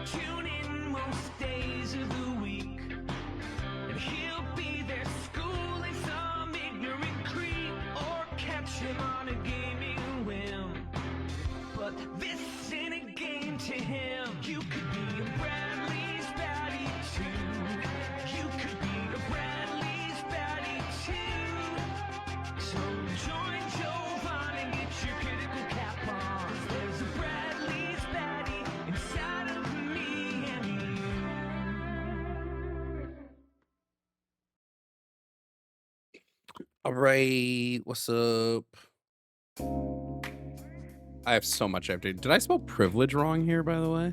Tune in most days of the week, and he'll be there schooling some ignorant creep, or catch him on a gaming whim. But this ain't a game to him. You could be a Bradley's baddie too. You could be a Bradley's baddie too. So join Jovan and get your critical cap on. 'Cause there's a Bradley's baddie inside of me and you. All right, what's up? I have so much I have to do. Did I spell privilege wrong here, by the way?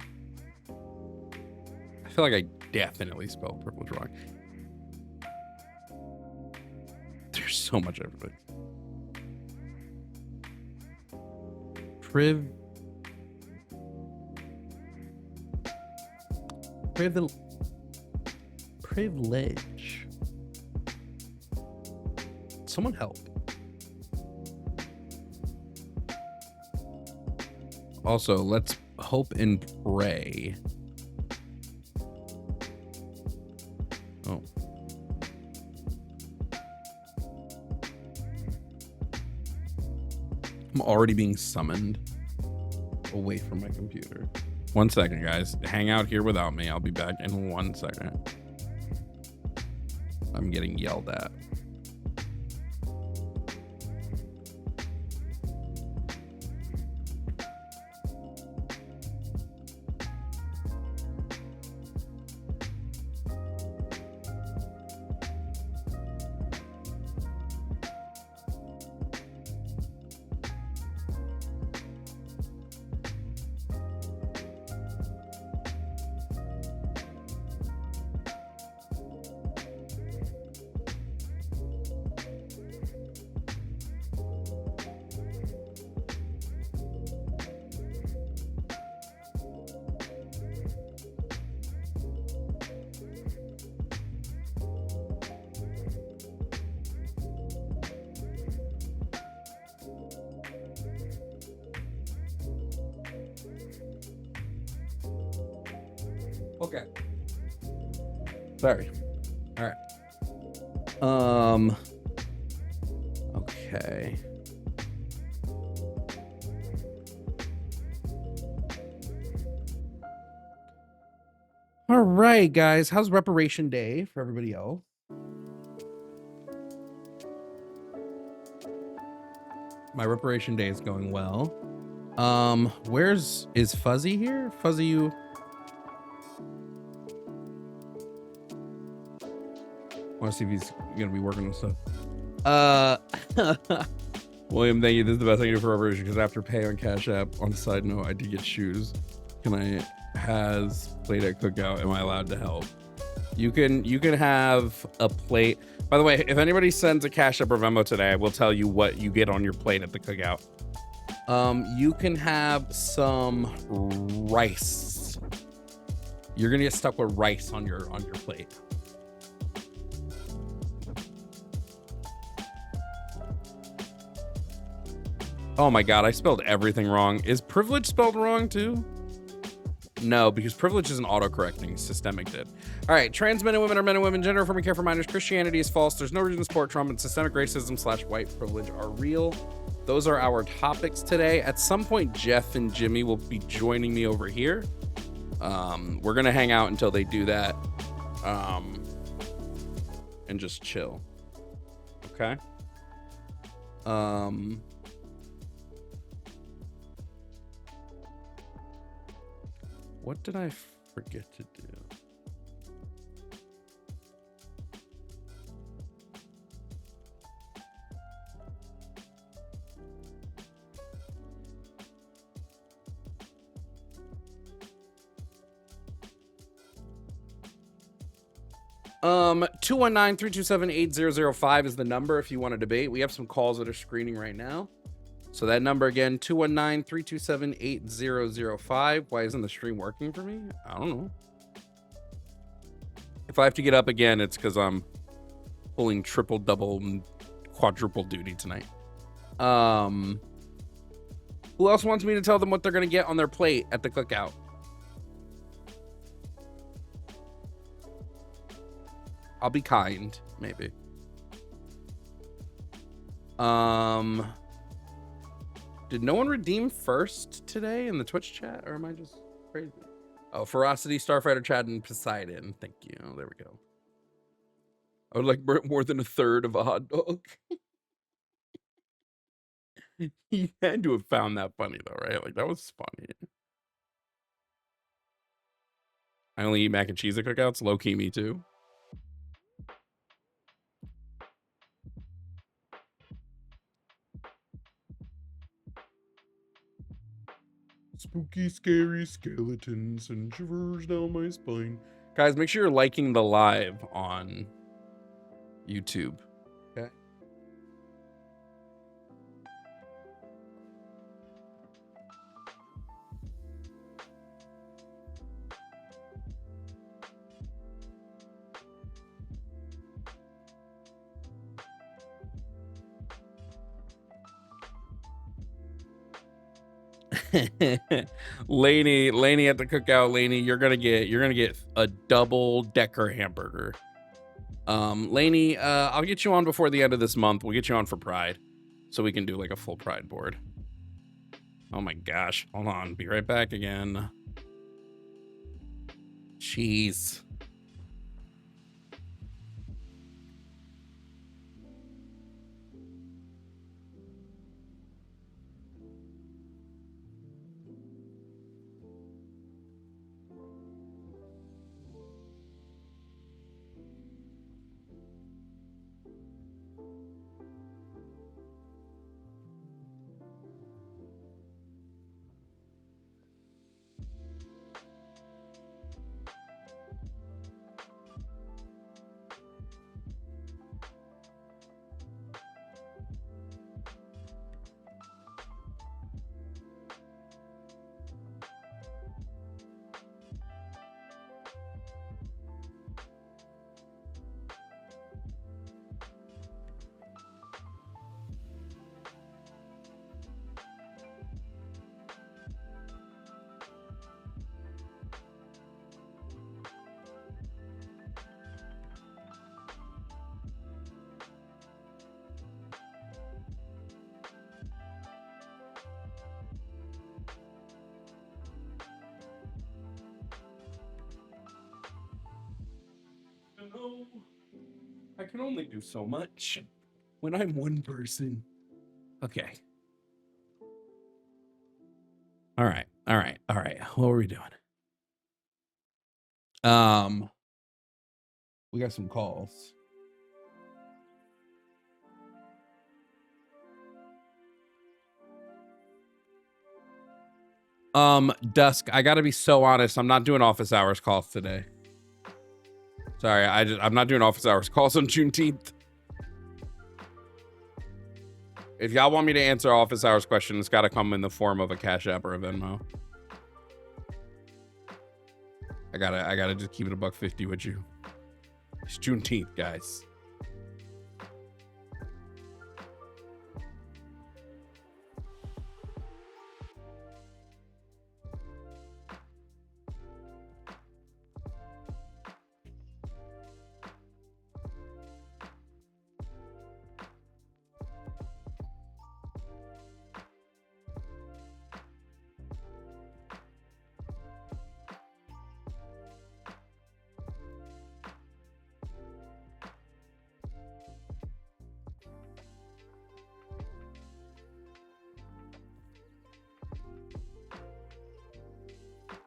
I feel like I definitely spelled privilege wrong. There's so much I have to do. Privilege. Someone help. Also, let's hope and pray. Oh. I'm already being summoned away from my computer. 1 second, guys. Hang out here without me. I'll be back in 1 second. I'm getting yelled at. Okay. Sorry. All right. Okay. All right, guys. How's Reparation Day for everybody else? My Reparation Day is going well. Is Fuzzy here? Fuzzy, you... Want to see if he's gonna be working on stuff. William, thank you. This is the best thing I do for Reparation, because after pay on Cash App, on a side note, I did get shoes. Has plate at cookout. Am I allowed to help? You can have a plate. By the way, if anybody sends a Cash App or Venmo today, I will tell you what you get on your plate at the cookout. You can have some rice. You're gonna get stuck with rice on your plate. Oh my God, I spelled everything wrong. Is privilege spelled wrong too? No, because privilege isn't autocorrecting. Systemic did. All right, trans men and women are men and women. Gender affirming care for minors. Christianity is false. There's no reason to support Trump, and systemic racism / white privilege are real. Those are our topics today. At some point, Jeff and Jimmy will be joining me over here. We're gonna hang out until they do that, and just chill. Okay. What did I forget to do? Um, 219-327-8005 is the number if you want to debate. We have some calls that are screening right now. So that number again, 219-327-8005. Why isn't the stream working for me? I don't know. If I have to get up again, it's because I'm pulling triple, double, and quadruple duty tonight. Who else wants me to tell them what they're going to get on their plate at the cookout? I'll be kind, maybe. Did no one redeem first today in the Twitch chat, or am I just crazy? Oh, Ferocity, Starfighter, Chad, and Poseidon. Thank you. There we go. I would like more than a third of a hot dog. He had to have found that funny though, right? Like that was funny. I only eat mac and cheese at cookouts. Low key, me too. Spooky, scary skeletons and shivers down my spine. Guys, make sure you're liking the live on YouTube. Okay. Laney at the cookout. Laney, you're gonna get a double decker hamburger. Laney, I'll get you on before the end of this month. We'll get you on for Pride, so we can do like a full Pride board. Oh my gosh, hold on, be right back again. Jeez. No, I can only do so much when I'm one person. Okay. All right. What were we doing? We got some calls. Dusk, I gotta be so honest. I'm not doing office hours calls today. Sorry, I'm not doing office hours calls on Juneteenth. If y'all want me to answer office hours questions, it's got to come in the form of a Cash App or a Venmo. I gotta just keep it $1.50 with you. It's Juneteenth, guys.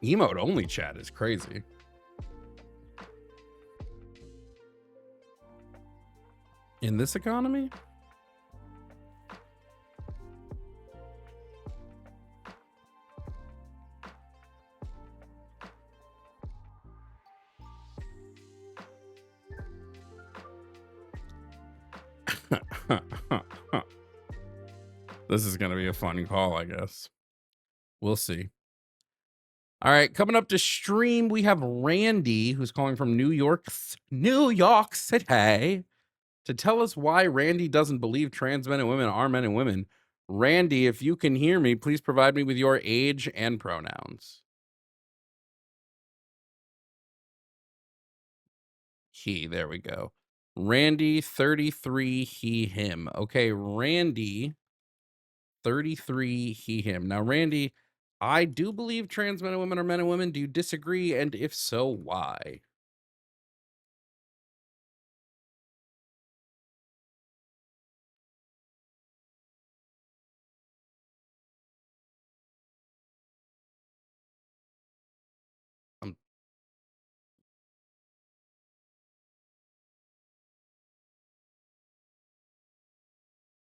Emote only chat is crazy. In this economy? This is going to be a fun call, I guess. We'll see. All right, coming up to stream, we have Randy, who's calling from New York City, to tell us why Randy doesn't believe trans men and women are men and women. Randy, if you can hear me, please provide me with your age and pronouns. he. There we go. Randy 33 he him. Okay, Randy 33 he him. Now, Randy, I do believe trans men and women are men and women. Do you disagree? And if so, why?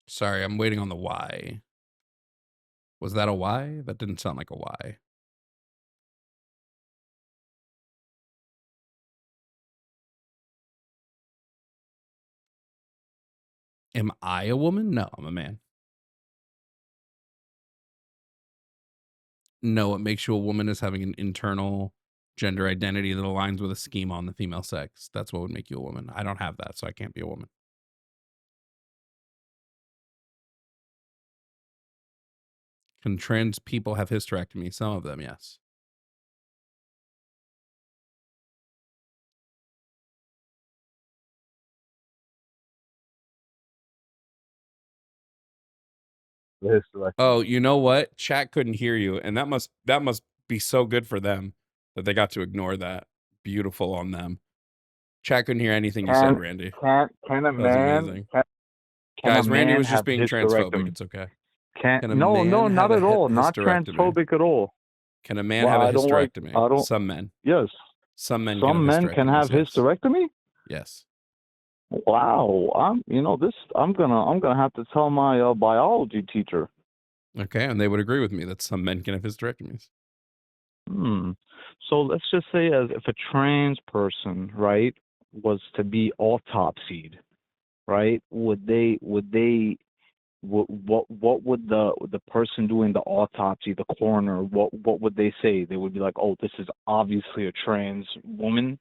Sorry, I'm waiting on the why. Was that a why? That didn't sound like a why. Am I a woman? No, I'm a man. No, what makes you a woman is having an internal gender identity that aligns with a scheme on the female sex. That's what would make you a woman. I don't have that, so I can't be a woman. Can trans people have hysterectomy? Some of them, yes. Oh, you know what? Chat couldn't hear you, and that must be so good for them that they got to ignore that. Beautiful on them. Chat couldn't hear anything you said, Randy. Can a That was man? amazing. Can Guys, a Randy man was just have being transphobic. hysterectomy? It's okay. Can a no, man not have at a all. Not hysterectomy? transphobic at all. Can a man Well, have a I don't like- hysterectomy? I don't- Some men. Yes. Some men. Some men can have yes. hysterectomy. Yes. Wow. I'm gonna have to tell my biology teacher. Okay, and they would agree with me that some men can have hysterectomies. So let's just say, as if a trans person, right, was to be autopsied, right? What would the person doing the autopsy, the coroner, what would they say? They would be like, "Oh, this is obviously a trans woman."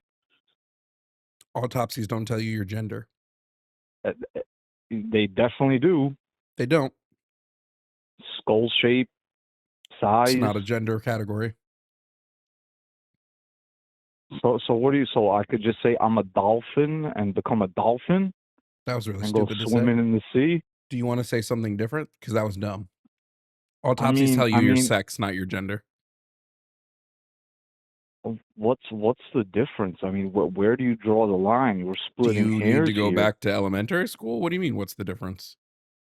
Autopsies don't tell you your gender. They definitely do. They don't. Skull shape, size. It's not a gender category. So what do you? So I could just say I'm a dolphin and become a dolphin That was really and go stupid to say. swimming in the sea. Do you want to say something different? Because that was dumb. Autopsies tell you your sex, not your gender. What's the difference? I mean, where do you draw the line? We're splitting hairs. Do you need to go here. back to elementary school? What do you mean? What's the difference?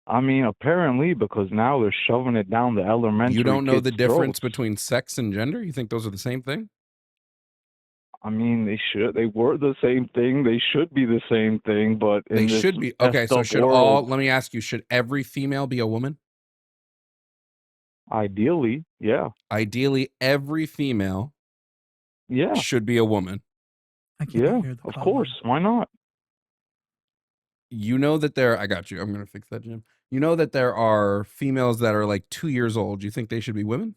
I mean, apparently, because now they're shoving it down the elementary. You don't know the kids' difference throats. between sex and gender? You think those are the same thing? I mean, they were the same thing. They should be the same thing, but They should be. Okay, so should world, let me ask you, should every female be a woman? Ideally, yeah. Ideally, every female should be a woman. I can't hear the of call. course. Why not? You know that I got you. I'm going to fix that, Jim. You know that there are females that are like 2 years old. Do you think they should be women?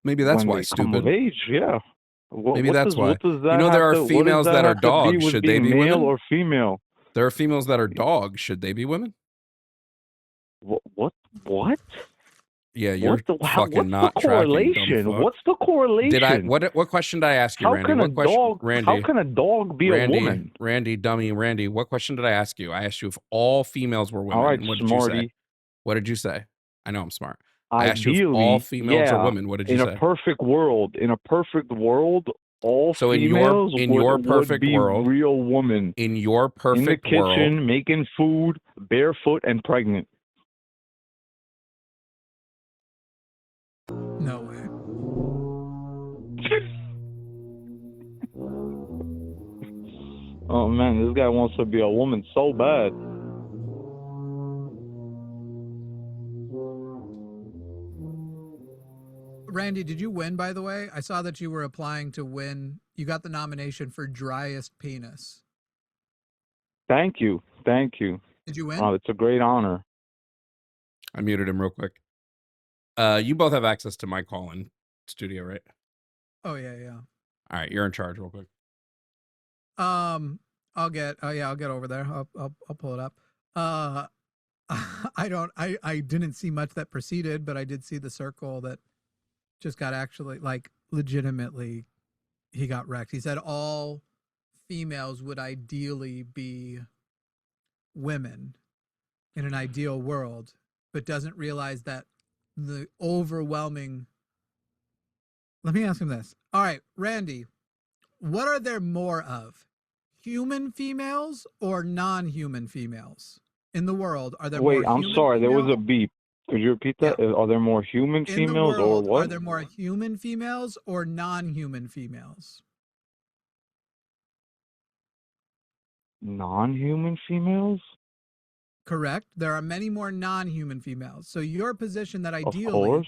Maybe that's when why they stupid. come of age, yeah. Maybe that's why. What does that You know, there are have to- females what does that are have to be dogs. with Should they being be male women? or female? There are females that are dogs. Should they be women? What? Yeah, you're what's fucking not the tracking, correlation? dumb fuck. What's the correlation? Did I? What question did I ask you, How Randy? can What a question, dog? Randy? How can a dog be a woman? Randy, dummy, Randy. What question did I ask you? I asked you if all females were women. All right, what did smarty. you say? What did you say? I know I'm smart. I asked you if Ideally, all females yeah, are women. What did you in say? a perfect world, all So females in your perfect would be world, real women in your perfect in the kitchen world, making food, barefoot and pregnant. No way. Oh man, this guy wants to be a woman so bad. Randy, did you win, by the way? I saw that you were applying to win. You got the nomination for driest penis. Thank you. Did you win? Oh, it's a great honor. I muted him real quick. You both have access to my call-in studio, right? Oh yeah. All right, you're in charge real quick. I'll get over there. I'll pull it up. I didn't see much that preceded, but I did see the circle that just got actually, like, legitimately, he got wrecked. He said all females would ideally be women in an ideal world, but doesn't realize that the overwhelming. Let me ask him this. All right, Randy, what are there more of? Human females or non-human females in the world? Are there Wait, more I'm human sorry. There was females? a beep. Could you repeat Yeah. that? Are there more human In the females or world, are what? there more human females or non-human females? Non-human females? Correct. There are many more non-human females. So your position that Of ideally course.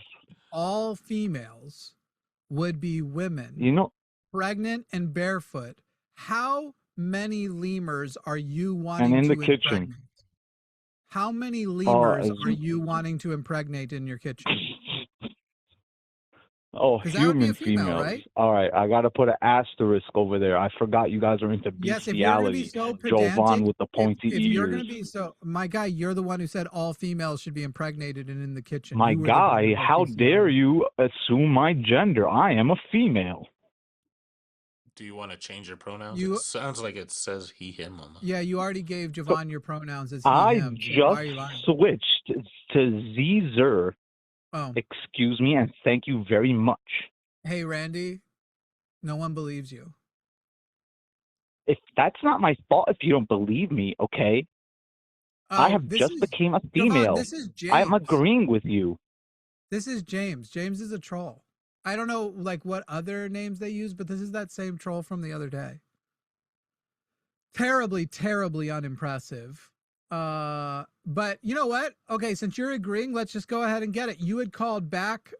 all females would be women, You know, pregnant and barefoot. How many lemurs are you and wanting in the to kitchen. impregnate? How many lemurs As are you wanting to impregnate in your kitchen? oh, Because that would be a human female, females. right? All right, I gotta put an asterisk over there. I forgot you guys are into Yes, if you're going to be bestiality. so Jovan pedantic, with the pointy if you're going ears. to be so, my guy, you're the one who said all females should be impregnated and in the kitchen. My You were the one guy, who had how dare bestiality. you assume my gender? I am a female. Do you want to change your pronouns? You, It sounds like it says he, him on the. yeah, you already gave So Jovan your pronouns as he, I him. So why just are you lying? switched to Zer. Oh, Excuse me, and thank you very much. hey, Randy, no one believes you. If that's not my fault, if you don't believe me, okay? I Oh, have this just is became a Jovan. female. This is I'm James. agreeing with you. This is James. James is a troll. I don't know like what other names they use, but this is that same troll from the other day. Terribly, terribly unimpressive. But you know what? Okay, since you're agreeing, let's just go ahead and get it. You had called back,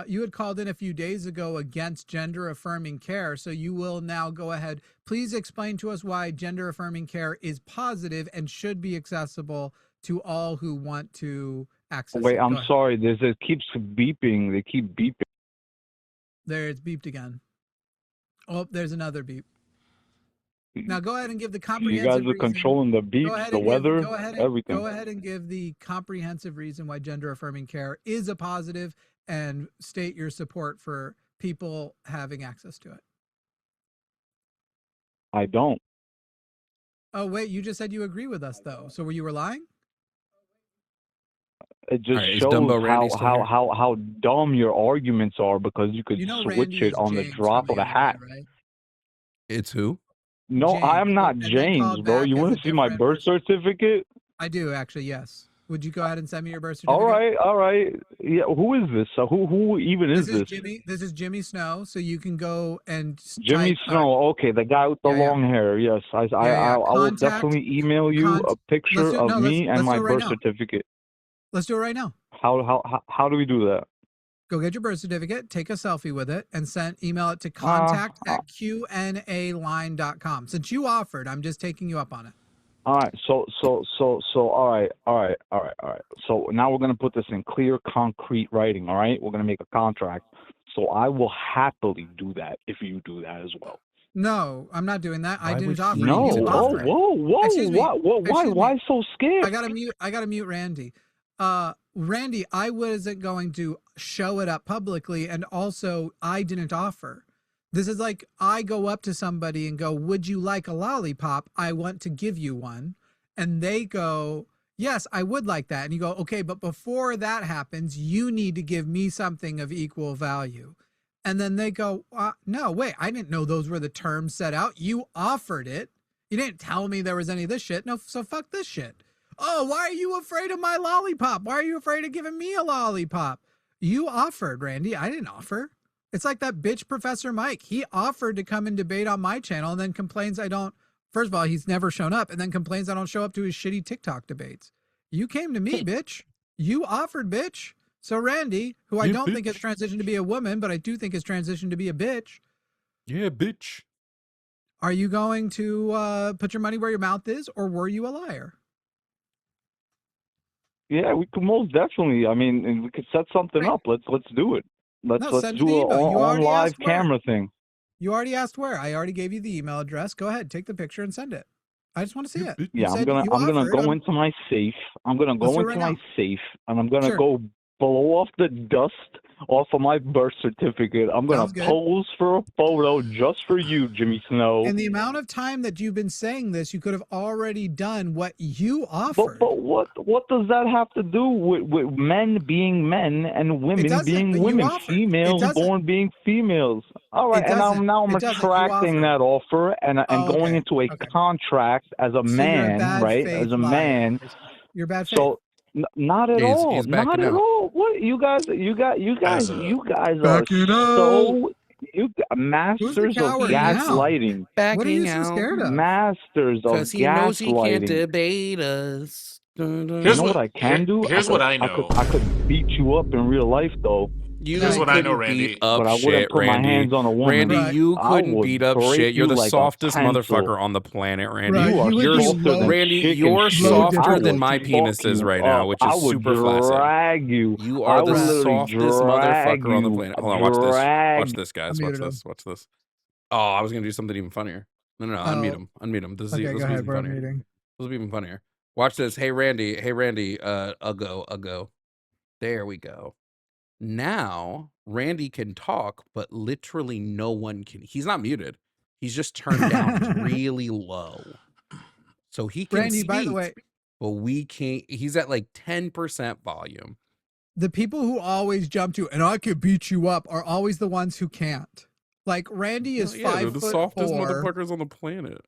you had called in a few days ago against gender affirming care. So you will now go ahead. Please explain to us why gender affirming care is positive and should be accessible to all who want to access Wait, it. I'm Go ahead. sorry. It keeps beeping. They keep beeping. There, it's beeped again. Oh, there's another beep. Now go ahead and give the You guys comprehensive are reason. controlling the Go beeps, ahead the and give, weather, go ahead and everything. go ahead and give the comprehensive reason why gender affirming care is a positive, and state your support for people having access to it. I don't. Oh wait, you just said you agree with us though. So were you lying? It just Alright, is shows Dumbo Randy still here? how dumb your arguments are because you could You know switch Randy it is on the James drop from of the a other hat. day, right? It's who? No, James, I'm not and then James, called bro. back You as want a to see my different birth person. certificate? I do actually, yes. Would you go ahead and send me your birth All certificate? right. Yeah, who is this? Who even is This is this? Jimmy. This is Jimmy Snow. So you can go and Jimmy type. Snow. Okay, the guy with the Yeah, yeah. long hair. Yes, I Yeah. will Contact. definitely email you a Let's picture do of no. me and Let's my do it right birth now. certificate. Let's do it right now. How do we do that? Go get your birth certificate, take a selfie with it, and email it to Uh, contact@qnaline.com. Since you offered, I'm just taking you up on it. All right. So all right. So now we're gonna put this in clear, concrete writing. All right. We're gonna make a contract. So I will happily do that if you do that as well. No, I'm not doing that. I Why didn't would offer he you. No. do You that? Oh, offered. whoa. Excuse me. Why? Excuse me. Why so scared? I gotta mute Randy. Randy, I wasn't going to show it up publicly, and also I didn't offer. This is like I go up to somebody and go, "Would you like a lollipop? I want to give you one." And they go, "Yes, I would like that." And you go, "Okay, but before that happens, you need to give me something of equal value." And then they go, "No, wait, I didn't know those were the terms set out. You offered it. You didn't tell me there was any of this shit. No, so fuck this shit. Oh, why are you afraid of my lollipop? Why are you afraid of giving me a lollipop? You offered, Randy. I didn't offer. It's like that bitch Professor Mike. He offered to come and debate on my channel and then complains I don't. First of all, he's never shown up and then complains I don't show up to his shitty TikTok debates. You came to me, bitch. You offered, bitch. So Randy, who I Yeah, don't think has bitch. transitioned to be a woman, but I do think has transitioned to be a bitch. Yeah, bitch. Are you going to put your money where your mouth is, or were you a liar? Yeah, we could most definitely. I mean, and we could set something Great. up. Let's do it. Let's Send me do the a email. You on already live asked where. camera thing. You already asked where. I already gave you the email address. Go ahead, take the picture and send it. I just want to see Yeah, it. bitch. You Yeah, said I'm gonna you go offered. into my safe. I'm gonna Let's go do it into right my now. safe, and I'm gonna Sure. go blow off the dust off of my birth certificate. I'm gonna Sounds good. pose for a photo just for you, Jimmy Snow. And the amount of time that you've been saying this, you could have already done what you offered. But what does that have to do with men being men and women doesn't, being but you women, offered. It females doesn't. born being females? All right, It and doesn't. I'm It doesn't. You retracting that offer and Oh, going okay. into a Okay. contract as a So you're a man, bad right? faith As a liar. man. You're bad faith. So not at all. He's Not backing at out. all. What you guys As a are Backing so masters of coward now? gaslighting. What are you Backing so out. scared of? Masters of Because he knows he can't gaslighting. debate us. Dun, dun. You Here's know what I can do? Here's what I know. I could beat you up in real life, though. You Here's what I know, couldn't Randy. beat up But I wouldn't shit, put my Randy. hands on a woman. Randy, Right. you I couldn't would beat up break shit. You're you the like a softest pencil. motherfucker on the planet, Randy. Right. You are You would You're be softer low- than Randy, chicken you're shit. softer than I my would penis fuck is you right now, up. which I is would super flaccid. drag you. You I are the would literally softest drag motherfucker on the you. planet. Hold on, watch this. Drag Watch this, guys. I Watch muted him. this. Watch this. Oh, I was gonna do something even funnier. No, unmute him. Unmute him. This Okay, will go be ahead. even We're funnier. meeting. This will be even funnier. Watch this. Hey Randy. I'll go. There we go. Now Randy can talk, but literally no one can. He's not muted. He's just turned down really low, so he can Randy, speak. by the way, but we can't. He's at like 10% volume. the people who always jump to and I could beat you up are always the ones who can't. Like Randy is Yeah, they're the 5'4". softest motherfuckers on the planet.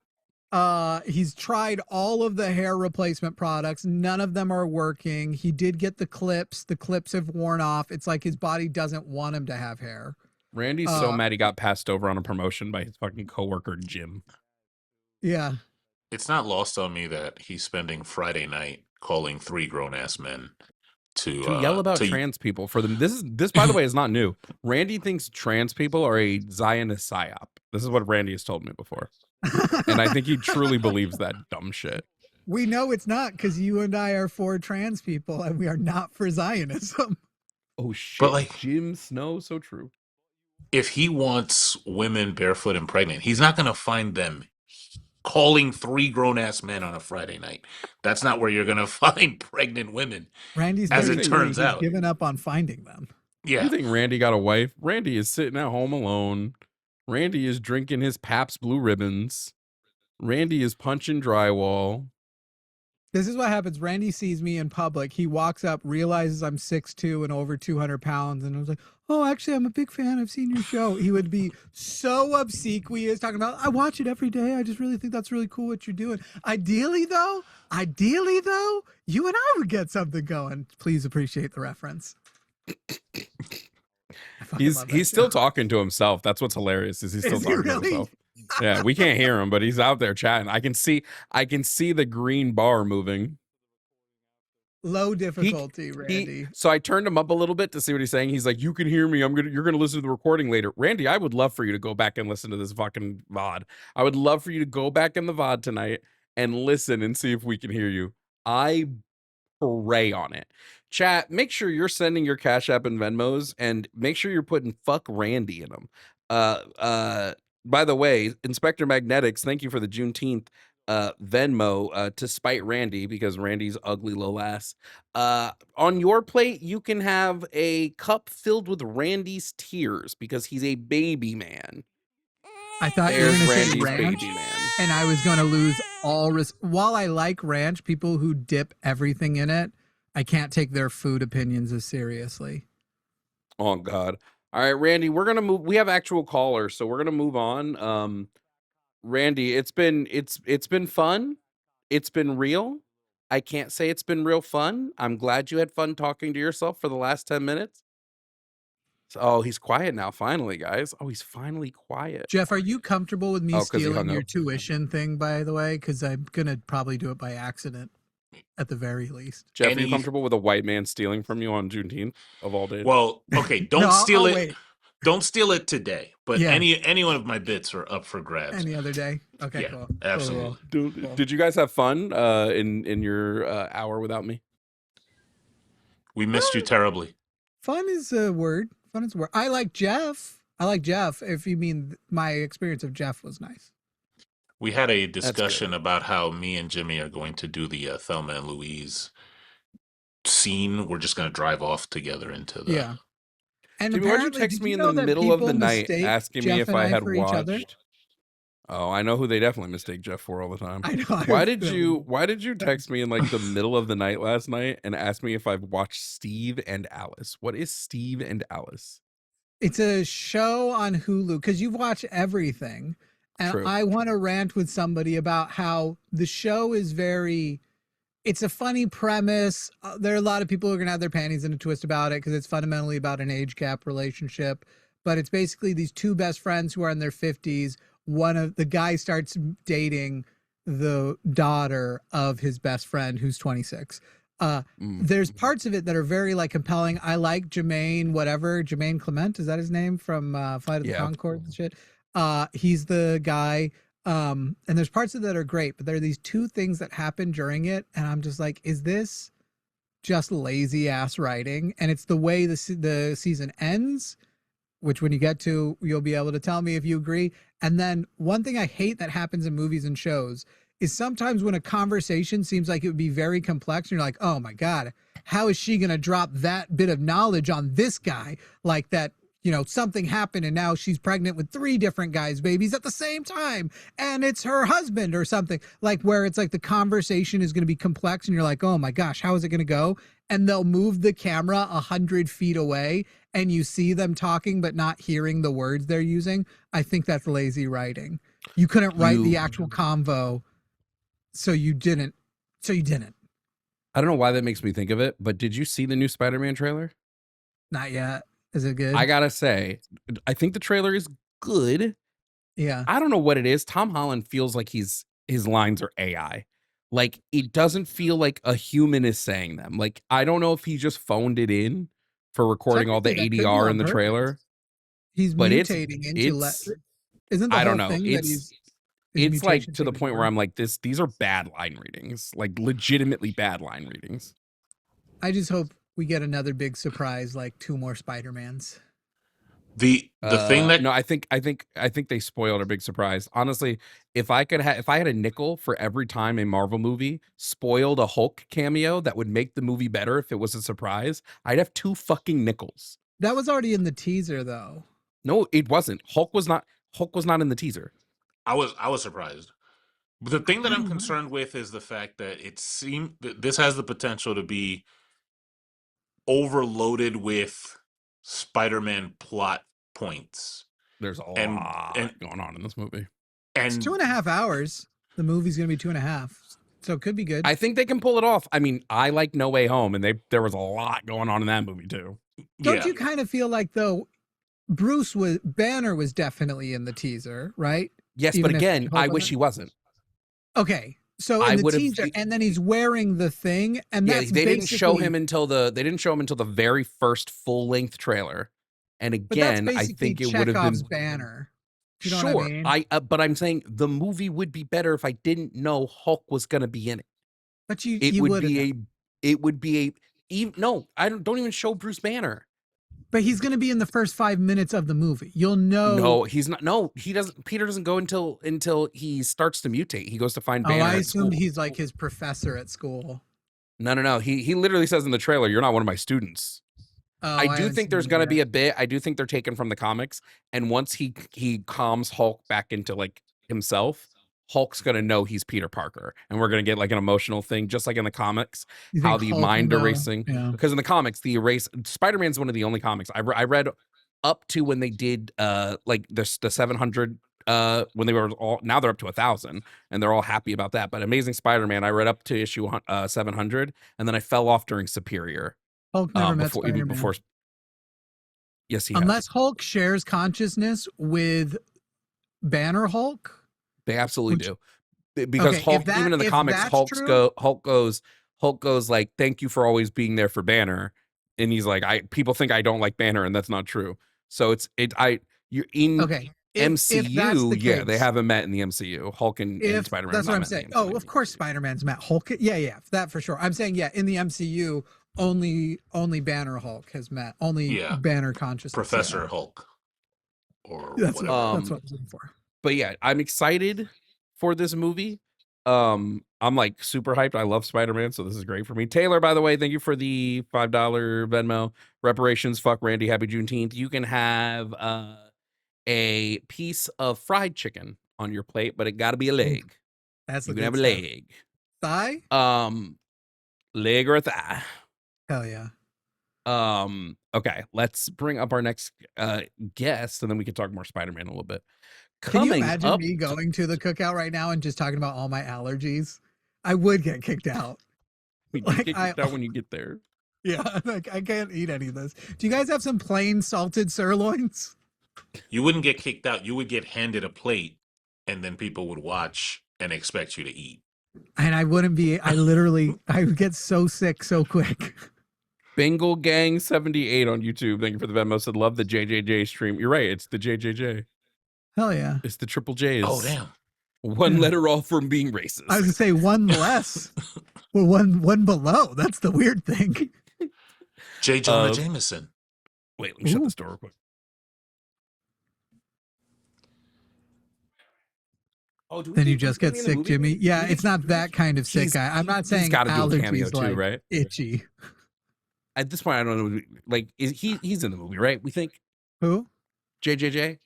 He's tried all of the hair replacement products. None of them are working. He did get the clips. The clips have worn off. It's like his body doesn't want him to have hair. Randy's so mad he got passed over on a promotion by his fucking coworker Jim. Yeah. It's not lost on me that he's spending Friday night calling 3 grown-ass men to yell about trans people for them. This by the way is not new. Randy thinks trans people are a Zionist psyop. This is what Randy has told me before. And I think he truly believes that dumb shit. We know it's not, because you and I are for trans people and we are not for Zionism. Oh shit. But like Jim Snow, so true. If he wants women barefoot and pregnant, he's not going to find them calling 3 grown-ass men on a Friday night. That's not where you're going to find pregnant women. Randy's as very it free. turns He's out. given up on finding them. Yeah. You think Randy got a wife? Randy is sitting at home alone. Randy is drinking his Pabst Blue Ribbons. Randy is punching drywall. This is what happens. Randy sees me in public. He walks up, realizes I'm 6'2" and over 200 pounds. And I was like, oh, actually, I'm a big fan. I've seen your show. He would be so obsequious, talking about, I watch it every day. I just really think that's really cool what you're doing. Ideally, though, you and I would get something going. Please appreciate the reference. He's still talking to himself. That's what's hilarious. Is he's still talking to himself? Yeah, we can't hear him, but he's out there chatting. I can see the green bar moving. Low difficulty, Randy. So I turned him up a little bit to see what he's saying. He's like, "You can hear me. You're gonna listen to the recording later." Randy, I would love for you to go back and listen to this fucking VOD. I would love for you to go back in the VOD tonight and listen and see if we can hear you. I pray on it. Chat, make sure you're sending your Cash App and Venmos, and make sure you're putting "fuck Randy" in them. By the way, Inspector Magnetics, thank you for the Juneteenth Venmo to spite Randy, because Randy's ugly low ass. On your plate, you can have a cup filled with Randy's tears, because he's a baby man. I thought you were There's going to say Randy's ranch, baby man. and I was going to lose all while I like ranch, people who dip everything in it, I can't take their food opinions as seriously. Oh God. All right, Randy, we're gonna move. We have actual callers, so we're gonna move on. Randy, it's been fun. It's been real. I can't say it's been real fun. I'm glad you had fun talking to yourself for the last 10 minutes. Oh, he's quiet now, finally, guys. Oh, he's finally quiet. Jeff, are you comfortable with me 'cause he stealing hung your up. tuition thing, by the way? Because I'm going to probably do it by accident, at the very least. Jeff, are you comfortable with a white man stealing from you on Juneteenth of all days? Well, okay, don't No, steal I'll it. wait. Don't steal it today. But Yeah. any one of my bits are up for grabs. Any other day? Okay, Yeah, cool. absolutely. Cool. Did you guys have fun in your hour without me? We missed you terribly. Fun is a word. I like Jeff. If you mean my experience of Jeff was nice. We had a discussion about how me and Jimmy are going to do the Thelma and Louise scene. We're just gonna drive off together into the. Yeah. And Jimmy, why'd you apparently, text did me you in the know that middle of people the night mistake asking me Jeff if and I I had for each other? watched? Oh, I know who they definitely mistake Jeff for all the time. I know. Why did you text me in like the middle of the night last night and ask me if I've watched Steve and Alice? What is Steve and Alice? It's a show on Hulu because you've watched everything. And True. I want to rant with somebody about how the show is it's a funny premise. There are a lot of people who are going to have their panties in a twist about it because it's fundamentally about an age gap relationship. But it's basically these two best friends who are in their 50s. One of the guy starts dating the daughter of his best friend who's 26. There's parts of it that are very like compelling. I like Jermaine Clement, is that his name from Flight of the Conchords and shit? He's the guy. And there's parts of it that are great, but there are these two things that happen during it, and I'm just like, is this just lazy ass writing? And it's the way the season ends, which when you get to, you'll be able to tell me if you agree. And then one thing I hate that happens in movies and shows is sometimes when a conversation seems like it would be very complex, and you're like, oh my God, how is she going to drop that bit of knowledge on this guy? Like that, something happened and now she's pregnant with 3 different guys' babies at the same time. And it's her husband or something, like where it's like the conversation is going to be complex and you're like, oh my gosh, how is it going to go? And they'll move the camera 100 feet away and you see them talking, but not hearing the words they're using. I think that's lazy writing. You couldn't write the actual convo. So you didn't. I don't know why that makes me think of it, but did you see the new Spider-Man trailer? Not yet. Is it good? I gotta say, I think the trailer is good. Yeah. I don't know what it is. Tom Holland feels like his lines are AI. Like it doesn't feel like a human is saying them. Like I don't know if he just phoned it in for recording all the ADR in the trailer. He's but mutating into isn't the I whole don't know. thing that he's It's like to the point where I'm like, these are bad line readings, like legitimately bad line readings. I just hope we get another big surprise, like 2 more Spider-Mans. The thing that no, I think they spoiled a big surprise. Honestly, if I had a nickel for every time a Marvel movie spoiled a Hulk cameo that would make the movie better if it was a surprise, I'd have 2 fucking nickels. That was already in the teaser though. No, it wasn't. Hulk was not in the teaser. I was surprised. But the thing that I'm concerned with is the fact that it seemed that this has the potential to be overloaded with Spider-Man plot points. There's a lot going on in this movie. And it's 2.5 hours. The movie's gonna be 2.5, so it could be good. I think they can pull it off. I mean, I like No Way Home, and there was a lot going on in that movie too. Don't you kind of feel like though Banner was definitely in the teaser, right? Yes, Even but again, I wish he wasn't. Okay, so in the teaser, and then he's wearing the thing, and that's they didn't show him until the very first full length trailer. And again, I think it would have been Banner. You know sure. what I mean? But I'm saying the movie would be better if I didn't know Hulk was going to be in it. But no, I don't even show Bruce Banner. But he's going to be in the first 5 minutes of the movie. You'll know. No, he's not. No, he doesn't. Peter doesn't go until he starts to mutate. He goes to find Banner. I assumed he's like his professor at school. No. He literally says in the trailer, "You're not one of my students." I do think there's going to be a bit. I do think they're taken from the comics. And once he calms Hulk back into like himself, Hulk's going to know he's Peter Parker. And we're going to get like an emotional thing, just like in the comics, how the mind erasing. Yeah. Because in the comics, Spider-Man's one of the only comics I read up to when they did like the 700 when they were all, now they're up to 1,000 and they're all happy about that. But Amazing Spider-Man, I read up to issue 700 and then I fell off during Superior. Hulk never met Spider-Man. Yes, he unless Hulk shares consciousness with Banner Hulk. They absolutely do, because Hulk, even in the comics, Hulk goes like, "Thank you for always being there for Banner," and he's like, "People think I don't like Banner, and that's not true." So you're in MCU, yeah, they haven't met in the MCU. Hulk and Spider-Man. That's what I'm saying. Oh, of course, Spider-Man's met Hulk. Yeah, that for sure. I'm saying, yeah, in the MCU. Only Banner Hulk has met. Banner consciousness. Professor Hulk. Or that's whatever. That's what I was looking for. But yeah, I'm excited for this movie. I'm like super hyped. I love Spider-Man, so this is great for me. Taylor, by the way, thank you for the $5 Venmo. Reparations, fuck Randy, happy Juneteenth. You can have a piece of fried chicken on your plate, but it got to be a leg. That's You the can good have a stuff. leg. Thigh? Leg or a thigh. Hell yeah. Okay, let's bring up our next guest, and then we can talk more Spider-Man a little bit. Can you Coming imagine up me going to the cookout right now and just talking about all my allergies? I would get kicked out. we do like, get kicked out when you get there. Yeah, like I can't eat any of this. Do you guys have some plain salted sirloins? You wouldn't get kicked out. You would get handed a plate, and then people would watch and expect you to eat. And I wouldn't be. I would get so sick so quick. Bengal Gang 78 on YouTube. Thank you for the Venmo. Said love the JJJ stream. You're right. It's the JJJ. Hell yeah. It's the triple J's. Oh damn! One Yeah. letter off from being racist. I was gonna say one less. Well, one below. That's the weird thing. J. Jonah Jameson. Wait, let me shut this door real quick. Oh, Then you just get sick, Jimmy. Yeah, it's not that kind of sick. I'm not saying he's got to do a cameo allergies too, like right? itchy. At this point, I don't know. Like, he's in the movie, right? We think Who? JJJ.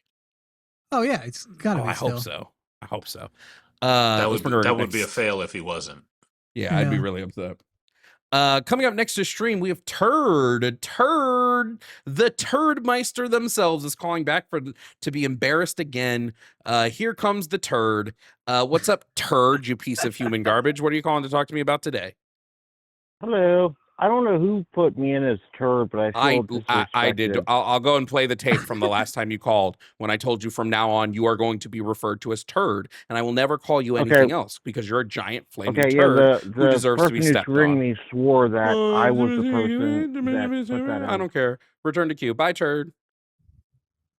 Oh yeah, it's gotta be. I still. hope so. I hope so. That would be a fail if he wasn't. Yeah, I'd be really upset. Coming up next to stream, we have Turd. The Turdmeister themselves is calling back to be embarrassed again. Here comes the Turd. What's up, Turd, you piece of human garbage? What are you calling to talk to me about today? Hello. I don't know who put me in as turd, but I feel disrespected. I did. I'll go and play the tape from the last time you called when I told you from now on you are going to be referred to as Turd, and I will never call you anything else because you're a giant flaming turd who deserves to be stepped on. The person who's me swore that I was the person that put that in. I don't care. Return to queue. Bye, Turd.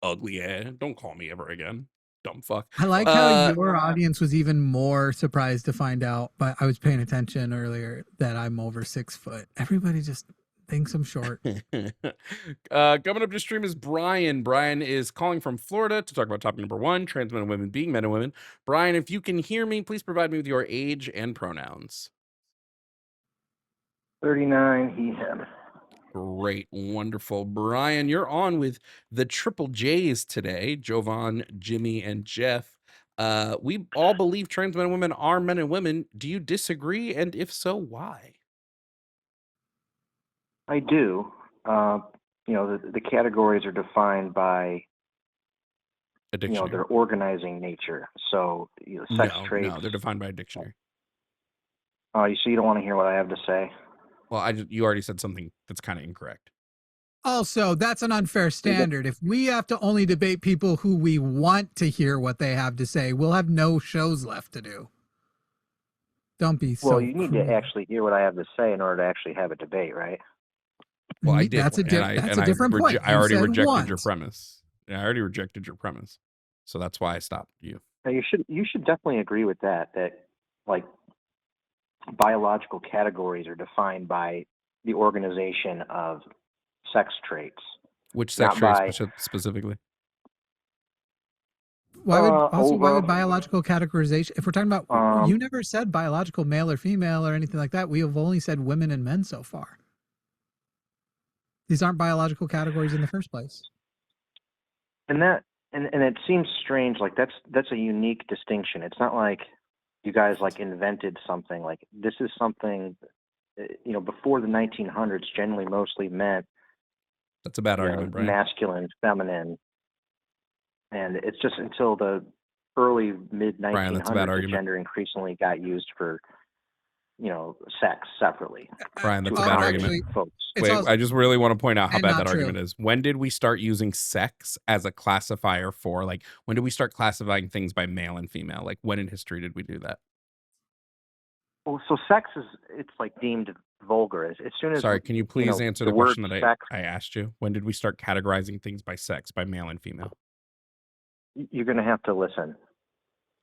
Ugly ass. Don't call me ever again. Dumb fuck. I like how your audience was even more surprised to find out, but I was paying attention earlier that I'm over 6 foot. Everybody just thinks I'm short. Coming up to stream is Brian. Brian is calling from Florida to talk about topic number 1, trans men and women being men and women. Brian, if you can hear me, please provide me with your age and pronouns. 39, he, him. Great, wonderful. Brian, you're on with the Triple J's today, Jovan, Jimmy, and Jeff. We all believe trans men and women are men and women. Do you disagree? And if so, why? I do. The categories are defined by A dictionary. their organizing nature. So sex traits. No, they're defined by a dictionary. So you don't want to hear what I have to say? Well, you already said something that's kind of incorrect. Also, that's an unfair standard. If we have to only debate people who we want to hear what they have to say, we'll have no shows left to do. Don't be so. Well, you need to actually hear what I have to say in order to actually have a debate, right? Well, I did. That's a different point. I already rejected your premise. Yeah, I already rejected your premise. So that's why I stopped you. Now, you should definitely agree with that like biological categories are defined by the organization of sex traits. Which sex traits specifically? Why would biological categorization, if we're talking about, you never said biological male or female or anything like that. We have only said women and men so far. These aren't biological categories in the first place. And it seems strange. Like that's a unique distinction. It's not like you guys like invented something. Like this is something, before the 1900s, generally mostly meant. That's a bad argument, Brian. Masculine, feminine, and it's just until the early mid 1900s gender increasingly got used for, sex separately. Brian, that's a bad argument. Folks. Wait, I just really want to point out how bad that argument is. When did we start using sex as a classifier for, like, when did we start classifying things by male and female? Like, when in history did we do that? Well, so sex it's like deemed vulgar as soon as. Sorry, can you please answer the question that I asked you? When did we start categorizing things by sex, by male and female? You're going to have to listen.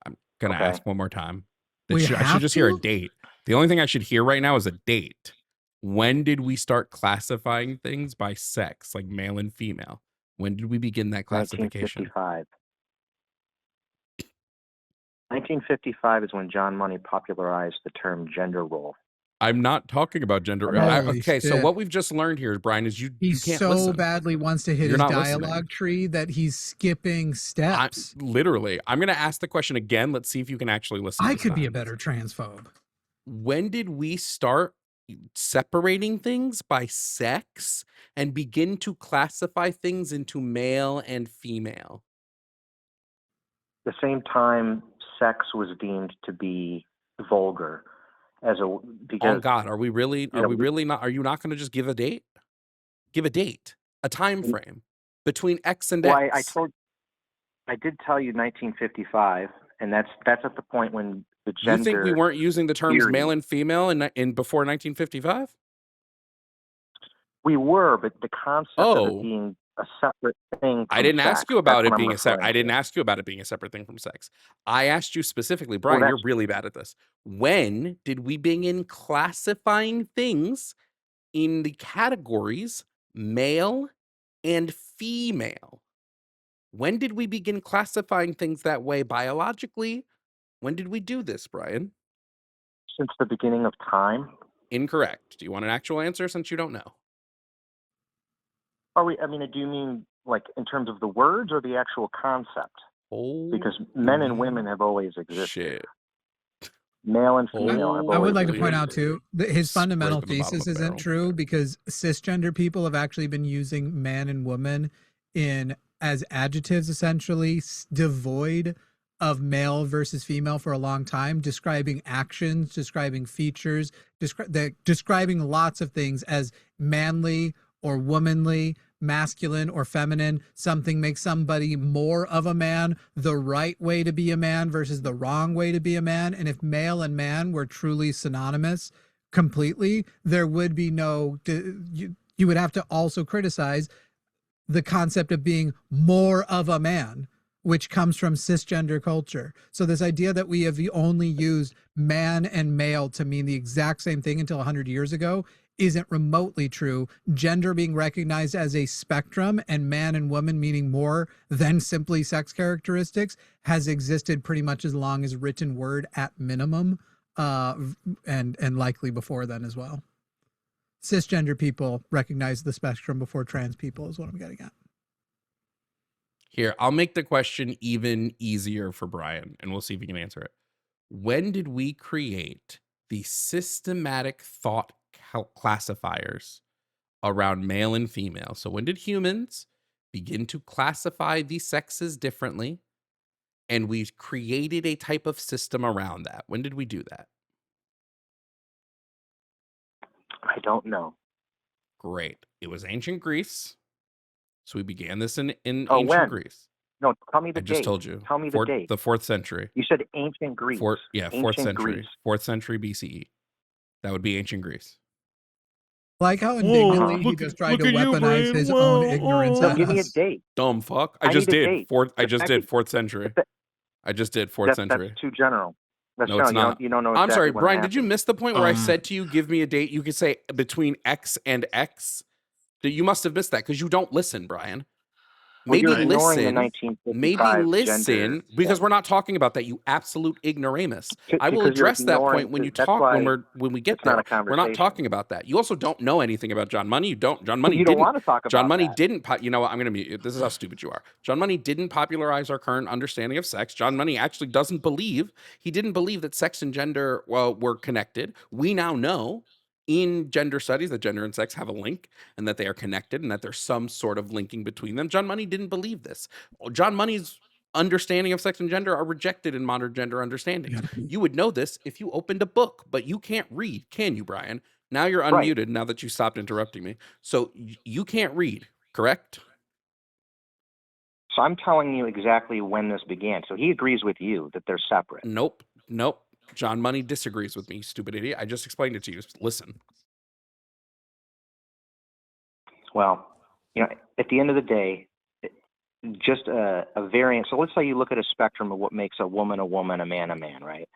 I'm going to ask one more time. I should just hear a date. The only thing I should hear right now is a date. When did we start classifying things by sex, like male and female? When did we begin that classification? 1955. 1955 is when John Money popularized the term gender role. I'm not talking about gender. And that- Holy Okay, so shit. what we've just learned here, Brian, is you He can't so listen. badly wants to hit You're his not listening. dialogue tree that he's skipping steps. Literally, I'm going to ask the question again. Let's see if you can actually listen. I this could be a time. better transphobe. When did we start separating things by sex and begin to classify things into male and female? the same time sex was deemed to be vulgar as a because Oh God, are we really? Are we really not? Are you not going to just give a date? Give a date, a time frame between X and well, X. I did tell you 1955, and that's at the point when the gender. You think we weren't using the terms theory- male and female in before 1955? We were, but the concept of Oh. it being a separate thing. I didn't ask you about it being a separate. I didn't ask you about it being a separate thing from sex. I asked you specifically, Brian, you're really bad at this. When did we begin classifying things in the categories male and female? When did we begin classifying things that way biologically? When did we do this, Brian? Since the beginning of time. Incorrect. Do you want an actual answer since you don't know? Are we? I mean, do you mean like in terms of the words or the actual concept? Oh, Because men and women have always existed. shit. Male and female have always I would like to existed. point out too that his fundamental Scraping the bottom thesis of the isn't barrel. true because cisgender people have actually been using man and woman as adjectives, essentially devoid of male versus female for a long time, describing actions, describing features, describing lots of things as manly or womanly, masculine or feminine. Something makes somebody more of a man, the right way to be a man versus the wrong way to be a man. And if male and man were truly synonymous completely, there would be no, you would have to also criticize the concept of being more of a man, which comes from cisgender culture. So this idea that we have only used man and male to mean the exact same thing until 100 years ago isn't remotely true. Gender being recognized as a spectrum and man and woman meaning more than simply sex characteristics has existed pretty much as long as written word at minimum, and likely before then as well. Cisgender people recognize the spectrum before trans people is what I'm getting at. Here, I'll make the question even easier for Brian, and we'll see if he can answer it. When did we create the systematic thought classifiers around male and female? So when did humans begin to classify these sexes differently? And we created a type of system around that. When did we do that? I don't know. Great. It was ancient Greece. So we began this in ancient when? Greece. No, tell me the I date. just told you. Tell me the date. The 4th century. You said ancient Greece. 4th Ancient century. Greece. 4th century BCE. That would be ancient Greece. Like how indignantly he just tried to weaponize his own ignorance. So at give me a us. date. Dumb fuck. I I just need a did. date. I just did 4th century. I just did 4th century. That's too general. That's No, it's not. You don't know. I'm exactly sorry, when it Brian. Did you happened. miss the point where I said to you, "Give me a date"? You could say between X and X. You must have missed that because you don't listen, Brian. Well, Maybe you're ignoring the listen. 1955 Listen, gender because stuff. we're not talking about that. You absolute ignoramus. I will Because you're address that ignoring- point when you that's talk. why When we get it's not there, a we're not conversation. talking about that. You also don't know anything about John Money. You don't. John Money You don't didn't. want to talk about John Money that. didn't. You know what? I'm going to mute you. This is how stupid you are. John Money didn't popularize our current understanding of sex. John Money actually doesn't believe. He didn't believe that sex and gender were connected. We now know in gender studies that gender and sex have a link and that they are connected and that there's some sort of linking between them. John Money didn't believe this. John Money's understanding of sex and gender are rejected in modern gender understanding. You would know this if you opened a book, but you can't read, can you, Brian? Now you're unmuted. Right. Now that you stopped interrupting me. So you can't read, correct? So I'm telling you exactly when this began. So he agrees with you that they're separate. Nope. John Money disagrees with me, you stupid idiot. I just explained it to you. Listen. Well, at the end of the day, just a variant. So let's say you look at a spectrum of what makes a woman, a man, right?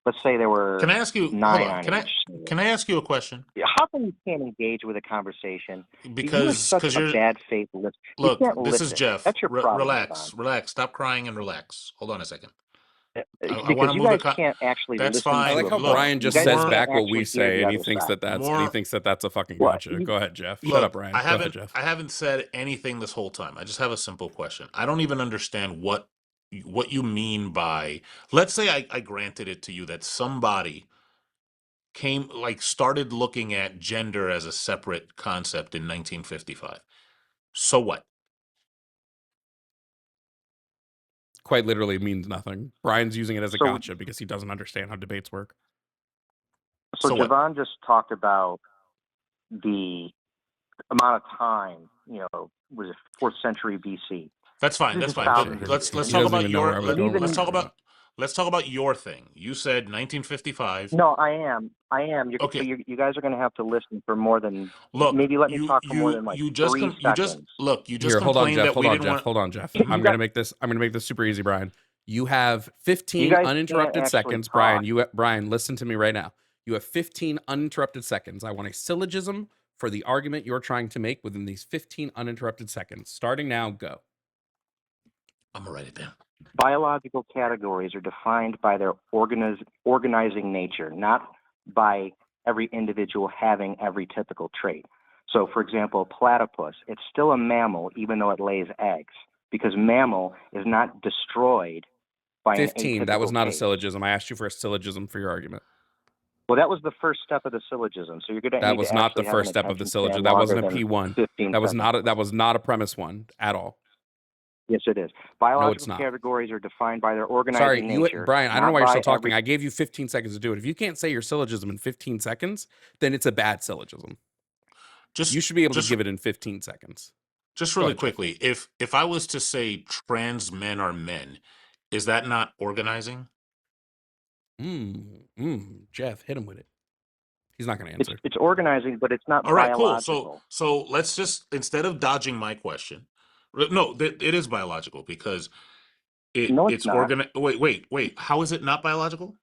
Let's say there were. Can I ask you? 9 Hold on. on each. Can I ask you a question? How come you can't engage with a conversation? Because you're you're bad faith. Look, you can't this listen. is Jeff. That's your problem. Relax. Stop crying and relax. Hold on a second. I because want to you move the guys can't actually That's listen I fine. to like a how Look, point. Brian You just guys says more, can't back what we actually hear say, the and he other thinks side. that's a fucking Well, gotcha. Go ahead, Jeff. Shut up, look, Brian. Go ahead, Jeff. I haven't said anything this whole time. I just have a simple question. I don't even understand what you mean by, let's say I granted it to you that somebody started looking at gender as a separate concept in 1955. So what? Quite literally means nothing. Brian's using it as a so gotcha because he doesn't understand how debates work. so So what? Jovan just talked about the amount of time, was it 4th century BC? That's fine. This That's is fine. Sure. But thousands of let's years. He talk doesn't about even know where I was And going with let's that. even let's talk about your thing. You said 1955. no, I am. But Okay. you guys are going to have to listen for more than Look, maybe let me talk for more than like you just 3 seconds. you just Here, hold on, complained Jeff. that Hold we on, didn't Jeff. want Hold on, Jeff. You I'm guys, gonna make this super easy, Brian. You have you 15 guys can't uninterrupted actually seconds, talk. Brian. Brian, listen to me right now. You have 15 uninterrupted seconds. I want a syllogism for the argument you're trying to make within these 15 uninterrupted seconds. Starting now, go. I'm gonna write it down. Biological categories are defined by their organizing nature, not by every individual having every typical trait. So, for example, platypus, it's still a mammal even though it lays eggs, because mammal is not destroyed by an 15. That was atypical not a case. syllogism. I asked you for a syllogism for your argument. Well, that was the first step of the syllogism. So you're going to That need was to not the actually have an first step of the attention span syllogism. That longer wasn't a than P1. 15 That was seconds. not a premise one at all. Yes, it is. No, it's Biological not. categories are defined by their organizing Sorry, nature. Brian, I don't know not why you're by still talking. every- I gave you 15 seconds to do it. If you can't say your syllogism in 15 seconds, then it's a bad syllogism. Just You should be able to just give it in 15 seconds. just Go really ahead, Jeff. quickly, if I was to say trans men are men, is that not organizing? Jeff, hit him with it. He's not going to answer. It's organizing, but it's not All right, cool. biological. So let's just, instead of dodging my question, no, it is biological because No, it's it's not. wait. How is it not biological?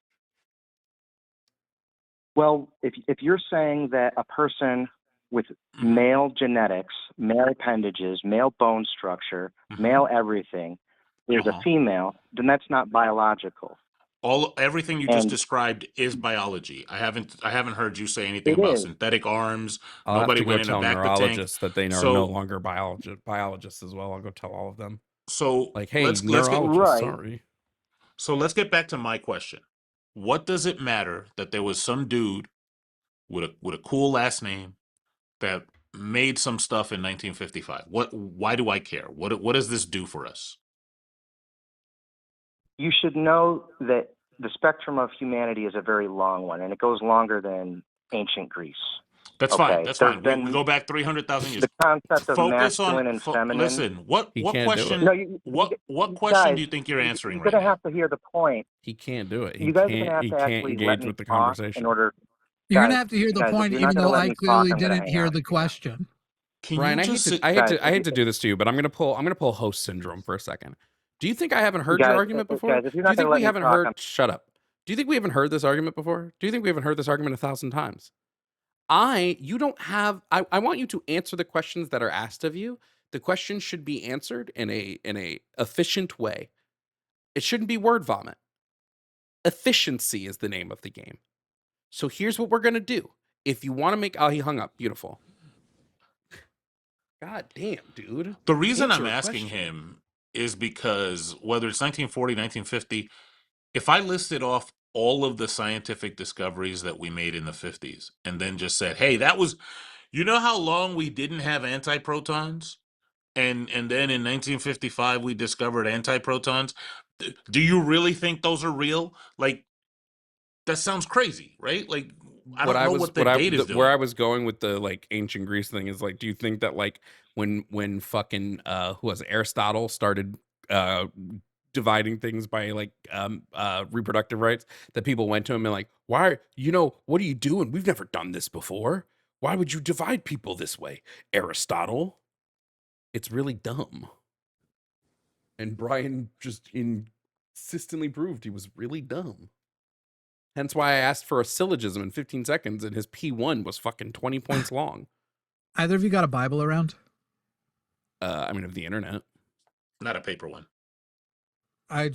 Well, if you're saying that a person with Mhm. male genetics, male appendages, male bone structure, Mhm. male everything is a Uh-huh. female, then that's not biological. Everything you just And described is biology. I haven't heard you say anything it about is. synthetic arms. I'll have Nobody to go went in the tell back of the tank. neurologists that they are no So longer biologists as well. I'll go tell all of them. so Like, hey, let's get neurologist, Right. sorry. so let's get back to my question. What does it matter that there was some dude with a cool last name that made some stuff in 1955? Why do I care? What does this do for us? You should know that the spectrum of humanity is a very long one, and it goes longer than ancient Greece. That's fine. Okay, That's there's fine. We been go back 300,000 years. the concept of Focus on masculine and feminine. listen. What He what can't do it. question No, what question guys, do you think you're answering you're right going to now? have to hear the point. He can't do it. You guys are going to have He to can't actually let engage me with the talk in conversation. order. You're Guys, gonna have to hear the guys, if point, you're not even going to though let I me talk, clearly I'm going to didn't hang hear up. the question. Can Brian, you I just sit? hate Guys, to do this to you, but I'm gonna pull host syndrome for a second. Do you think I haven't heard your Guys, argument before? guys, if you're Do you not going think to let we me haven't talk, heard? Shut up. Do you think we haven't heard this argument before? Do you think we haven't heard this argument 1,000 times? You don't have. I want you to answer the questions that are asked of you. The questions should be answered in a efficient way. It shouldn't be word vomit. Efficiency is the name of the game. So here's what we're gonna do. If you want to make, he hung up. Beautiful. God damn, dude. The reason Answer I'm a asking question. him is because whether it's 1940, 1950, if I listed off all of the scientific discoveries that we made in the 50s and then just said, "Hey, that was you know how long we didn't have antiprotons?" And then in 1955 we discovered antiprotons. Do you really think those are real? Like that sounds crazy, right? Like I don't know what the date is Where I doing. was going with the like ancient Greece thing is like, do you think that like when fucking who was it, Aristotle started dividing things by like reproductive rights, that people went to him and like, why, what are you doing? We've never done this before. Why would you divide people this way, Aristotle? It's really dumb. And Brian just insistently proved he was really dumb. Hence why I asked for a syllogism in 15 seconds, and his P1 was fucking 20 points long. Either of you got a Bible around? I mean, of the internet. Not a paper one. I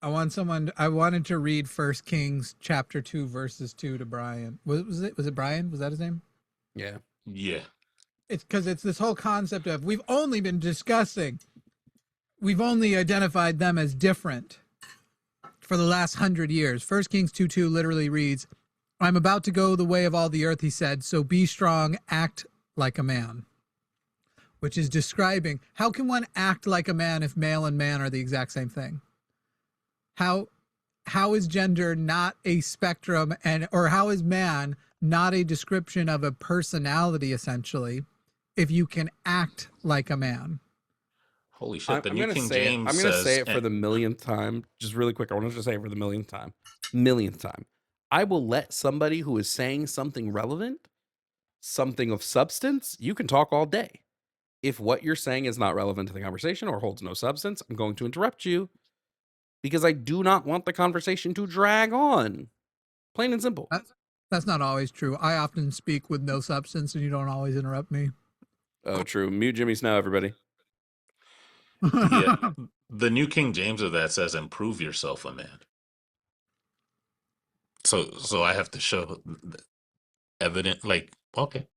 wanted to read First Kings chapter 2 verses 2 to Brian. Was it Brian? Was that his name? Yeah. Yeah. It's because it's this whole concept of we've only identified them as different for the last 100 years. First Kings 2:2 literally reads, I'm about to go the way of all the earth, he said, so be strong, act like a man. Which is describing how can one act like a man if male and man are the exact same thing? How is gender not a spectrum, or how is man not a description of a personality essentially if you can act like a man? Holy shit. The I'm New gonna King say it. James I'm gonna say says, it for the millionth time. Just really quick. I want to just say it for the millionth time. I will let somebody who is saying something relevant, something of substance. You can talk all day. If what you're saying is not relevant to the conversation or holds no substance, I'm going to interrupt you because I do not want the conversation to drag on. Plain and simple. That's not always true. I often speak with no substance and you don't always interrupt me. Oh, true. Mute Jimmy Snow, everybody. yeah, the New King James of that says, improve yourself, a man. So I have to show evident, like, okay.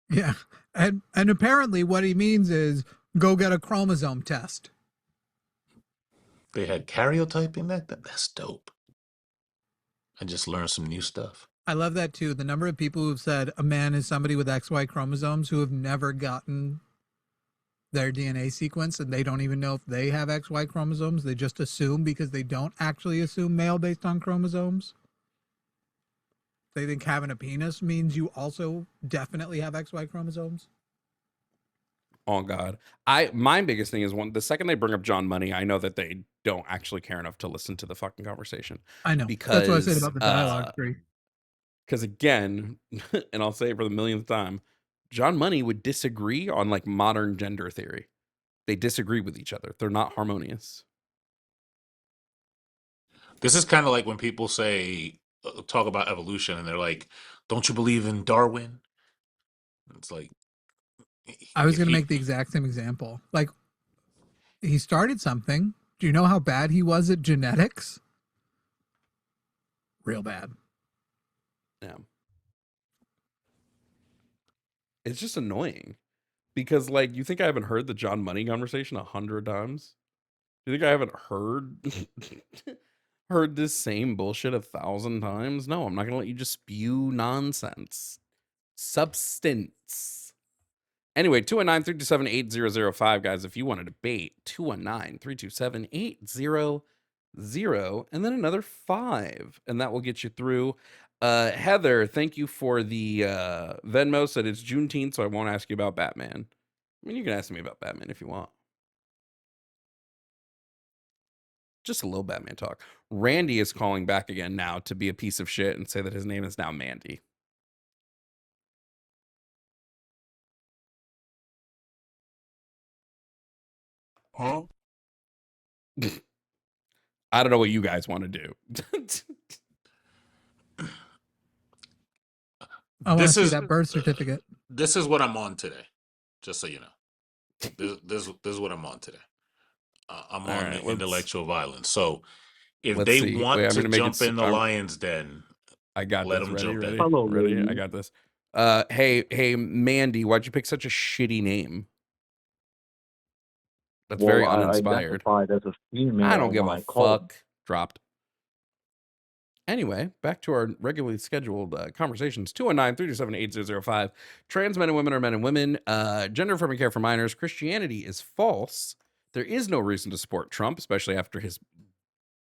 Yeah. And apparently what he means is go get a chromosome test. They had karyotyping back then. That's dope. I just learned some new stuff. I love that too. The number of people who've said a man is somebody with XY chromosomes who have never gotten their DNA sequence and they don't even know if they have XY chromosomes. They just assume because they don't actually assume male based on chromosomes. They think having a penis means you also definitely have XY chromosomes. Oh God. My biggest thing is the second they bring up John Money, I know that they don't actually care enough to listen to the fucking conversation. I know. Because That's what I said about the dialogue tree. Because again, and I'll say it for the millionth time, John Money would disagree on like modern gender theory. They disagree with each other. They're not harmonious. This is kind of like when people say, talk about evolution, and they're like, don't you believe in Darwin? It's like, I was if going to he, make the exact same example. Like, he started something. Do you know how bad he was at genetics? Real bad. Yeah. It's just annoying because, like, you think I haven't heard the John Money conversation 100 times? You think I haven't heard this same bullshit 1,000 times? No, I'm not gonna let you just spew nonsense. Substance. Anyway, 219-327-8005, guys. If you want to debate, 219-327-8000, and then another 5, and that will get you through. Heather, thank you for the Venmo. Said it's Juneteenth, so I won't ask you about Batman. I mean, you can ask me about Batman if you want. Just a little Batman talk. Randy is calling back again now to be a piece of shit and say that his name is now Mandy. huh? I don't know what you guys want to do. I want to This see is that birth certificate. this is what I'm on today. Just so you know, this is what I'm on today. I'm All on right, intellectual violence. So if let's they see. Wait, want I'm to gonna make it. jump in the lion's den, I got let this. them Ready, jump ready, in. Hello, ready. I lady. got this. Hey, Mandy, why'd you pick such a shitty name? That's Well, very I uninspired. identified as a I don't female give when a I called. fuck. Dropped. Anyway, back to our regularly scheduled conversations. 219-327-8005. Trans men and women are men and women. Gender affirming care for minors. Christianity is false. There is no reason to support Trump, especially after his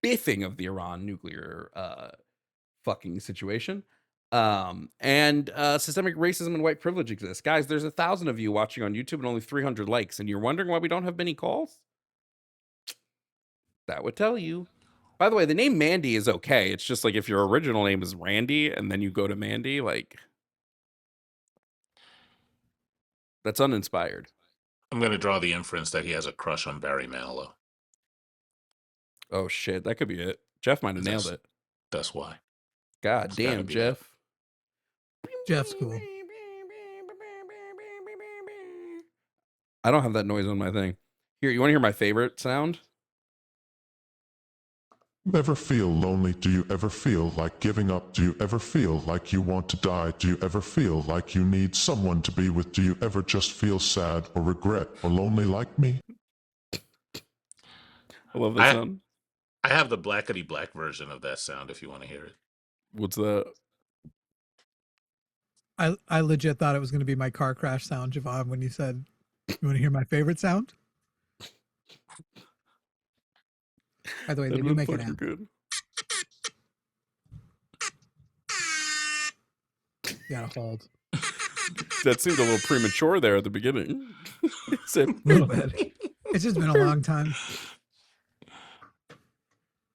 biffing of the Iran nuclear fucking situation. And systemic racism and white privilege exists. Guys, there's 1,000 of you watching on YouTube and only 300 likes, and you're wondering why we don't have many calls? That would tell you. By the way, the name Mandy is okay. It's just like if your original name is Randy and then you go to Mandy, like, that's uninspired. I'm going to draw the inference that he has a crush on Barry Manilow. Oh shit, that could be it. Jeff might have nailed That's it. that's why. God It's got to damn, be that. Jeff. Jeff's cool. I don't have that noise on my thing. Here, you want to hear my favorite sound? ever feel lonely? Do you ever feel like giving up? Do you ever feel like you want to die? Do you ever feel like you need someone to be with? Do you ever just feel sad or regret or lonely like me? I love that I sound. I have the blackety black version of that sound if you want to hear it. What's that? I legit thought it was going to be my car crash sound, Jovan, when you said, you want to hear my favorite sound? By the way, they That'd do been make it fucking happen. good. You gotta hold. That seemed a little premature there at the beginning. Said, A little bit. It's just been a long time.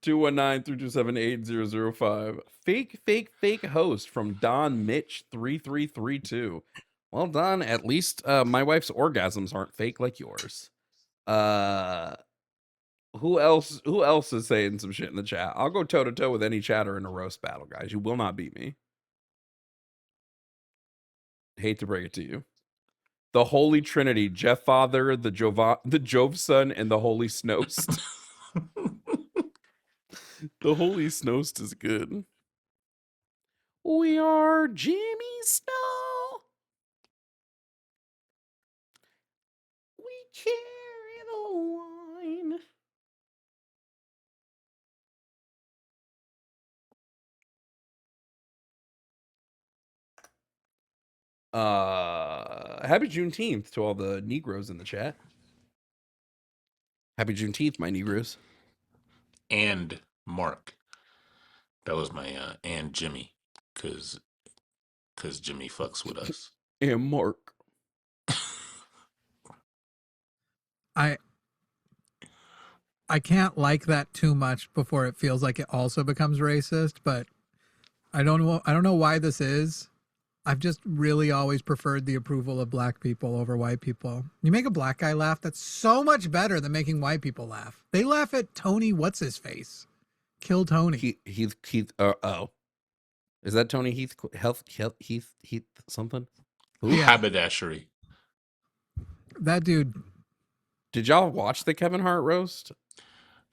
219-327-8005. Fake host from Don Mitch 3332. Well, Don, at least my wife's orgasms aren't fake like yours. Who else is saying some shit in the chat? I'll go toe to toe with any chatter in a roast battle, guys. You will not beat me. Hate to break it to you. The Holy Trinity, Jeff Father, the Jove Son, and the Holy Snost. The Holy Snost is good. We are Jimmy Snow. We carry the wine. Happy Juneteenth to all the Negroes in the chat. Happy Juneteenth, my Negroes. And Mark. That was my and Jimmy, cause Jimmy fucks with us. And Mark. I can't like that too much before it feels like it also becomes racist, but I don't know why this is. I've just really always preferred the approval of black people over white people. You make a black guy laugh, that's so much better than making white people laugh. They laugh at Tony what's his face. Kill Tony. Heath oh. Is that Tony Heath something? Who? Yeah. Haberdashery. That dude. Did y'all watch the Kevin Hart roast?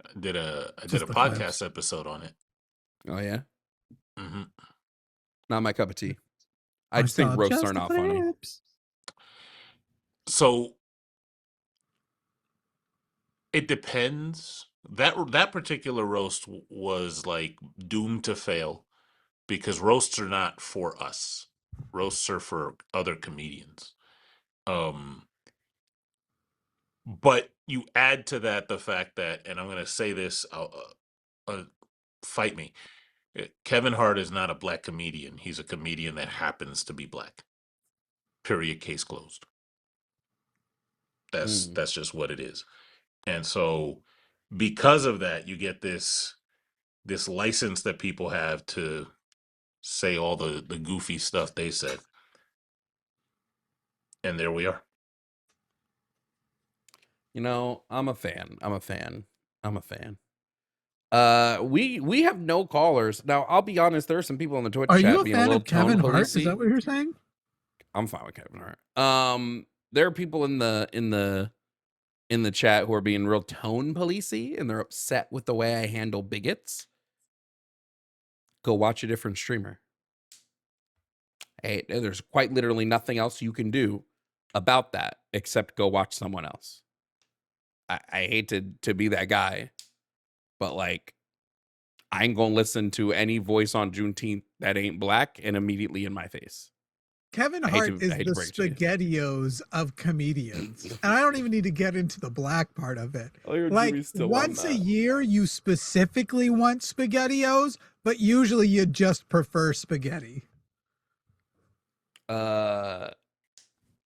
I did a Just the podcast clips. episode on it. Oh yeah. Mm-hmm. Not my cup of tea. I just think roasts are not funny. So it depends. That particular roast was like doomed to fail because roasts are not for us. Roasts are for other comedians. But you add to that the fact that, and I'm going to say this, fight me. Kevin Hart is not a black comedian. He's a comedian that happens to be black. Period. Case closed. That's just what it is. And so because of that, you get this license that people have to say all the goofy stuff they said. And there we are. You know, I'm a fan. We have no callers. Now, I'll be honest, there are some people on the Twitch Are chat you a being fan a little of Kevin tone Hart? Is policey. that what you're saying? I'm fine with Kevin Hart. There are people in the chat who are being real tone policey and they're upset with the way I handle bigots. Go watch a different streamer. Hey, there's quite literally nothing else you can do about that except go watch someone else. I hate to be that guy, but like, I ain't gonna listen to any voice on Juneteenth that ain't black and immediately in my face. Kevin Hart is the SpaghettiOs of comedians. And I don't even need to get into the black part of it. Like, once a year, you specifically want SpaghettiOs, but usually you just prefer spaghetti. I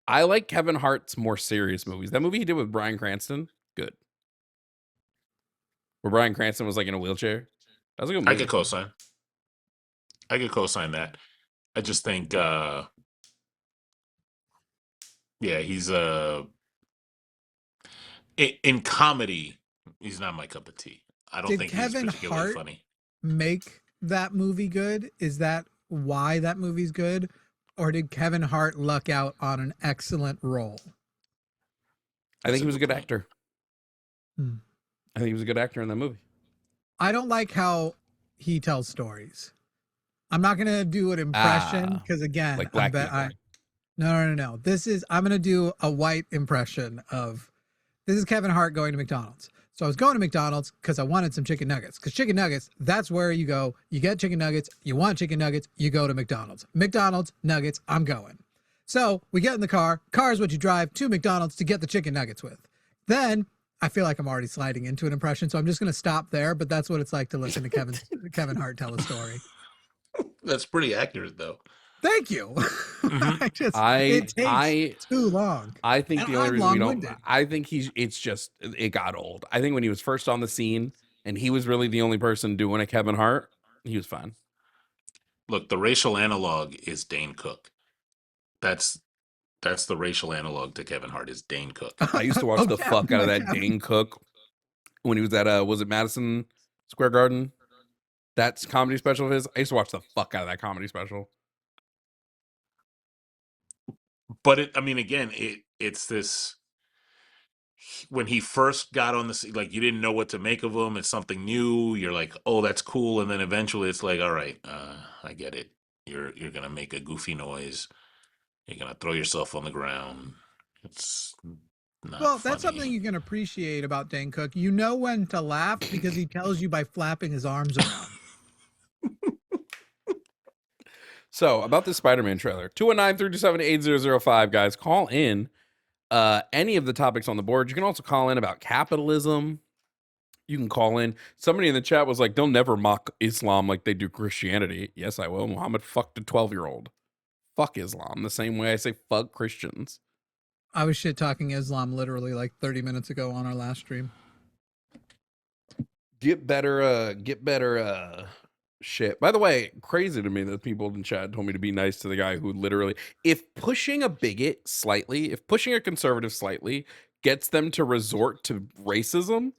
like Kevin Hart's more serious movies. That movie he did with Bryan Cranston, good. Where Bryan Cranston was like in a wheelchair. That was a good movie. I could co-sign that. I just think yeah, he's in comedy, he's not my cup of tea. I don't think Kevin he's particularly Hart funny. Make that movie good? Is that why that movie's good? Or did Kevin Hart luck out on an excellent role? I think he was a good actor. Hmm. I think he was a good actor in that movie. I don't like how he tells stories. I'm not gonna do an impression because again, like black people. No. I'm gonna do a white impression of. This is Kevin Hart going to McDonald's. So I was going to McDonald's because I wanted some chicken nuggets. Because chicken nuggets, that's where you go. You get chicken nuggets. You want chicken nuggets. You go to McDonald's. McDonald's nuggets. I'm going. So we get in the car. Car is what you drive to McDonald's to get the chicken nuggets with. Then I feel like I'm already sliding into an impression, so I'm just going to stop there. But that's what it's like to listen to Kevin Hart tell a story. That's pretty accurate, though. Thank you. Mhm. It takes too long. I think And the only I'm reason we don't, long-winded. I think it got old. I think when he was first on the scene and he was really the only person doing a Kevin Hart, he was fine. Look, the racial analog is Dane Cook. That's the racial analog to Kevin Hart is Dane Cook. I used to watch the Kevin, fuck out of that Kevin. Dane Cook when he was at was it Madison Square Garden? That's comedy special of his. I used to watch the fuck out of that comedy special. But it's this, when he first got on the scene, like you didn't know what to make of him. It's something new. You're like, oh, that's cool. And then eventually it's like, all right, I get it. You're going to make a goofy noise. You're going to throw yourself on the ground. It's not Well, funny. that's something you can appreciate about Dane Cook. You know when to laugh because he tells you by flapping his arms around. So about this Spider-Man trailer, 219-327-8005, guys, call in any of the topics on the board. You can also call in about capitalism. You can call in. Somebody in the chat was like, they'll never mock Islam like they do Christianity. Yes, I will. Muhammad fucked a 12-year-old. Fuck Islam the same way I say fuck Christians. I was shit talking Islam literally like 30 minutes ago on our last stream. Get better shit. By the way, crazy to me that people in chat told me to be nice to the guy who literally, if pushing a bigot slightly, if pushing a conservative slightly gets them to resort to racism,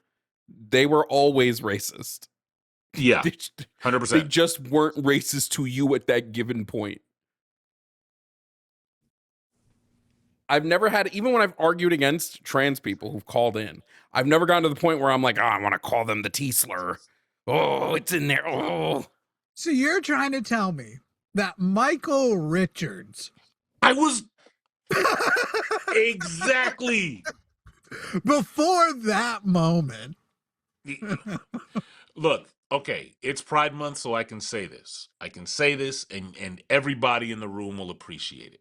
they were always racist. Yeah, They 100%. just weren't racist to you at that given point. I've never had, even when I've argued against trans people who've called in, I've never gotten to the point where I'm like, oh, I want to call them the T slur. Oh, it's in there. Oh. So you're trying to tell me that Michael Richards, I was exactly. before that moment, Look, okay, it's Pride Month, so I can say this. I can say this, and everybody in the room will appreciate it.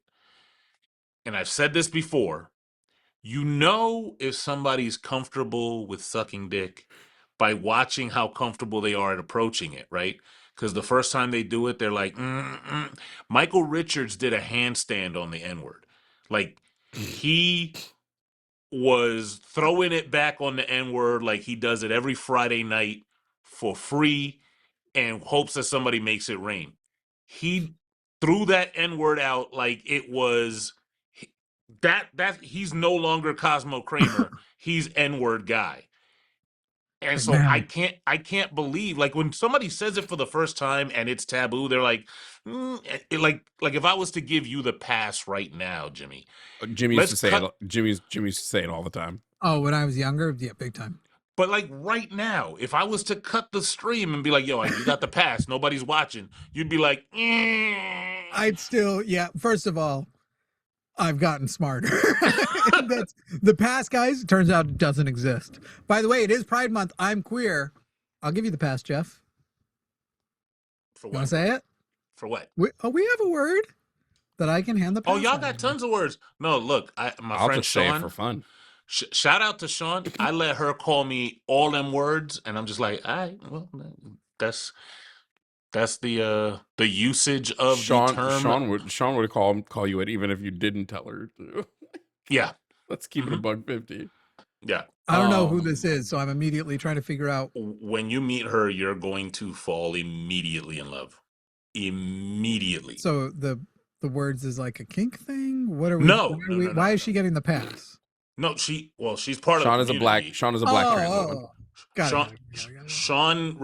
And I've said this before. You know if somebody's comfortable with sucking dick by watching how comfortable they are at approaching it, right? Because the first time they do it, they're like, Michael Richards did a handstand on the N-word. Like, he was throwing it back on the N-word like he does it every Friday night for free and hopes that somebody makes it rain. He threw that N-word out like it was that he's no longer Cosmo Kramer. He's N-word guy. And so I can't believe, like, when somebody says it for the first time and it's taboo, they're like, like if I was to give you the pass right now, Jimmy. Jimmy used to say it. Jimmy used to say it all the time. Oh, when I was younger, yeah, big time. But like right now, if I was to cut the stream and be like, yo, you got the pass, nobody's watching, you'd be like, I'd still, yeah. First of all, I've gotten smarter. That's the pass, guys. Turns out it doesn't exist. By the way, it is Pride Month. I'm queer. I'll give you the pass, Jeff. For You want what? to say it? For what? We have a word that I can hand the pass. Oh, y'all out got to. tons of words. No, look, I'll friend just say it Sean, for fun. shout out to Sean. I let her call me all them words, and I'm just like, all right, well, that's the usage of the term. Sean would call you it even if you didn't tell her to. Yeah. Let's keep it $150. Yeah. I don't know who this is, so I'm immediately trying to figure out. When you meet her, you're going to fall immediately in love. Immediately. So the words is like a kink thing. What are we? No, why is she getting the pass? No, she's part Sean of the is a black. Sean is a black trans woman. Got it. Sean,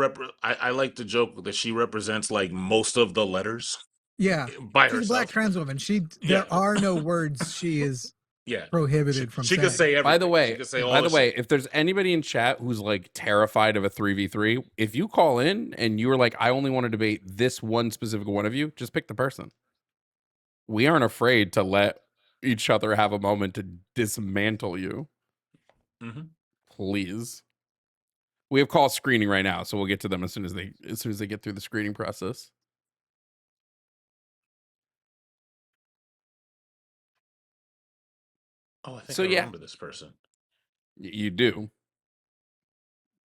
I like to joke that she represents like most of the letters. Yeah, By she's herself. a black trans woman. There are no words she is Yeah. prohibited from She could saying. say everything. By the way, she could say all the shit. if there's anybody in chat who's like terrified of a 3v3, if you call in and you're like, I only want to debate this one specific one of you, just pick the person. We aren't afraid to let each other have a moment to dismantle you. Mhm. Please. We have call screening right now, so we'll get to them as soon as they get through the screening process. Oh, I think So, I yeah. remember this person. You do.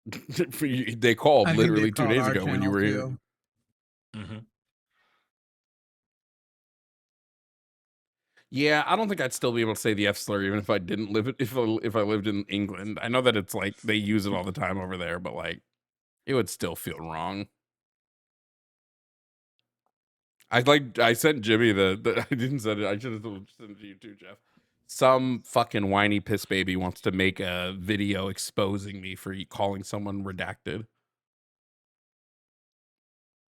They called I think literally they've 2 called days our ago when you channel, were here. too. Mm-hmm. Yeah, I don't think I'd still be able to say the F slur even if I didn't live it. If I lived in England, I know that it's like they use it all the time over there, but like it would still feel wrong. I sent Jimmy the I didn't send it. I should have sent it to you too, Jeff. Some fucking whiny piss baby wants to make a video exposing me for calling someone redacted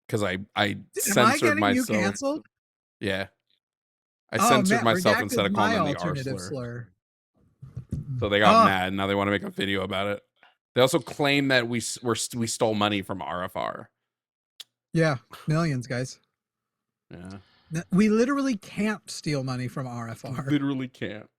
because I Am I censored getting you myself. canceled? Yeah, I Oh, censored Matt, myself redacted instead of my calling them the R alternative slur. slur. So they got Oh, mad. Now they want to make a video about it. They also claim that we stole money from RFR. yeah, millions, guys. Yeah, We literally can't steal money from RFR. literally can't.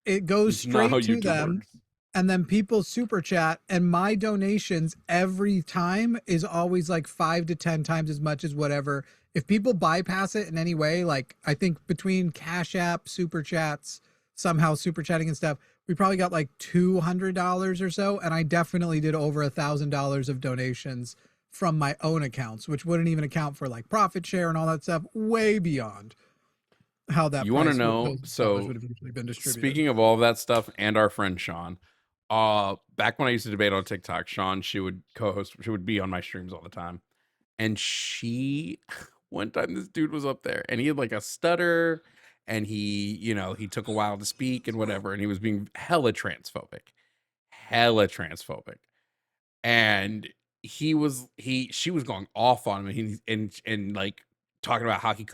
It goes It's not how straight to YouTube them, works. and then people super chat, and my donations every time is always like 5 to 10 times as much as whatever. If people bypass it in any way, like I think between Cash App, super chats, somehow super chatting and stuff, we probably got like $200 or so, and I definitely did over $1,000 of donations from my own accounts, which wouldn't even account for like profit share and all that stuff, way beyond how that You want to price know? those dollars So would have usually been distributed. speaking of all of that stuff, and our friend Sean, back when I used to debate on TikTok, Sean, she would co-host. She would be on my streams all the time, and she one time this dude was up there, and he had like a stutter, and he took a while to speak and whatever, and he was being hella transphobic, and she was going off on him, and like talking about how he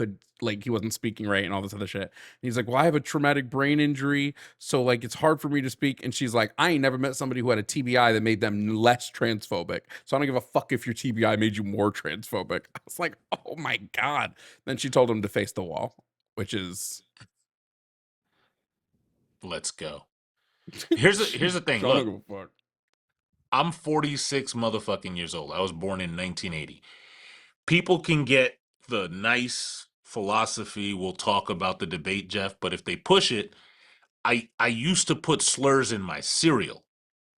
wasn't speaking right and all this other shit. And he's like, well, I have a traumatic brain injury, so like it's hard for me to speak. And she's like, I ain't never met somebody who had a TBI that made them less transphobic, so I don't give a fuck if your TBI made you more transphobic. I was like, oh my god. Then she told him to face the wall, which is Let's go. Here's the thing. Sean don't Look, give a fuck. I'm 46 motherfucking years old. I was born in 1980. People can get the nice philosophy. We'll talk about the debate, Jeff, but if they push it, I used to put slurs in my cereal.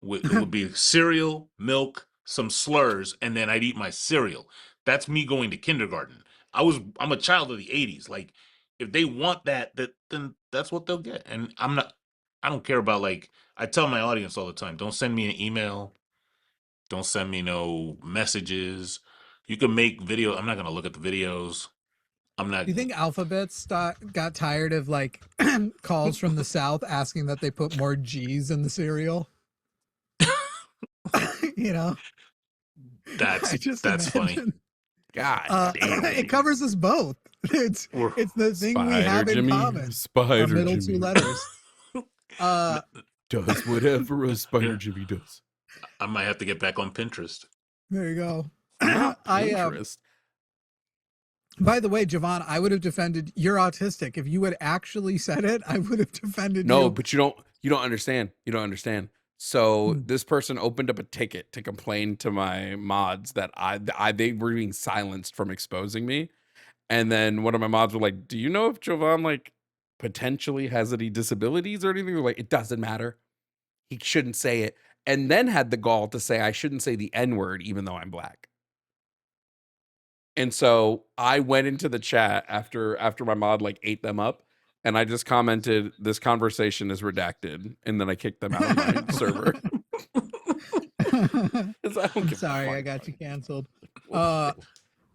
It would be cereal, milk, some slurs, and then I'd eat my cereal. That's me going to kindergarten. I'm a child of the 80s. Like if they want then that's what they'll get. And I don't care about like I tell my audience all the time, don't send me an email. Don't send me no messages. You can make video. I'm not gonna look at the videos. I'm not. Do you think Alphabet got tired of like calls from the South asking that they put more G's in the cereal? You know, That's I just funny. imagine. God damn. It covers us both. It's the thing we have in common. Our Spider middle Jimmy. two letters. Does whatever a Spider Yeah. Jimmy does. I might have to get back on Pinterest. There you go. Not I Pinterest. by the way, Jovan, I would have defended you're autistic. If you had actually said it, I would have defended you. No, but you don't understand. You don't understand. So Hmm. this person opened up a ticket to complain to my mods that they were being silenced from exposing me. And then one of my mods were like, do you know if Jovan like potentially has any disabilities or anything? They're like, it doesn't matter. He shouldn't say it. And then had the gall to say I shouldn't say the N-word even though I'm black. And so I went into the chat after my mod like ate them up, and I just commented, this conversation is redacted, and then I kicked them out of my server. 'Cause I don't I'm give a sorry, fuck. I got you canceled. What?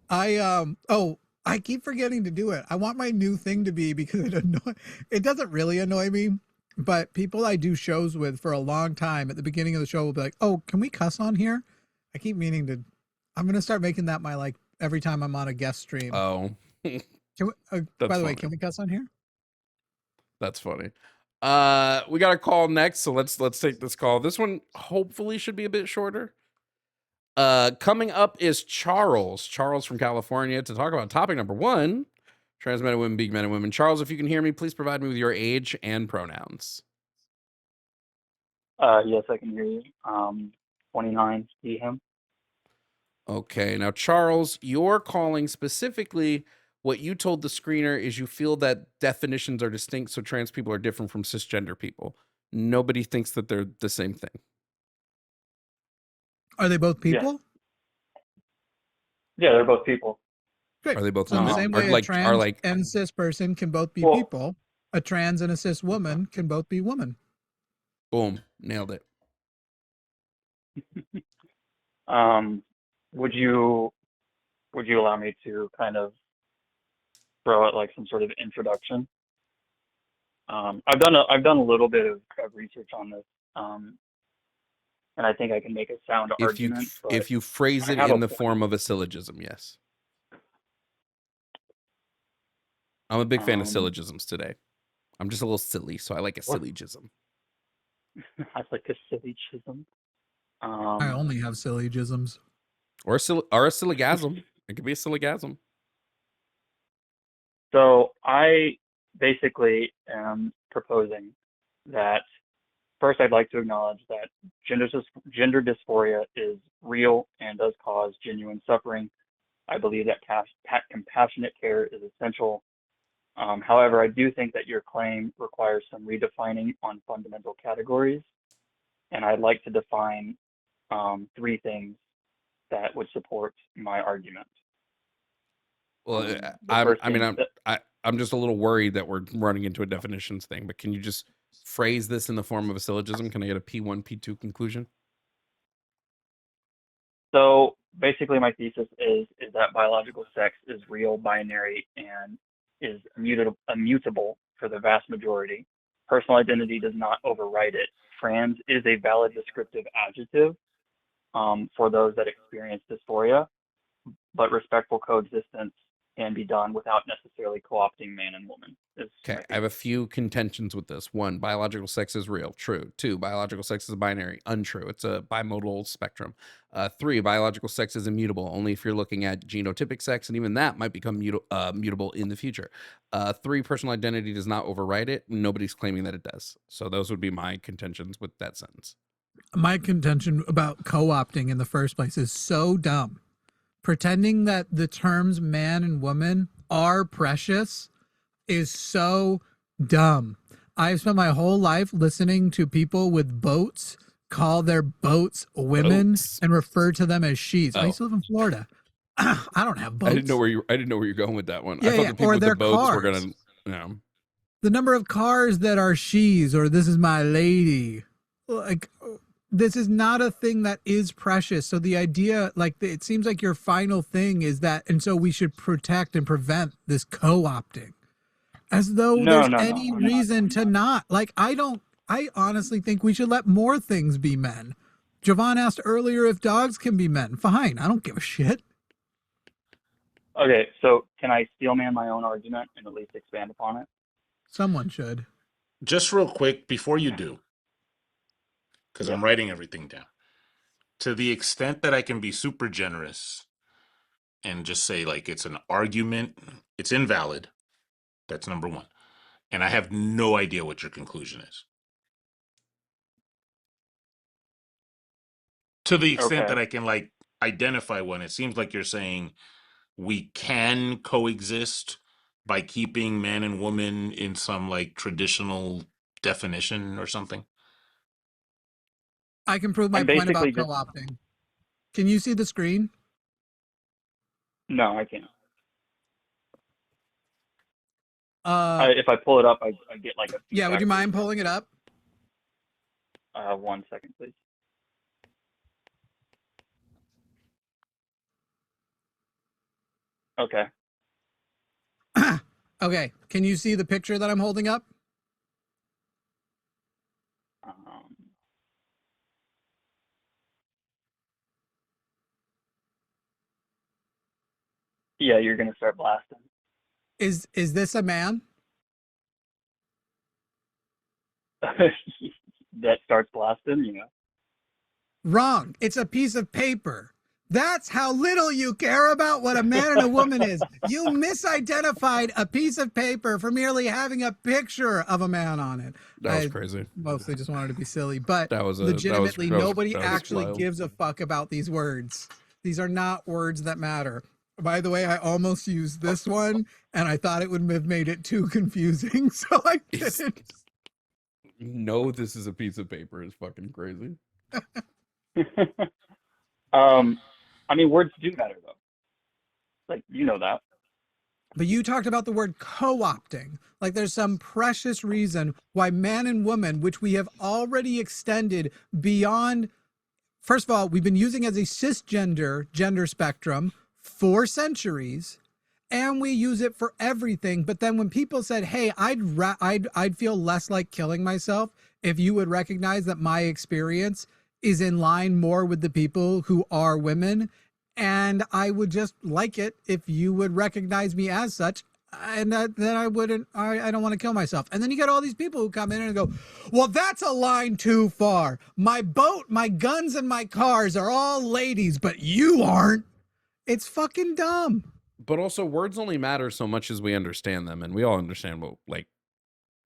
I keep forgetting to do it. I want my new thing to be, because it doesn't really annoy me, but people I do shows with for a long time at the beginning of the show will be like, oh, can we cuss on here? I keep meaning to. I'm gonna start making that my like every time I'm on a guest stream. Oh, Can we, by the way, funny. can we cuss on here? That's funny. We got a call next, so let's take this call. This one hopefully should be a bit shorter. Coming up is Charles from California to talk about topic number 1, trans men and women, big men and women. Charles, if you can hear me, please provide me with your age and pronouns. Yes, I can hear you. 29, see him. Okay, now Charles, you're calling specifically. What you told the screener is you feel that definitions are distinct, so trans people are different from cisgender people. Nobody thinks that they're the same thing. Are they both Yes. people? Yeah, they're both people. Great. Are they both So in the women? same Are way, a like- trans are like- and cis person can both be Well- people. A trans and a cis woman can both be woman. Boom, nailed it. Would you allow me to kind of throw out like some sort of introduction? I've done a little bit of research on this, and I think I can make a sound argument. If you phrase I it have in a the point. form of a syllogism, yes. I'm a big fan of syllogisms today. I'm just a little silly, so I like a What? syllogism. I like a syllogism. I only have syllogisms. Or a syllogism. It could be a syllogism. So I basically am proposing that first I'd like to acknowledge that gender dysphoria is real and does cause genuine suffering. I believe that compassionate care is essential. However, I do think that your claim requires some redefining on fundamental categories, and I'd like to define 3 things that would support my argument. Well, The I'm first thing I'm just a little worried that we're running into a definitions thing, but can you just phrase this in the form of a syllogism? Can I get a P1, P2 conclusion? So basically, my thesis is that biological sex is real, binary, and is immutable for the vast majority. Personal identity does not override it. Trans is a valid descriptive adjective for those that experience dysphoria, but respectful coexistence can be done without necessarily co-opting man and woman. Okay, I have a few contentions with this. 1, biological sex is real. True. 2, biological sex is binary. Untrue. It's a bimodal spectrum. 3, biological sex is immutable, only if you're looking at genotypic sex, and even that might become mutable in the future. 3, personal identity does not override it. Nobody's claiming that it does. So those would be my contentions with that sentence. My contention about co-opting in the first place is so dumb. Pretending that the terms man and woman are precious is so dumb. I've spent my whole life listening to people with boats call their boats women and refer to them as she's. I used to live in Florida. I don't have boats. I didn't know where you're going with that one. Yeah, I thought yeah, the people or with the their boats were cars. gonna, you know. The number of cars that are she's or this is my lady. Like, this is not a thing that is precious. So the idea, like, it seems like your final thing is that, and so we should protect and prevent this co-opting, as though there's any reason to not. Like, I honestly think we should let more things be men. Jovan asked earlier if dogs can be men. Fine, I don't give a shit. Okay, so can I steelman my own argument and at least expand upon it? Someone should. Just real quick before you do, because I'm writing everything down. To the extent that I can be super generous and just say, like, it's an argument, it's invalid. That's number 1. And I have no idea what your conclusion is. To the extent that I can, like, identify one, it seems like you're saying we can coexist by keeping man and woman in some, like, traditional definition or something. I can prove my point about basically just- co-opting. Can you see the screen? No, I can't. If I pull it up, I get like a yeah, would you mind pulling it up? 1 second, please. Okay. Okay, can you see the picture that I'm holding up? Yeah, you're gonna start blasting. Is this a man? that starts blasting, Wrong. It's a piece of paper. That's how little you care about what a man and a woman is. You misidentified a piece of paper for merely having a picture of a man on it. That was I crazy. mostly just wanted to be silly, but That was legitimately, nobody that was actually wild. gives a fuck about these words. These are not words that matter. By the way, I almost used this one, and I thought it would have made it too confusing, so I didn't. No, this is a piece of paper is fucking crazy. I mean, words do matter though. Like, you know that. But you talked about the word co-opting. Like there's some precious reason why man and woman, which we have already extended beyond, first of all, we've been using as a cisgender gender spectrum for centuries, and we use it for everything. But then when people said, "Hey, I'd feel less like killing myself if you would recognize that my experience is in line more with the people who are women, and I would just like it if you would recognize me as such," and then I wouldn't, I don't want to kill myself. And then you get all these people who come in and go, "Well, that's a line too far. My boat, my guns, and my cars are all ladies, but you aren't." It's fucking dumb. But also, words only matter so much as we understand them, and we all understand what, like,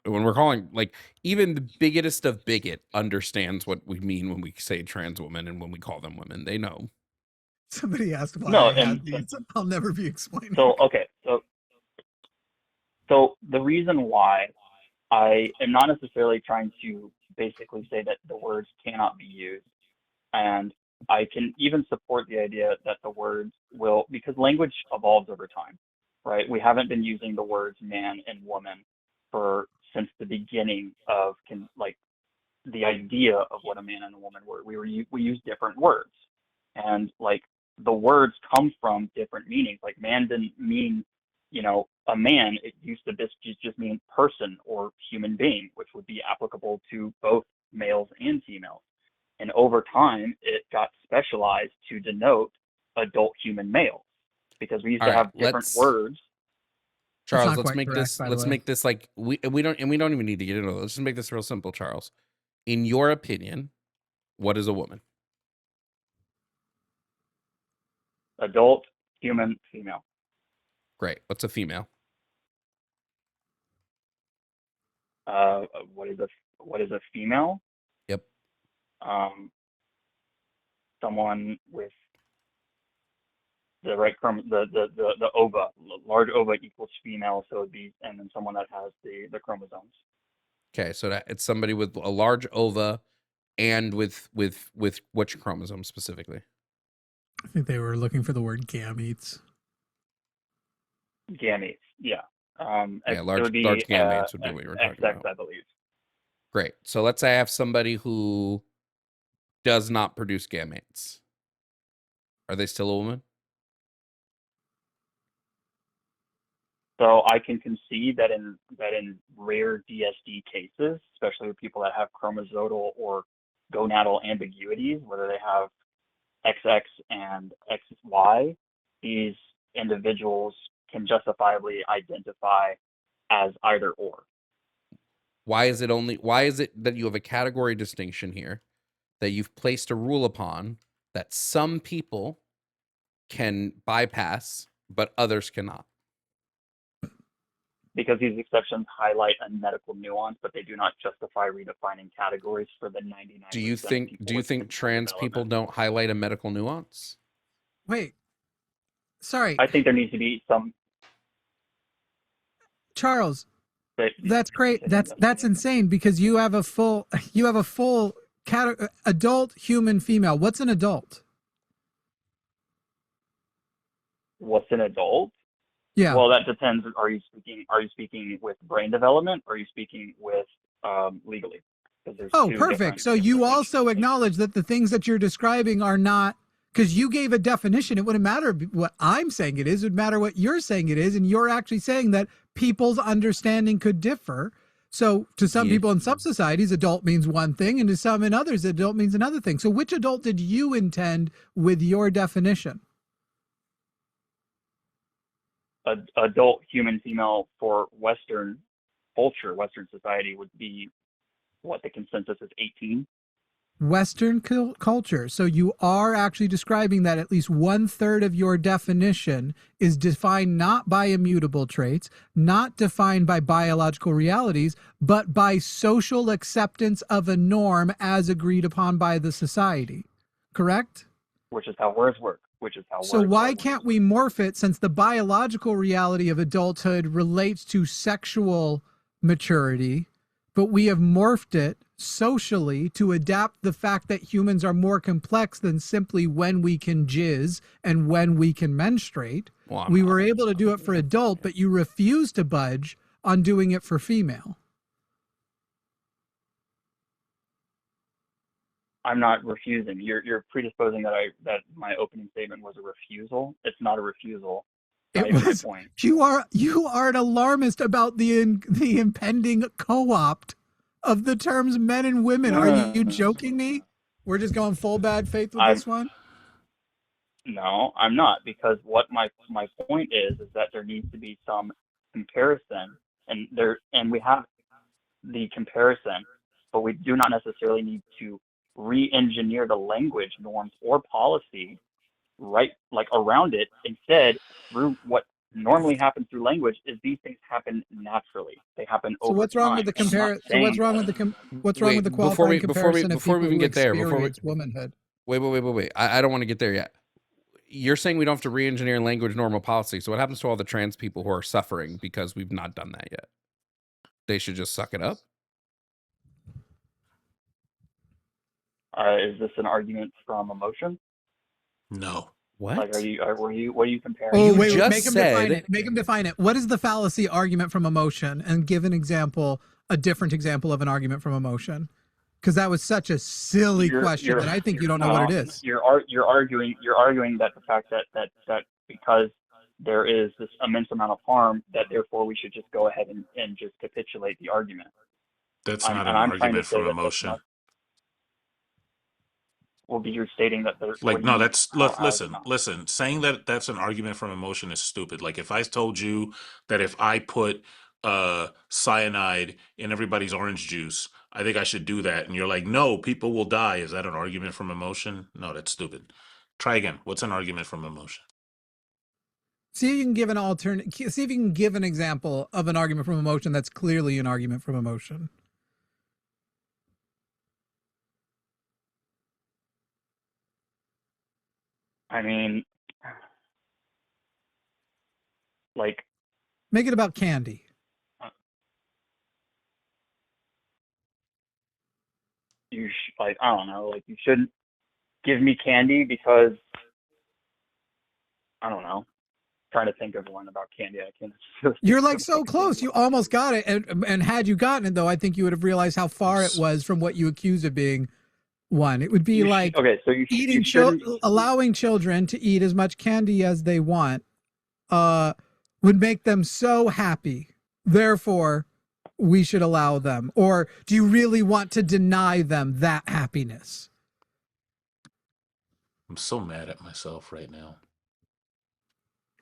when we're calling, like, even the biggest of bigot understands what we mean when we say trans woman and when we call them women. They know. Somebody asked why No, I had and these. I'll never be explaining. so okay, so the reason why I am not necessarily trying to basically say that the words cannot be used, and I can even support the idea that the words will, because language evolves over time, right? We haven't been using the words man and woman since the beginning of the idea of what a man and a woman were. We use different words, and like the words come from different meanings. Like man didn't mean, a man. It used to just mean person or human being, which would be applicable to both males and females. And over time, it got specialized to denote adult human males, because we used to have different words. Charles, let's make this like we don't even need to get into it. Let's just make this real simple, Charles. In your opinion, what is a woman? Adult, human, female. Great. What's a female? What is a female? Yep. Someone with the right the ova, large ova equals female, so it'd be, and then someone that has the chromosomes. Okay, so that it's somebody with a large ova and with which chromosome specifically? I think they were looking for the word gametes. Gametes, yeah. Large gametes would be what you were talking about. I believe. Great. So let's say I have somebody who does not produce gametes. Are they still a woman? So I can concede that in rare DSD cases, especially with people that have chromosomal or gonadal ambiguities, whether they have XX and XY, these individuals can justifiably identify as either or. Why is it that you have a category distinction here, that you've placed a rule upon that some people can bypass, but others cannot? Because these exceptions highlight a medical nuance, but they do not justify redefining categories for the 99%. Do you think trans people don't highlight a medical nuance? Wait. Sorry. I think there needs to be some. Charles, that's great. That's insane, because you have a full adult, human, female. What's an adult? What's an adult? Yeah. Well, that depends. Are you speaking with brain development, or are you speaking with legally? Oh, perfect. So you also acknowledge that the things that you're describing are not, because you gave a definition. It wouldn't matter what I'm saying it is. It would matter what you're saying it is. And you're actually saying that people's understanding could differ. So to some people in some societies, adult means one thing, and to some in others, adult means another thing. So which adult did you intend with your definition? Adult human female for Western culture, Western society would be what the consensus is 18. Western culture. So you are actually describing that at least 1/3 of your definition is defined not by immutable traits, not defined by biological realities, but by social acceptance of a norm as agreed upon by the society. Correct? Which is how words work. So why can't we morph it, since the biological reality of adulthood relates to sexual maturity, but we have morphed it socially to adapt the fact that humans are more complex than simply when we can jizz and when we can menstruate. Well, We were able to do it for adult, but you refuse to budge on doing it for female. I'm not refusing. You're predisposing that my opening statement was a refusal. It's not a refusal. Not It even was. my point. You are an alarmist about the impending co-opt of the terms men and women. Are you joking me? We're just going full bad faith with this one? No, I'm not, because what my point is that there needs to be some comparison, and we have the comparison, but we do not necessarily need to re-engineer the language, norms, or policy around it. Instead, through what normally happens through language is these things happen naturally. They happen over time. So what's wrong with the So what's wrong with the qualifying comparison of people who experience womanhood? Wait. I don't want to get there yet. You're saying we don't have to re-engineer language, normal policy. So what happens to all the trans people who are suffering because we've not done that yet? They should just suck it up? Is this an argument from emotion? No. What? Like, what are you comparing? Oh, You wait, just make him define it. Make him define it. What is the fallacy argument from emotion? And give an example, a different example of an argument from emotion. Because that was such a silly question that I think you don't know what it is. You're arguing that the fact that because there is this immense amount of harm, that therefore we should just go ahead and just capitulate the argument. That's not an argument from emotion. Well, but you're stating that there's no, that's listen. Saying that that's an argument from emotion is stupid. Like, if I told you that if I put cyanide in everybody's orange juice, I think I should do that, and you're like, no, people will die. Is that an argument from emotion? No, that's stupid. Try again. What's an argument from emotion? See if you can give an alternate. See if you can give an example of an argument from emotion that's clearly an argument from emotion. I mean, like, make it about candy. I don't know, like, you shouldn't give me candy because, I don't know. Trying to think of one about candy. I can't. You're like so close. You almost got it. And had you gotten it, though, I think you would have realized how far it was from what you accused of being one. It would be like allowing children to eat as much candy as they want would make them so happy. Therefore, we should allow them. Or do you really want to deny them that happiness? I'm so mad at myself right now.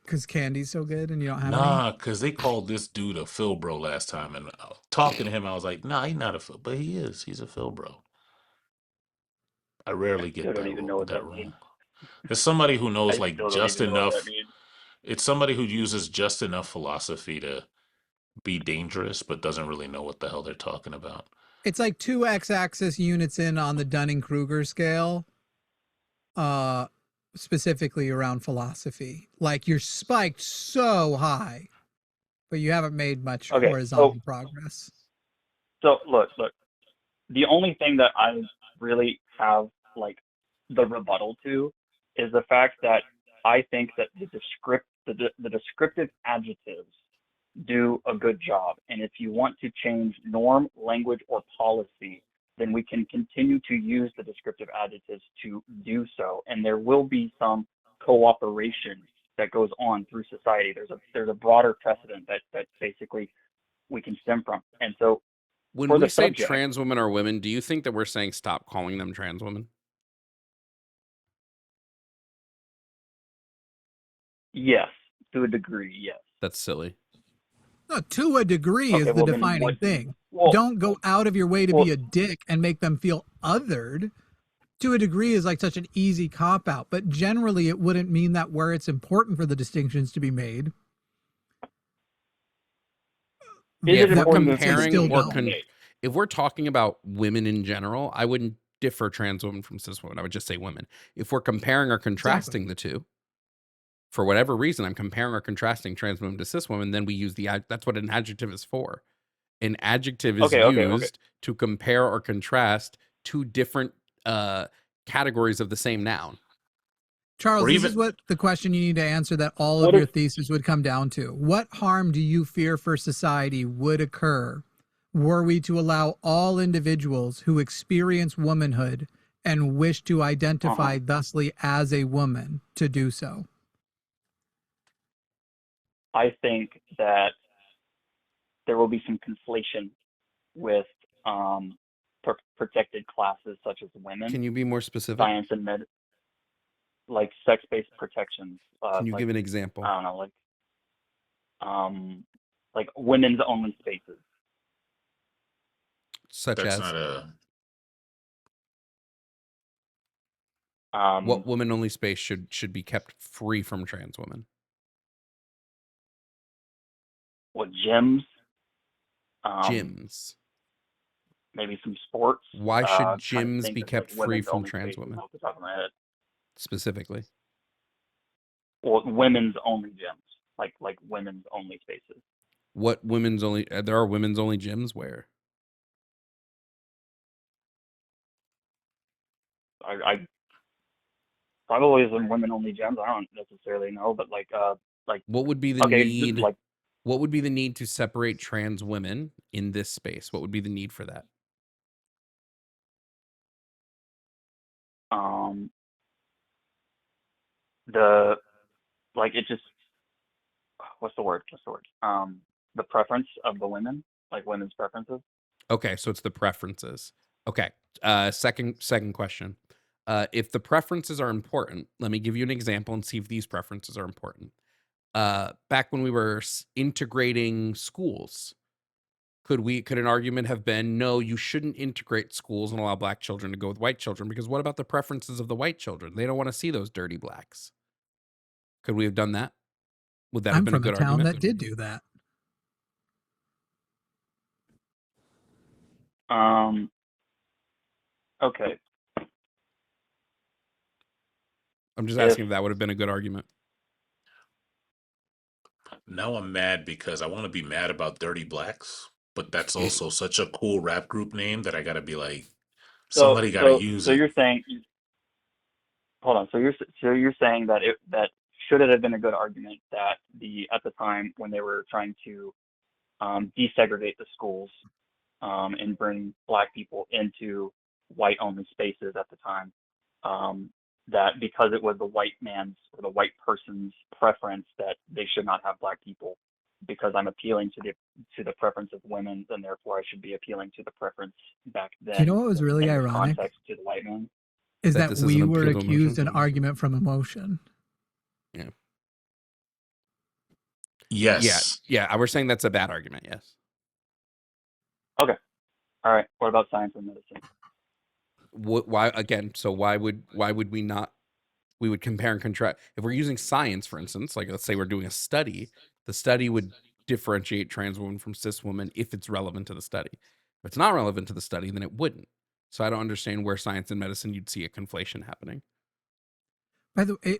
Because candy's so good and you don't have any? Nah, because they called this dude a Phil bro last time. And talking to him, I was like, nah, he's not a Phil, but he is. He's a Phil bro. I rarely get that wrong. There's somebody who knows like just enough. It's somebody who uses just enough philosophy to be dangerous, but doesn't really know what the hell they're talking about. It's like 2 x-axis units in on the Dunning-Kruger scale. Specifically around philosophy. Like, you're spiked so high, but you haven't made much horizontal progress. So look, the only thing that I really have like the rebuttal to is the fact that I think that the descriptive adjectives do a good job. And if you want to change norm, language, or policy, then we can continue to use the descriptive adjectives to do so. And there will be some cooperation that goes on through society. There's a broader precedent that basically we can stem from. And so when we say trans women are women, do you think that we're saying stop calling them trans women? Yes, to a degree, yes. That's silly. No, to a degree Okay, is the well then defining what? thing. Well, Don't go out of your way to well, be a dick and make them feel othered. To a degree is like such an easy cop out, but generally it wouldn't mean that where it's important for the distinctions to be made. is Yeah, it if we're important they for still comparing or don't. if we're talking about women in general, I wouldn't differ trans women from cis women. I would just say women. If we're comparing or contrasting the two, for whatever reason, I'm comparing or contrasting trans women to cis women, then we use that's what an adjective is for. An adjective is Okay. used to compare or contrast two different categories of the same noun. Charles, Or this even is what the question you need to answer that all What of your if thesis would come down to. What harm do you fear for society would occur were we to allow all individuals who experience womanhood and wish to identify thusly as a woman to do so? I think that there will be some conflation with protected classes such as women, Can you be more specific? science and med, like sex-based protections. Can you like give an example? I don't know, like women's only spaces. Such that's as not a what woman only space should be kept free from trans women? What gyms? Gyms. Maybe some sports. Why should Trying to gyms think be of, kept like, free women's from only trans spaces women off the top of my head. specifically? Well, women's only gyms, like women's only spaces. What women's only? There are women's only gyms where? I probably some women only gyms. I don't necessarily know, but like What would be the okay, need? like What would be the need to separate trans women in this space? What would be the need for that? the like it just what's the word? The preference of the women, like women's preferences. Okay, so it's the preferences. Okay. Second question. If the preferences are important, let me give you an example and see if these preferences are important. Back when we were integrating schools, could an argument have been, no, you shouldn't integrate schools and allow black children to go with white children, because what about the preferences of the white children? They don't want to see those dirty blacks. Could we have done that? Would that have I'm been a from a good town argument? that did do that. Okay. I'm just asking if that would have been a good argument. now I'm mad because I want to be mad about Dirty Blacks, but that's also such a cool rap group name that I gotta be like, somebody gotta use So it. you're saying, hold on. So you're saying that that should it have been a good argument that at the time when they were trying to desegregate the schools and bring black people into white only spaces at the time, that because it was the white man's or the white person's preference that they should not have black people, because I'm appealing to the preference of women, then therefore I should be appealing to the preference back then. Do you know what was really in ironic? context to the white man. Is That that this is we an were appeal to accused emotion? an argument from emotion. Yeah. Yes. Yeah. We're saying that's a bad argument. Yes. Okay. All right. What about science and medicine? Why again? So why would we not? We would compare and contrast. If we're using science, for instance, like let's say we're doing a study, the study would differentiate trans women from cis women if it's relevant to the study. If it's not relevant to the study, then it wouldn't. So I don't understand where science and medicine you'd see a conflation happening. By the way,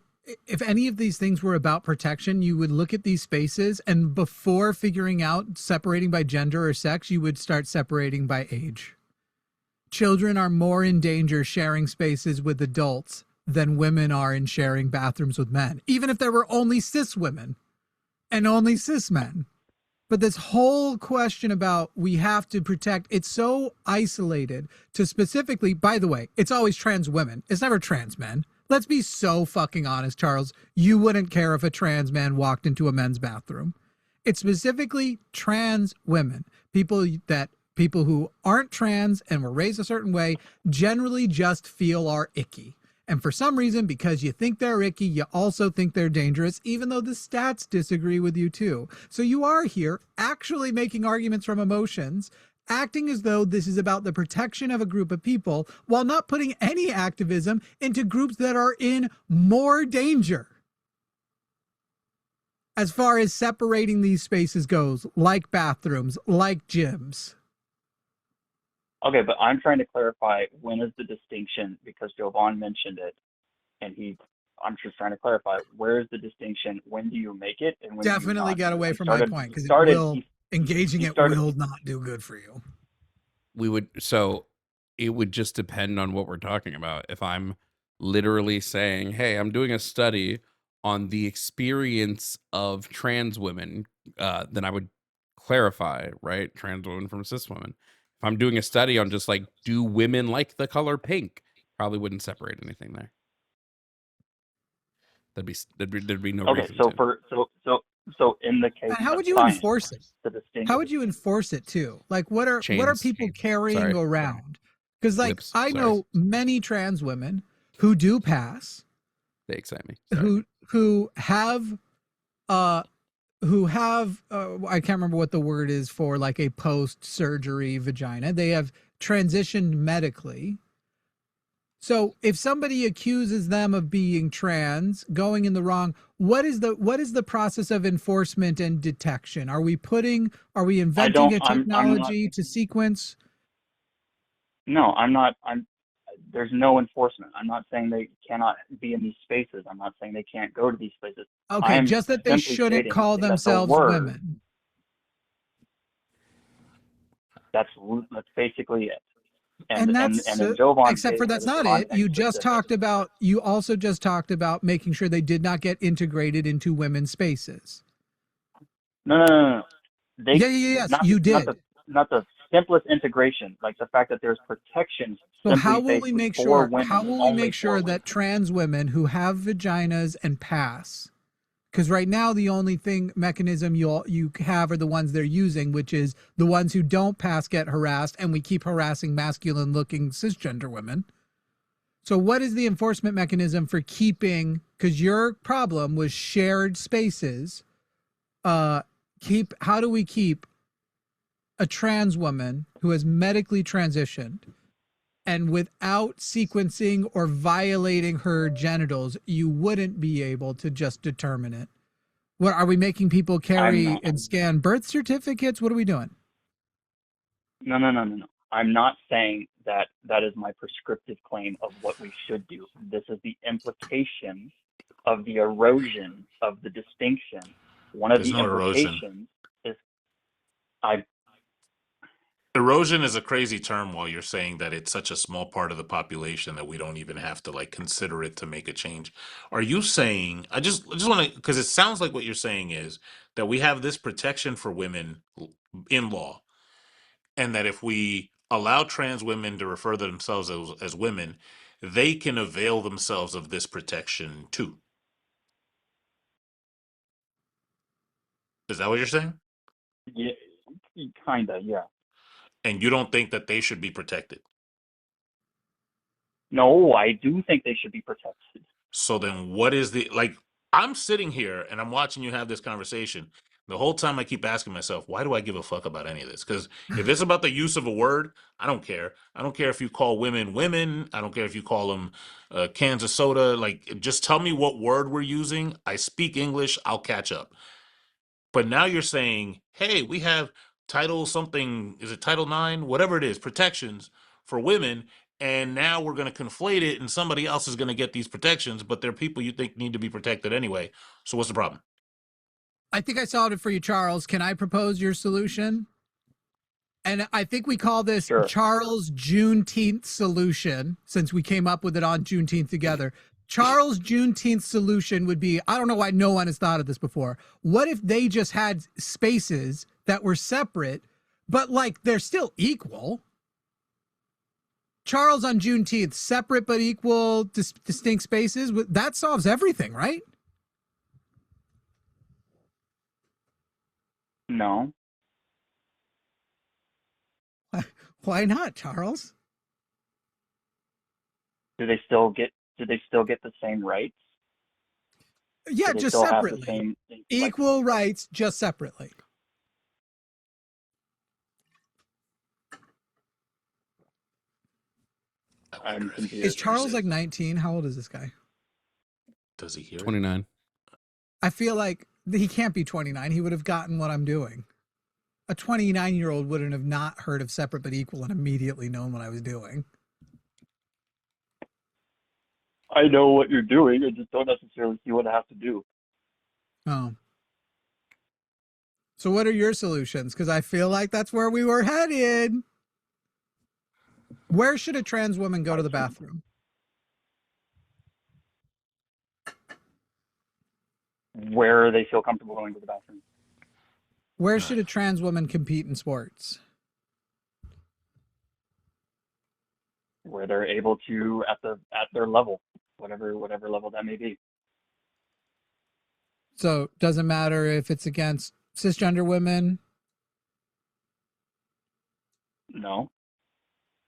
if any of these things were about protection, you would look at these spaces and before figuring out separating by gender or sex, you would start separating by age. Children are more in danger sharing spaces with adults than women are in sharing bathrooms with men, even if there were only cis women and only cis men. But this whole question about we have to protect, it's so isolated to specifically, by the way, it's always trans women. It's never trans men. Let's be so fucking honest, Charles. You wouldn't care if a trans man walked into a men's bathroom. It's specifically trans women, people who aren't trans and were raised a certain way generally just feel are icky. And for some reason, because you think they're icky, you also think they're dangerous, even though the stats disagree with you too. So you are here actually making arguments from emotions, acting as though this is about the protection of a group of people while not putting any activism into groups that are in more danger. As far as separating these spaces goes, like bathrooms, like gyms. Okay, but I'm trying to clarify when is the distinction, because Jovan mentioned it, and I'm just trying to clarify, where is the distinction? When do you make it, and when do you Definitely not? got away He from started, my point, because he engaging he it started, will not do good for you. So it would just depend on what we're talking about. If I'm literally saying, hey, I'm doing a study on the experience of trans women, then I would clarify, right? Trans women from cis women. If I'm doing a study on just like, do women like the color pink? Probably wouldn't separate anything there. There'd be no okay, reason so to. so in the case And how of would you science, enforce it? the distinction. How would you enforce it too? Like, what are Chains. people carrying Sorry. around? Because like Whips. I Sorry. know many trans women who do pass, They excite me. Sorry. who have I can't remember what the word is for like a post surgery vagina. They have transitioned medically. So if somebody accuses them of being trans, going in the wrong, what is the process of enforcement and detection? Are we inventing a technology to sequence? No, I'm not. There's no enforcement. I'm not saying they cannot be in these spaces. I'm not saying they can't go to these spaces. Okay, just that they shouldn't call themselves women. That's basically it. And that's then Jovan, except for that's not it. You also just talked about making sure they did not get integrated into women's spaces. No. Yes, you did. Not the simplest integration, like the fact that there's protections. So how will we make sure? How will we make sure that women. trans women who have vaginas and pass? Because right now the only mechanism you have are the ones they're using, which is the ones who don't pass get harassed, and we keep harassing masculine-looking cisgender women. So what is the enforcement mechanism for keeping? Because your problem was shared spaces. How do we keep a trans woman who has medically transitioned and without sequencing or violating her genitals, you wouldn't be able to just determine it? What are we making people carry and scan birth certificates? What are we doing? No. I'm not saying that is my prescriptive claim of what we should do. This is the implication of the erosion of the distinction. One of There's the no implications is erosion is a crazy term while you're saying that it's such a small part of the population that we don't even have to like consider it to make a change. Are you saying, I just want to, because it sounds like what you're saying is that we have this protection for women in law, and that if we allow trans women to refer to themselves as women, they can avail themselves of this protection too. Is that what you're saying? yeah, kinda, yeah. And you don't think that they should be protected? No, I do think they should be protected. So then what is like, I'm sitting here and I'm watching you have this conversation. The whole time I keep asking myself, why do I give a fuck about any of this? Because if it's about the use of a word, I don't care. I don't care if you call women women. I don't care if you call them cans of soda. Like, just tell me what word we're using. I speak English. I'll catch up. But now you're saying, hey, we have title something, is it Title 9? Whatever it is, protections for women. And now we're going to conflate it and somebody else is going to get these protections, but they're people you think need to be protected anyway. So what's the problem? I think I solved it for you, Charles. Can I propose your solution? And I think we call this Charles Juneteenth solution, since we came up with it on Juneteenth together. Charles Juneteenth solution would be, I don't know why no one has thought of this before. What if they just had spaces that were separate, but like they're still equal? Charles on Juneteenth, separate but equal, distinct spaces. That solves everything, right? No. Why not, Charles? Do they still get do they still get the same rights? Yeah, Do they just still have the separately. same Equal rights, just separately. I'm confused. Is Charles like 19? How old is this guy? Does he hear it? 29. I feel like he can't be 29. He would have gotten what I'm doing. A 29-year-old wouldn't have not heard of separate but equal and immediately known what I was doing. I know what you're doing. I just don't necessarily see what I have to do. Oh. So what are your solutions? Because I feel like that's where we were headed. Where should a trans woman go to the bathroom? Where they feel comfortable going to the bathroom. Where should a trans woman compete in sports? Where they're able to at their level, whatever level that may be. So doesn't matter if it's against cisgender women? No.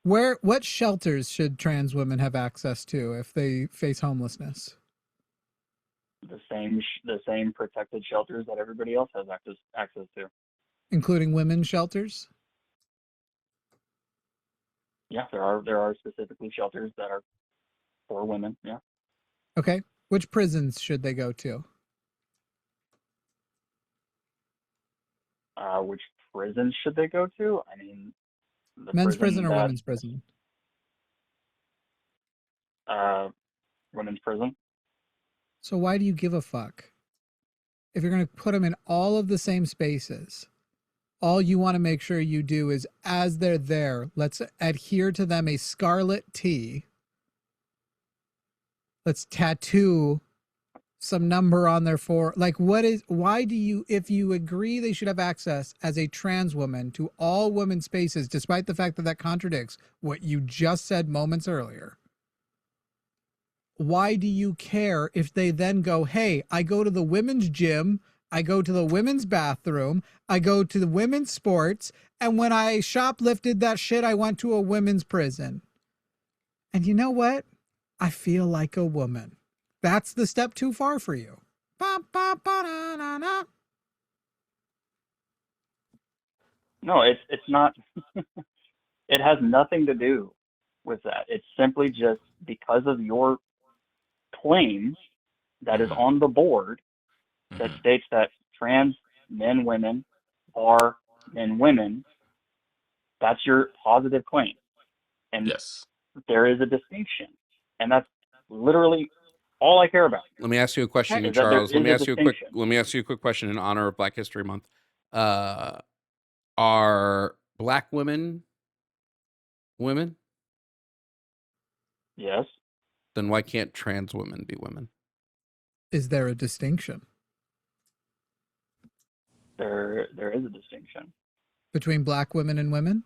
What shelters should trans women have access to if they face homelessness? The same protected shelters that everybody else has access to. Including women's shelters? Yeah, there are specifically shelters that are for women. Yeah. Okay. Which prisons should they go to? Which prisons should they go to? I mean, the Men's prison or that, women's prison? Women's prison. So why do you give a fuck? If you're going to put them in all of the same spaces, all you want to make sure you do is as they're there, let's adhere to them a scarlet T. Let's tattoo some number on their forehead. Like why do you, if you agree they should have access as a trans woman to all women's spaces, despite the fact that that contradicts what you just said moments earlier, why do you care if they then go, hey, I go to the women's gym, I go to the women's bathroom, I go to the women's sports, and when I shoplifted that shit, I went to a women's prison. And you know what? I feel like a woman. That's the step too far for you. No, it's not. It has nothing to do with that. It's simply just because of your claim that is on the board that states that trans men, women are men, women. That's your positive claim. And Yes. there is a distinction. And that's literally all I care about. Let me ask you a question, Is that there Charles. Let is me a ask you a quick question in honor of Black History Month. Are black women women? Yes. Then why can't trans women be women? Is there a distinction There is a distinction. between black women and women?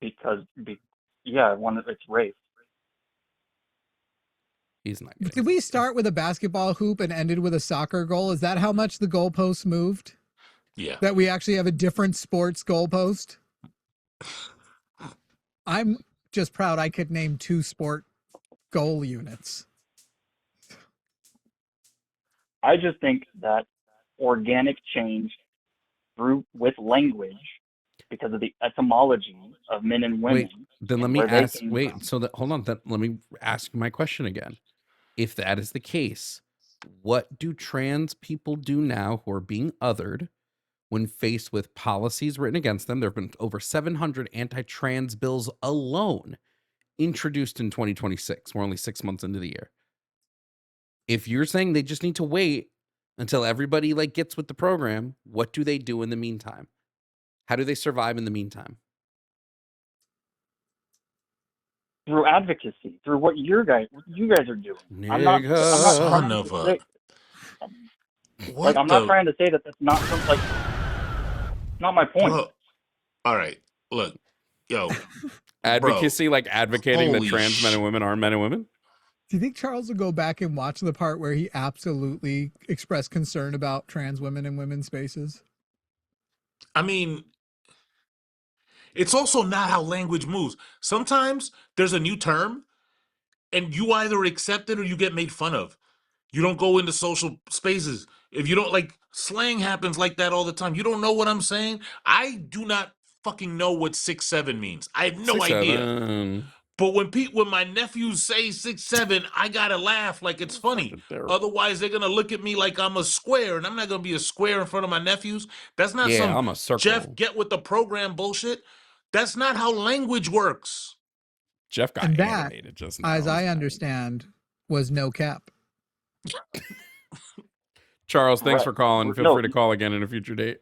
Because it's race. He's not. Did we start with a basketball hoop and ended with a soccer goal? Is that how much the goalposts moved? Yeah. That we actually have a different sports goalpost? I'm just proud I could name 2 sport goal units. I just think that organic change with language, because of the etymology of men and women. Wait, then let me ask. Wait, so that hold on. Then let me ask my question again. If that is the case, what do trans people do now who are being othered when faced with policies written against them? There have been over 700 anti-trans bills alone introduced in 2026. We're only 6 months into the year. If you're saying they just need to wait until everybody gets with the program, what do they do in the meantime? How do they survive in the meantime? Through advocacy, through what you guys are doing. I'm not Son trying of to a. say, What I'm not trying to say that that's not not my point. Bro, all right, look, yo, Advocacy, like advocating that Holy trans men and women are men and women? Do you think Charles will go back and watch the part where he absolutely expressed concern about trans women in women's spaces? I mean, It's also not how language moves. Sometimes there's a new term and you either accept it or you get made fun of. You don't go into social spaces. If you don't like, slang happens like that all the time. You don't know what I'm saying. I do not fucking know what 6'7" means. I have no idea. 6'7". But when my nephews say 6'7", I gotta laugh like it's funny. Fucking terrible. Otherwise, they're gonna look at me like I'm a square, and I'm not gonna be a square in front of my nephews. That's not Yeah, some I'm a circle. Jeff get with the program bullshit. That's not how language works. Jeff got And that, animated just now. as I understand, was no cap. Charles, thanks Right. for calling. Feel No. free to call again in a future date.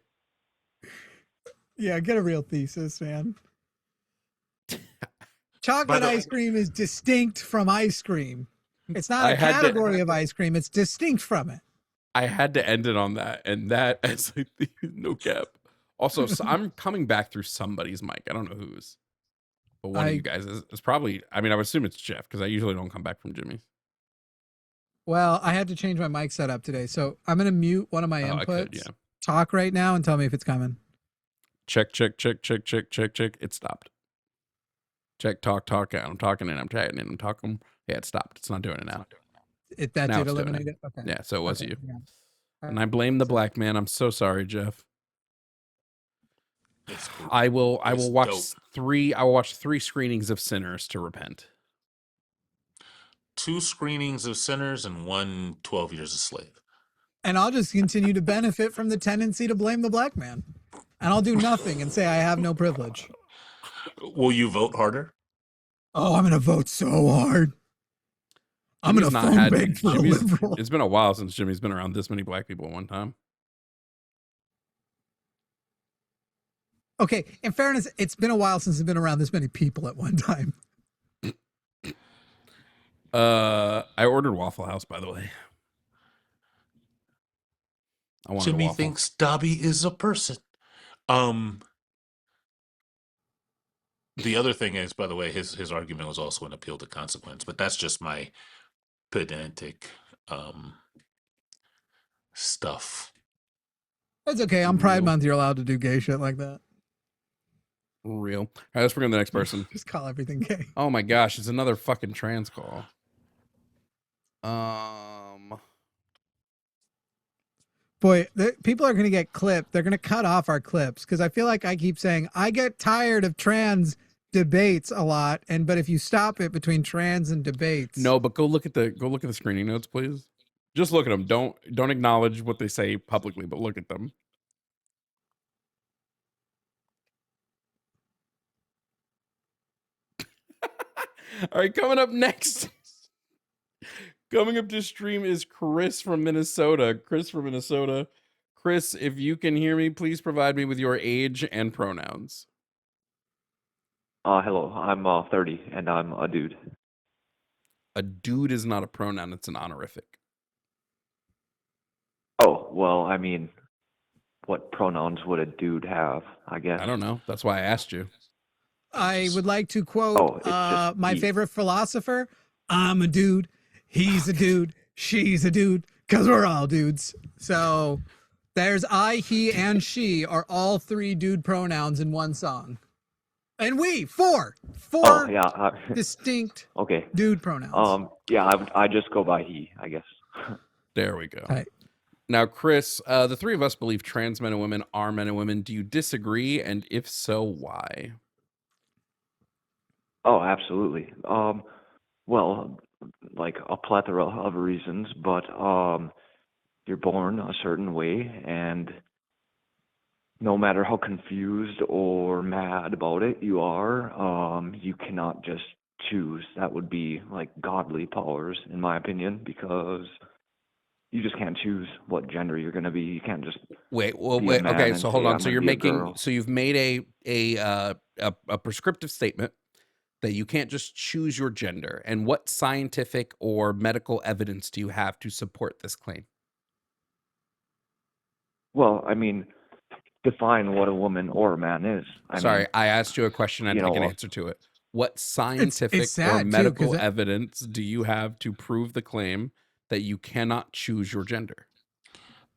Yeah, get a real thesis, man. Chocolate the- ice cream is distinct from ice cream. It's not I a had to- category of ice cream. It's distinct from it. I had to end it on that, and that as like no cap. Also, so I'm coming back through somebody's mic. I don't know whose, but one of you guys is probably. I mean, I would assume it's Jeff because I usually don't come back from Jimmy's. Well, I had to change my mic setup today, so I'm gonna mute one of my Oh, I inputs. could, yeah. Talk right now and tell me if it's coming. Check. It stopped. Check. Talk. I'm talking and I'm chatting and I'm talking. Yeah, it stopped. It's not doing it now. That Now did it's doing eliminate it. Okay. Yeah, so it was Okay, you. yeah. And I blame the black man. I'm so sorry, Jeff. It's cool. I will watch dope. 3. I will watch 3 screenings of Sinners to repent. 2 screenings of Sinners and 1 12 Years a Slave. And I'll just continue to benefit from the tendency to blame the black man. And I'll do nothing and say I have no privilege. Will you vote harder? Oh, I'm gonna vote so hard. I'm gonna phone bank for a liberal. It's been a while since Jimmy's been around this many black people at one time. Okay, in fairness, it's been a while since I've been around this many people at one time. I ordered Waffle House, by the way. I wanted a Jimmy waffle. thinks Dobby is a person. The other thing is, by the way, his argument was also an appeal to consequence, but that's just my pedantic stuff. That's okay. On Pride Month, you're allowed to do gay shit like that. Real. All right, let's bring in the next person. Just call everything gay. Oh my gosh, it's another fucking trans call. Boy, people are going to get clipped. They're going to cut off our clips because I feel like I keep saying I get tired of trans debates a lot, but if you stop it between trans and debates, No, but go look at the screening notes, please. Just look at them. Don't acknowledge what they say publicly, but look at them. All right, coming up next. Coming up to stream is Chris from Minnesota. Chris, if you can hear me, please provide me with your age and pronouns. Hello, I'm 30 and I'm a dude. A dude is not a pronoun, it's an honorific. Oh, well, I mean, what pronouns would a dude have, I guess? I don't know. That's why I asked you. I would like to quote my favorite philosopher. I'm a dude. He's a dude. She's a dude. Because we're all dudes. So there's I, he, and she are all 3 dude pronouns in one song. And we, 4 distinct dude pronouns. Yeah, I just go by he, I guess. There we go. Right. Now, Chris, the 3 of us believe trans men and women are men and women. Do you disagree? And if so, why? Oh, absolutely. Well, like a plethora of reasons, but you're born a certain way, and no matter how confused or mad about it you are, you cannot just choose. That would be like godly powers, in my opinion, because you just can't choose what gender you're going to be. You can't just wait. be a man Okay, and so hold say, on. "I'm So gonna you're be a making, girl." so you've made a prescriptive statement that you can't just choose your gender. And what scientific or medical evidence do you have to support this claim? Well, I mean, define what a woman or a man is. I asked you a question. I'd like an answer to it. What scientific or medical evidence do you have to prove the claim that you cannot choose your gender?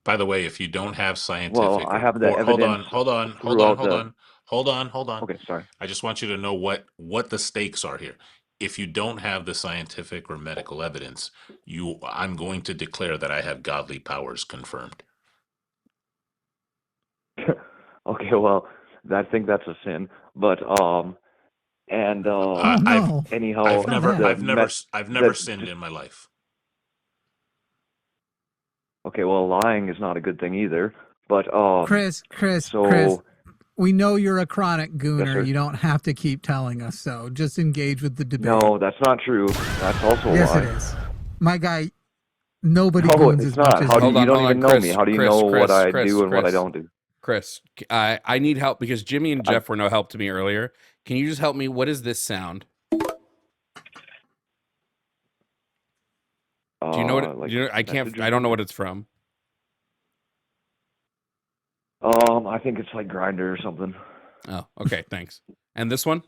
By the way, if you don't have scientific, well, I have the evidence. Hold Hold on, hold on. Okay, sorry. I just want you to know what the stakes are here. If you don't have the scientific or medical evidence, I'm going to declare that I have godly powers confirmed. Okay, well, I think that's a sin, but and Oh no. anyhow, I've Not never, that. I've never the sinned just in my life. okay, well, lying is not a good thing either, but Chris, so we know you're a chronic yes, gooner. sir. You don't have to keep telling us so. Just engage with the debate. No, that's not true. That's also a Yes, lie. it is. My guy, nobody No, goons it's as much not. as How do you. you don't hold even on, know me? Chris, How do you Chris, know what Chris, I Chris, do and what I Chris. don't do? Chris, I need help because Jimmy and I, Jeff were no help to me earlier. Can you just help me? What is this sound? Do you know what? like Do you know, I can't. messages I don't know maybe? what it's from. I think it's like Grinder or something. Oh, okay. Thanks. And this one?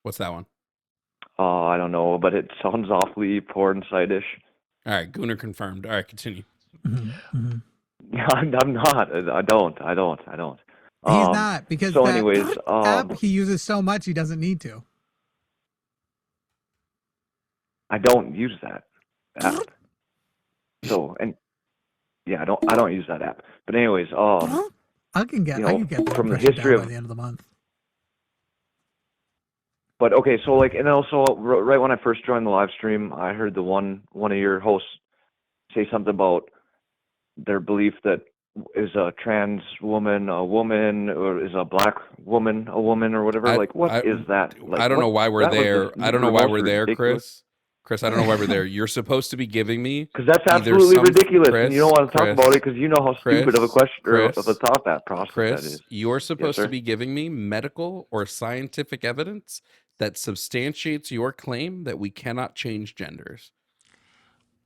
What's that one? I don't know, but it sounds awfully porn site-ish. All right, Gooner confirmed. All right, continue. I'm not. I don't. He's not, because So that anyways, app he uses so much he doesn't need to. I don't use that app. So, and yeah, I don't use that app. But anyways, I can get you I know, can get that from the impression history down by of, the end of the month. but okay, so like, and also right when I first joined the live stream, I heard one of your hosts say something about their belief that is a trans woman a woman, or is a black woman a woman, or whatever. Like, what is that? Like, I don't know why we're that was there. I don't know the why most we're there, ridiculous. Chris. Chris, I don't know why we're there. You're supposed to be giving me Because that's either absolutely some ridiculous, Chris, and you don't want to talk about it Chris, because you know how stupid of a question or of a Chris, thought that process that Chris, is. you're Yes, supposed to sir. be giving me medical or scientific evidence that substantiates your claim that we cannot change genders.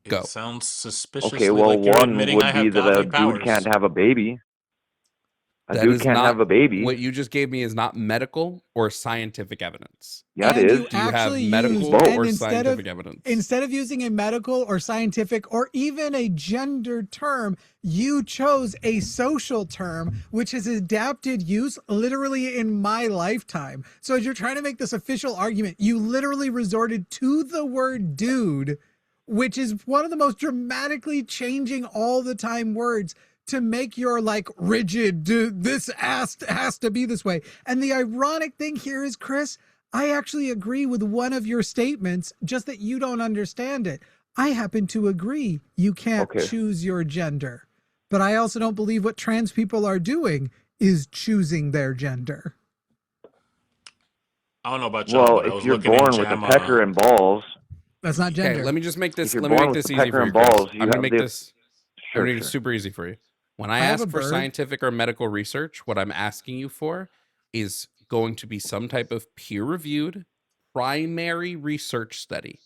Go. It sounds Okay, suspiciously well, like you're one admitting would I be have that a godly dude powers. can't have a baby. A That dude is can't not have a baby. what you just gave me is not medical or scientific evidence. Yeah, it And is. you Do you have actually medical used, both. and or scientific evidence? instead of using a medical or scientific or even a gender term, you chose a social term, which has adapted use literally in my lifetime. So as you're trying to make this official argument, you literally resorted to the word dude, which is one of the most dramatically changing all the time words, to make your like rigid, this has to be this way. And the ironic thing here is, Chris, I actually agree with one of your statements, just that you don't understand it. I happen to agree you can't Okay. choose your gender, but I also don't believe what trans people are doing is choosing their gender. I don't know about y'all, Well, but I if was you're looking in born with a pecker JAMA. and balls, That's not Okay, gender. let me just make if this. you're Let me born make with this the easy pecker for you, and Chris. balls, you I'm gonna have make the this. I'm sure, gonna make this sure. super easy for you. When I I have ask a for bird. scientific or medical research, what I'm asking you for is going to be some type of peer-reviewed primary research study.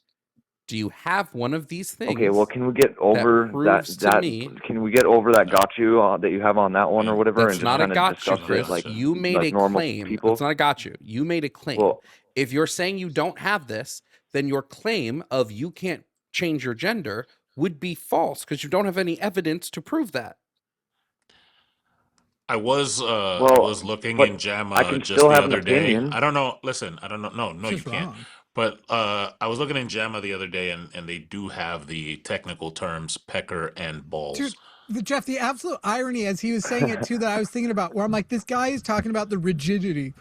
Do you have one of these things? Okay, well, can we get over proves to me can we get over that No. got you that you have on that one or No. whatever, that's and just not a kind of got you, discuss it Chris? like You made a normal claim. people? It's not a got you. You made a claim. Well, If you're saying you don't have this, then your claim of you can't change your gender would be false because you don't have any evidence to prove that. I was well, looking but in I JAMA can just still the have an other day. opinion. I don't know. Listen, I don't know. No, It's you just can't. wrong. But I was looking in JAMA the other day, and they do have the technical terms pecker and balls. Dude, Jeff, the absolute irony as he was saying it too, that I was thinking about, where I'm like, this guy is talking about the rigidity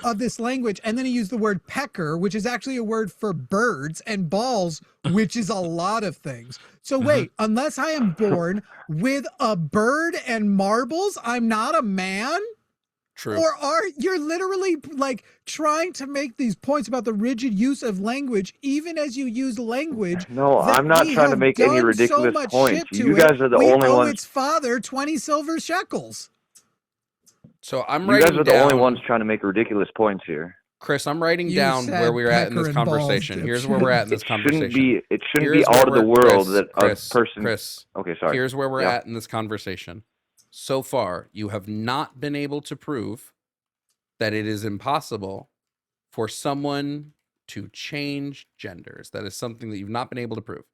of this language, and then he used the word pecker, which is actually a word for birds, and balls, which is a lot of things. So wait, unless I am born with a bird and marbles, I'm not a man? True. Or are you're literally like trying to make these points about the rigid use of language, even as you use language No, that I'm not we trying to have make any done so ridiculous much points. shit You to it, guys are the we only owe ones. its father 20 silver shekels. So I'm You guys writing are the only down, ones trying to make ridiculous points here. Chris, I'm writing You down where said we're at in this pecker and balls, conversation. Here's where we're dipshit. at in this It shouldn't conversation. be out of the world that a person. Chris, Okay, sorry. here's where we're Yeah. at in this conversation. So far, you have not been able to prove that it is impossible for someone to change genders. That is something that you've not been able to prove.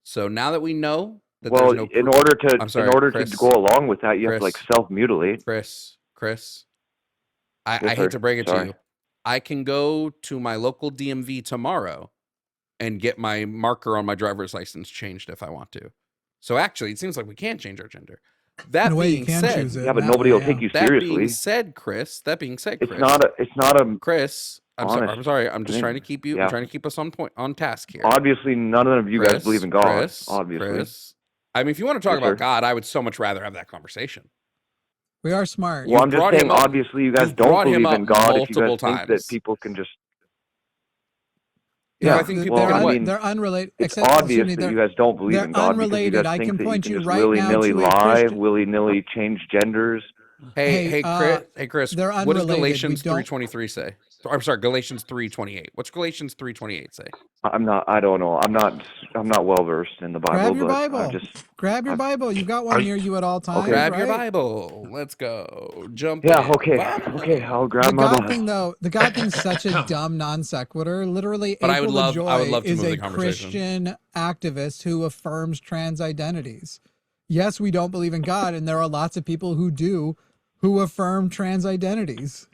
So now that we know that Well, there's no in proof. order to I'm sorry, in order Chris, to go along with that, you have to like Chris, self-mutilate. Chris, Yes, I sir. hate to break it to Sorry. you. I can go to my local DMV tomorrow and get my marker on my driver's license changed if I want to. So actually, it seems like we can change our gender. In That a way, you being can said, choose it. Yeah, but in that nobody way, will take you that being seriously. said, Chris, It's not a Chris, honest I'm sorry. I'm just thing. trying to keep you. Yeah. I'm trying to keep us on point, on task here. Obviously, none of you guys believe in God. Obviously. Chris. I mean, if you want to talk Yes, about sir. God, I would so much rather have that conversation. we are smart. Well, I'm just brought saying, him up- obviously, you guys you've don't brought him believe in up God if you guys multiple think that times. people can just. No, Yeah, I think people well, can I what? mean, They're unrelated. it's Except, obvious excuse me, that you guys don't believe they're in God because you unrelated. guys I think can that you point can you just right now willy-nilly to a lie, Christian. willy-nilly change genders. Hey, Chris. they're What does unrelated. We Galatians don't. 3:23 say? I'm sorry, Galatians 3:28. What's Galatians 3:28 say? I don't know. I'm not well versed in the Bible, Grab your but Bible. Grab your Bible. You've got one Are- near you at all times, Grab right? your Bible. Let's go. Jump yeah, in. okay, Vamos. okay. I'll grab The my God Bible. thing, though, the God thing's such a dumb non sequitur. Literally, But April I would Joy love to is move the a conversation. Christian activist who affirms trans identities. Yes, we don't believe in God, and there are lots of people who do, who affirm trans identities.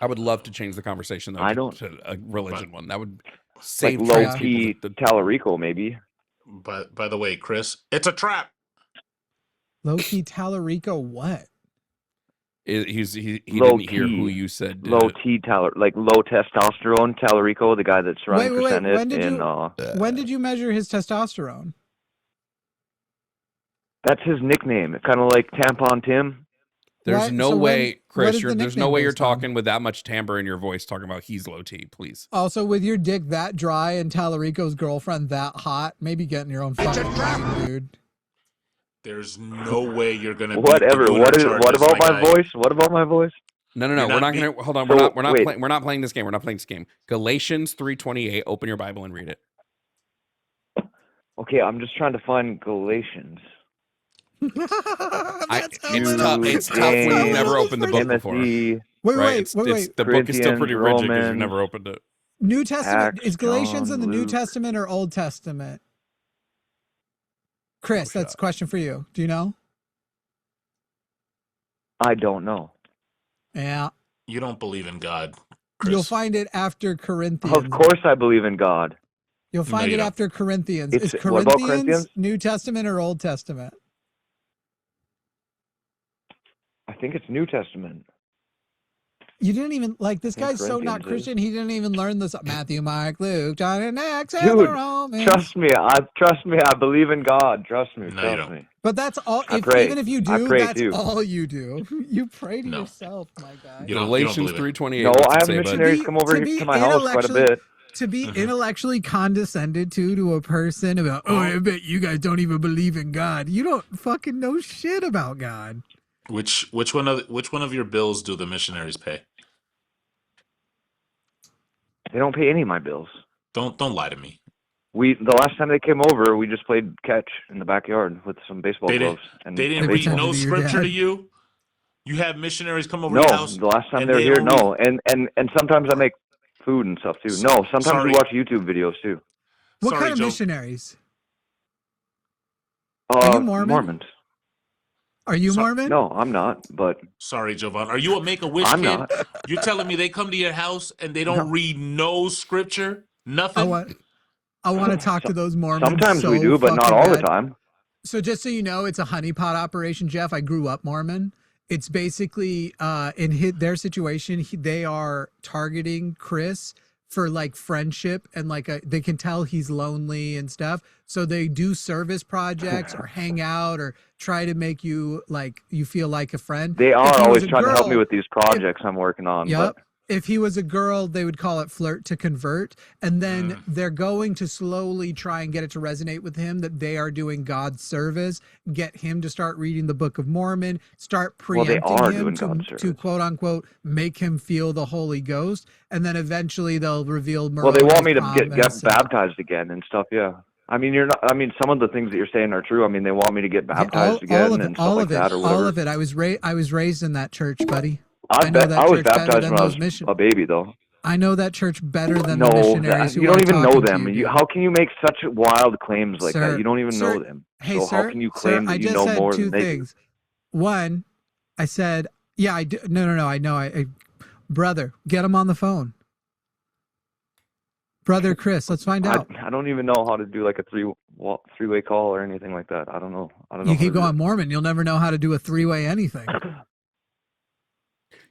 I would love to change the conversation though I don't- to a religion one. That would Like save low trans key people. Talarico, maybe. But by the way, Chris, it's a trap. Low key Talarico, what? He Low didn't hear who T. you said did Low it. T like low testosterone Talarico, the guy that's running for Senate When did in when did you measure his testosterone? that's his nickname. Kind of like Tampon Tim. There's What? no So way, Chris. what is the There's no nickname way you're based on? talking with that much timbre in your voice, talking about he's low T. Please. Also, with your dick that dry and Talarico's girlfriend that hot, maybe get in your own fucking mind, dude. There's no way you're gonna Whatever. beat the What charges, about my guy. voice? What about my voice? No. You're We're not not be- gonna hold on. So, We're not playing this game. We're not playing this game. Galatians 3:28. Open your Bible and read it. Okay, I'm just trying to find Galatians. It's tough when you've never opened the book before. Timothy, Wait. The book is still pretty Corinthians, rigid because you've Romans. never opened it. New Testament. Acts, Is Galatians John, in the New Luke. Testament or Old Testament? Chris, No that's a shot. question for you. Do you know? I don't know. Yeah. You don't believe in God, Chris. You'll find it after Corinthians. Of course, I believe in God. You'll No, find you it don't. after Corinthians. It's- Is what about Corinthians Corinthians? New Testament or Old Testament? I think it's New Testament. You didn't even like this I think guy's so not Corinthians is. Christian. He didn't even learn this Matthew, Mark, Luke, John, and Acts, and Dude, the Romans. Trust me. I believe in God. Trust me. No, you Trust don't. me. But that's all. I pray. Even if you I do, pray that's too. all you do. You pray to No. yourself, my guy. You don't Galatians believe it. 3:28. No, what's I it have say, bud? missionaries be- come over to be to my house quite a intellectually- bit. To be Mhm. intellectually condescended to a person about, oh, I bet you guys don't even believe in God. You don't fucking know shit about God. Which one of your bills do the missionaries pay? They don't pay any of my bills. Don't lie to me. The last time they came over, we just played catch in the backyard with some baseball They didn't- gloves. And They didn't a read baseball. no Pretend to be your scripture to dad. you. You have missionaries come over No, your house. the last time and they were they here, don't no. And sometimes I make food and stuff too. No, sometimes Sorry. we watch YouTube videos too. What Sorry, kind of Joe. missionaries? Are you Mormon? Mormons. Are you So- Mormon? No, I'm not. But Sorry, Jovan. Are you a Make-A-Wish I'm kid? not. You're telling me they come to your house and they don't No. read no scripture? I Nothing? want to talk to those Mormons. Sometimes so we do, but not fucking all the bad. time. So just so you know, it's a honeypot operation, Jeff. I grew up Mormon. It's basically in their situation, they are targeting Chris for like friendship and like they can tell he's lonely and stuff. So they do service projects or hang out or try to make you like you feel like a friend. They If are he was always a trying to help me girl- with these projects I'm working on. Yep. But If he was a girl, they would call it flirt to convert. And then they're going to slowly try and get it to resonate with him that they are doing God's service, get him to start reading the Book of Mormon, start Well, they preempting are him doing to God's service. quote unquote make him feel the Holy Ghost. And then eventually they'll reveal well, they want me to Moroni's get promise and- baptized again and stuff. Yeah. I mean, you're not. I mean, some of the things that you're saying are true. I mean, they want me to get baptized again and stuff like that or whatever. all of it. I was raised in that church, buddy. I know that was church better baptized than when I those was mission- a baby, though. I know that church better than No, the missionaries who you don't are even know talking to them. you. How can you make such wild claims like Sir, that? You don't even sir, know them. hey, So how sir, can you sir, claim I that you just know said more two than they do? things. One, I said, yeah, I do. No, I know. Brother, get him on the phone. Brother Chris, let's find out. I don't even know how to do like a three-way call or anything like that. I don't know. You how keep to do going Mormon, you'll never know how to do a three-way anything.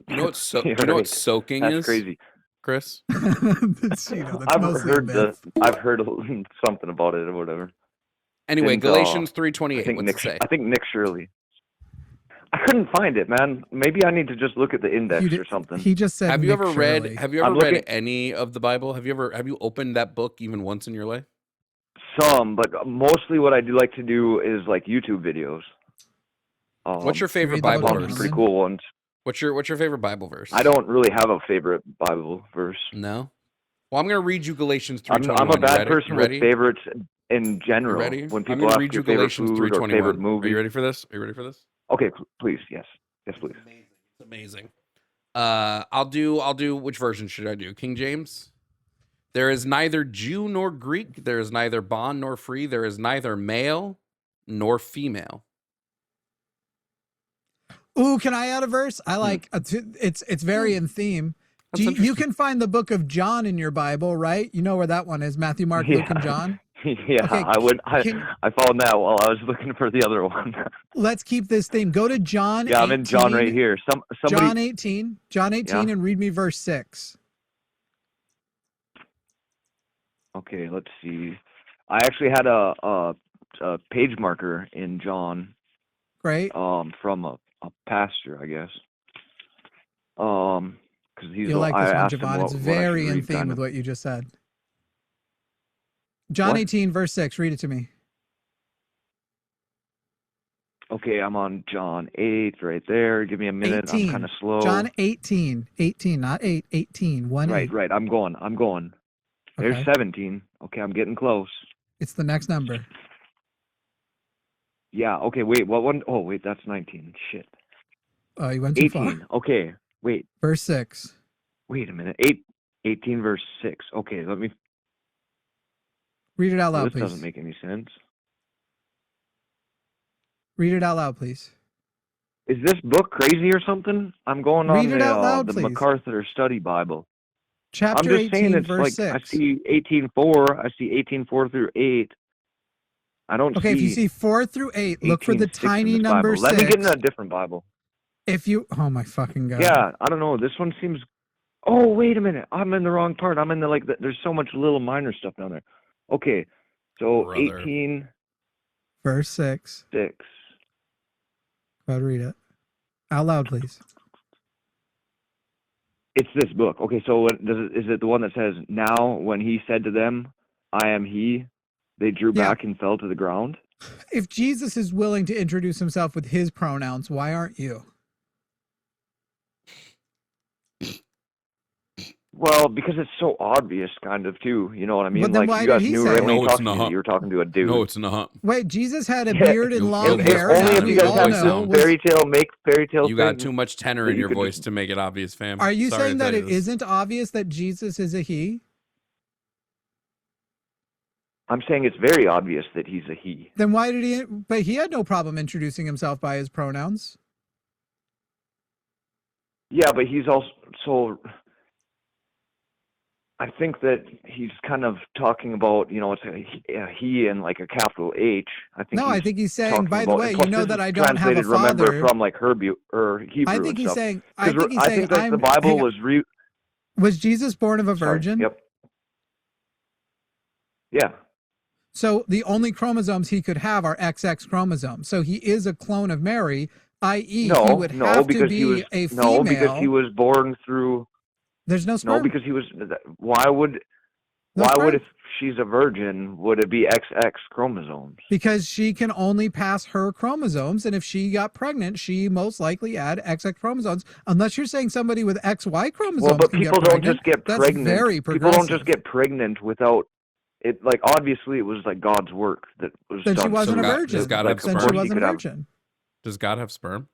You know what? You're You know what right. soaking That's is, crazy. Chris? That's I've mostly a heard myth. I've heard something about it or whatever. Anyway, Didn't, Galatians I 3:28. think What's it say? I think Nick Shirley. I couldn't find it, man. Maybe I need to just look at the index or something. He just said. Have you Nick ever Shirley. read? Have you ever read any of the Bible? Have you opened that book even once in your life? Some, but mostly what I do like to do is like YouTube videos. What's your favorite read the Bible Book of verse? Pretty cool ones. What's your favorite Bible verse? I don't really have a favorite Bible verse. No. Well, I'm going to read you Galatians I'm 3:21. a bad person with favorites in You general. ready? When I'm people going to ask read your you favorite Galatians food or 3:21. favorite Are movie. you ready for this? Are you ready for this? Okay, please, yes, please. It's amazing. I'll do. Which version should I do? King James. There is neither Jew nor Greek. There is neither bond nor free. There is neither male nor female. Ooh, can I add a verse? I like it's very in theme. You can find the book of John in your Bible, right? You know where that one is: Matthew, Mark, Luke, and John. Yeah, Okay, I found that while I was looking for the other one. Let's keep this theme. Go to John. Yeah, 18, I'm in John right here. Somebody, John 18, Yeah. and read me verse 6. Okay, let's see. I actually had a page marker in John. Great. From a pastor, I guess. Because You'll like this I one, asked him Jovan. what It's I should very in read, theme kind with of. what you just said. John What? 18, verse 6. Read it to me. Okay, I'm on John 8 right there. Give me a minute. 18. I'm kind of slow. John 18. 18, not 8. 18. 1 8. Right. I'm going. There's Okay. 17. Okay, I'm getting close. It's the next number. Yeah. Okay. Wait. What one? Oh, wait. That's 19. Shit. Oh, you went too 18. far. Okay. Wait. Verse 6. Wait a minute. 18 verse 6. Okay. Let me. Read it out loud, This please. doesn't make any sense. Read it out loud, please. Is this book crazy or something? I'm going Read on it out loud, the please. MacArthur Study Bible. Chapter I'm just 18, saying it's verse like 6. I see 18:4. I see 18:4 through 8. I don't Okay, see. if you see 4 through 8, look for the 18:6 in tiny this number Bible. 6. Let me get in a different Bible. Oh my fucking God. Yeah, I don't know. This one seems. Oh, wait a minute. I'm in the wrong part. I'm in the there's so much little minor stuff down there. Okay, so Brother. 18. Verse 6. 6. Go ahead, read it. Out loud, please. It's this book. Okay, so is it the one that says, "Now when he said to them, 'I am he,' they drew Yeah. back and fell to the ground"? If Jesus is willing to introduce himself with his pronouns, why aren't you? Well, because it's so obvious, kind of, too. You know what I mean? But then Like, why you did guys he knew say right it? when No, you it's talked to me that not. you were talking to a dude. No, it's not. Wait, Jesus had a Yeah, beard and long you'll If hair, listen only as if to you we guys all had voice some know. sound. fairy tale You got things too much tenor that in you your could voice just- to make it obvious, fam. Are you Sorry saying to that tell it you this. isn't obvious that Jesus is a he? I'm saying it's very obvious that he's a he. Then why did he? But he had no problem introducing himself by his pronouns. Yeah, but he's also. I think that he's kind of talking about, it's a he and like a capital H. I think he's saying, talking by the about- way, plus you know this that is I don't have a translated, remember, father. from like Hebrew I and think he's stuff. saying. 'Cause I think that the Bible was Was Jesus born of a Sorry, virgin? Yep. Yeah. So the only chromosomes he could have are XX chromosomes. So he is a clone of Mary, i.e., he would have to be a female. No, because he was born through. There's no sperm. No, because he was. Why would if she's a virgin would it be XX chromosomes? Because she can only pass her chromosomes, and if she got pregnant, she most likely had XX chromosomes. Unless you're saying somebody with XY chromosomes Well, but can people get pregnant. don't just get That's pregnant. very People progressive. don't just get pregnant without it. Like obviously, it was like God's work that was Then done. she wasn't So a God- virgin. does God Like, have of Then course she he wasn't a could have- virgin. Does God have sperm?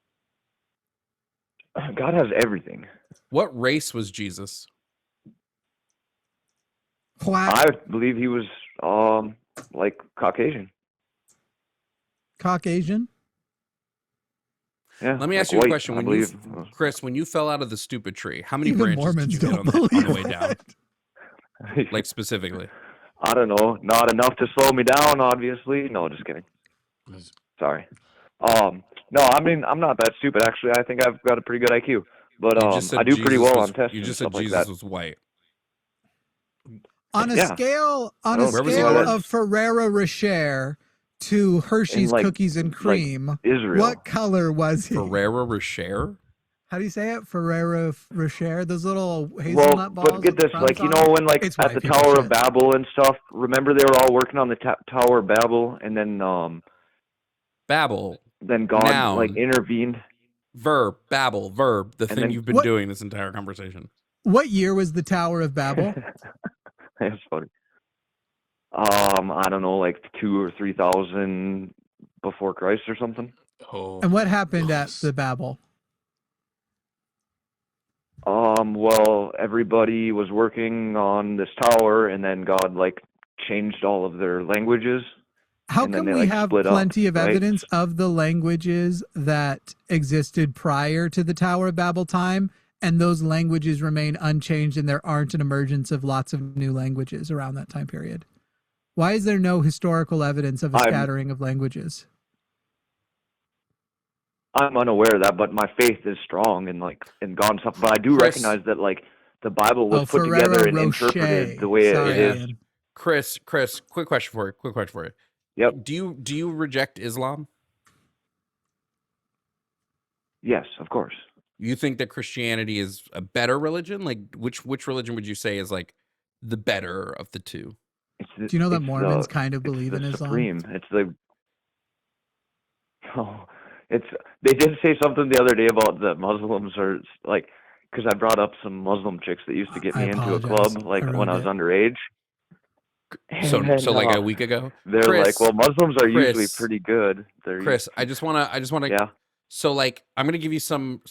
God has everything. What race was Jesus? Quack. I believe he was like Caucasian. Caucasian. Yeah. Let me ask like you a white, question. I When believe. Chris, when you fell out of the stupid tree, how many Even branches Mormons did you hit don't on believe the way down? that. Like specifically. I don't know. Not enough to slow me down, obviously. No, just kidding. Sorry. No, I mean, I'm not that stupid, actually. I think I've got a pretty good IQ. But You just said I do pretty Jesus well was, on tests you and just said stuff like Jesus that. was white. On a Yeah. scale Oh, Where was he scale born? of Ferrero Rocher to Hershey's like- cookies and cream, Israel. what color was he? Ferrero Rocher? How do you say it? Ferrero Rocher. Those little hazelnut balls. But get with this, crumbs like, you on know, them? when, like, It's at white the people Tower shit. of Babel and stuff, remember they were all working on the Tower of Babel, and then Babel. God, Noun. like, intervened. Verb. Babel. Verb. The And thing then- you've been What- doing this entire conversation. What year was the Tower of Babel? That's funny. I don't know, like 2,000 or 3,000 before Christ or something. Oh, And what happened at goodness. the Babel? Well, everybody was working on this tower, and then God, like, changed all of their languages. How And then come they, we like, have split up, plenty of right? evidence of the languages that existed prior to the Tower of Babel time, and those languages remain unchanged, and there aren't an emergence of lots of new languages around that time period? Why is there no historical evidence of a scattering of languages? I'm unaware of that, but my faith is strong in God and stuff. But I do Chris. recognize that, like, the Bible was put Ferrero together and Rocher. interpreted the way Sorry, it is. Ian. Chris, quick question for you. Yep. Do you reject Islam? Yes, of course. You think that Christianity is a better religion? Like which religion would you say is like the better of the two? Do you know that Mormons kind of believe in Islam? Supreme. It's the. Oh, they did say something the other day about the Muslims are like, because I brought up some Muslim chicks that used to get I me into a apologize. club like I when I was ruined underage. So And, like a week ago. They're Chris, like, well, Muslims are usually Chris, pretty good. Chris, I just wanna Yeah. So like I'm gonna give you some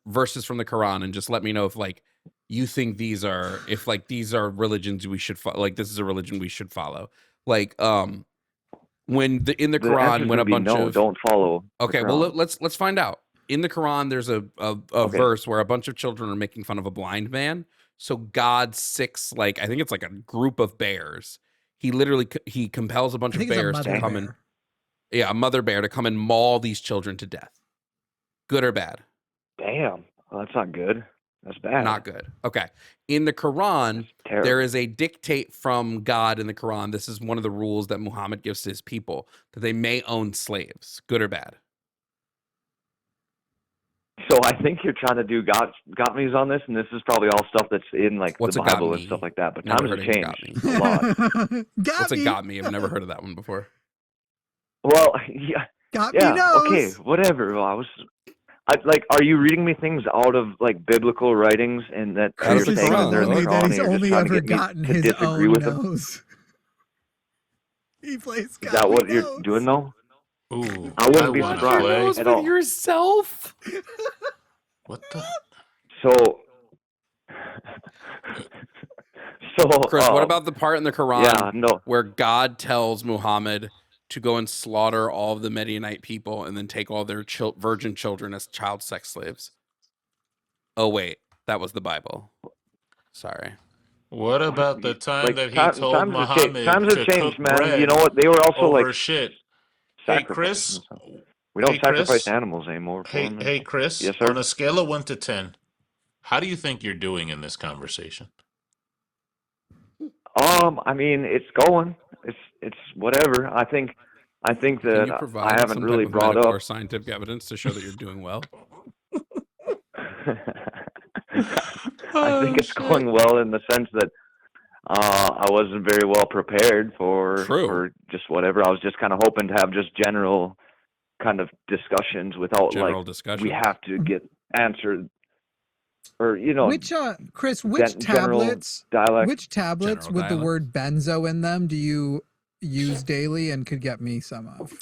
verses from the Quran and just let me know if like you think these are religions we should follow. Like this is a religion we should follow. Like when in the The Quran answer's when a gonna be bunch no, of don't follow. the okay, well Quran. let's find out. In the Quran, there's a Okay. verse where a bunch of children are making fun of a blind man. So God six I think it's like a group of bears. He literally he compels a bunch I of think it's a bears mother to come and bear. a mother bear to come and maul these children to death. Good or bad? Damn, well, that's not good. That's bad. Not good. Okay. In the Quran, Terrible. there is a dictate from God in the Quran. This is one of the rules that Muhammad gives to his people that they may own slaves. Good or bad? So I think you're trying to do got me's on this, and this is probably all stuff that's in like What's the a got Bible and me? stuff like that. But Never times heard have of a got changed me. a lot. What's a me. got me? I've never heard of that one before. Well, yeah, Got yeah, me knows. okay, whatever. Well, are you reading me things out of like biblical writings, and that Out you're of the saying that Quran, they're in the lonely Quran, that and he's you're just only trying to ever get me gotten to his disagree own with them? nose. He plays Is got that me what you're knows. doing, though? Ooh, I wouldn't be wanna surprised play. at all. yourself. What the? So, Chris, what about the part in the Quran yeah, no. where God tells Muhammad to go and slaughter all of the Midianite people and then take all their virgin children as child sex slaves? Oh, wait, that was the Bible. Sorry. What about the time Like that he times told have changed. Muhammad Times to have cook changed, man. bread You know what? They were also over like shit? Hey, sacrificing. Chris. and stuff. We don't Hey, sacrifice Chris. animals anymore for them. Hey, Chris. Yes, sir. On a scale of 1 to 10, how do you think you're doing in this conversation? I mean, it's going. It's whatever. I think Can that you I provide haven't some really type of brought medical up. or scientific evidence to show that you're doing well? I think it's going well in the sense that I wasn't very well prepared for just whatever. I was just kind of hoping to have just general kind of discussions without General like discussion. we have to get answered, or Which Chris, which general tablets dialect. which tablets General with the dialect. word benzo in them do you use daily and could get me some of?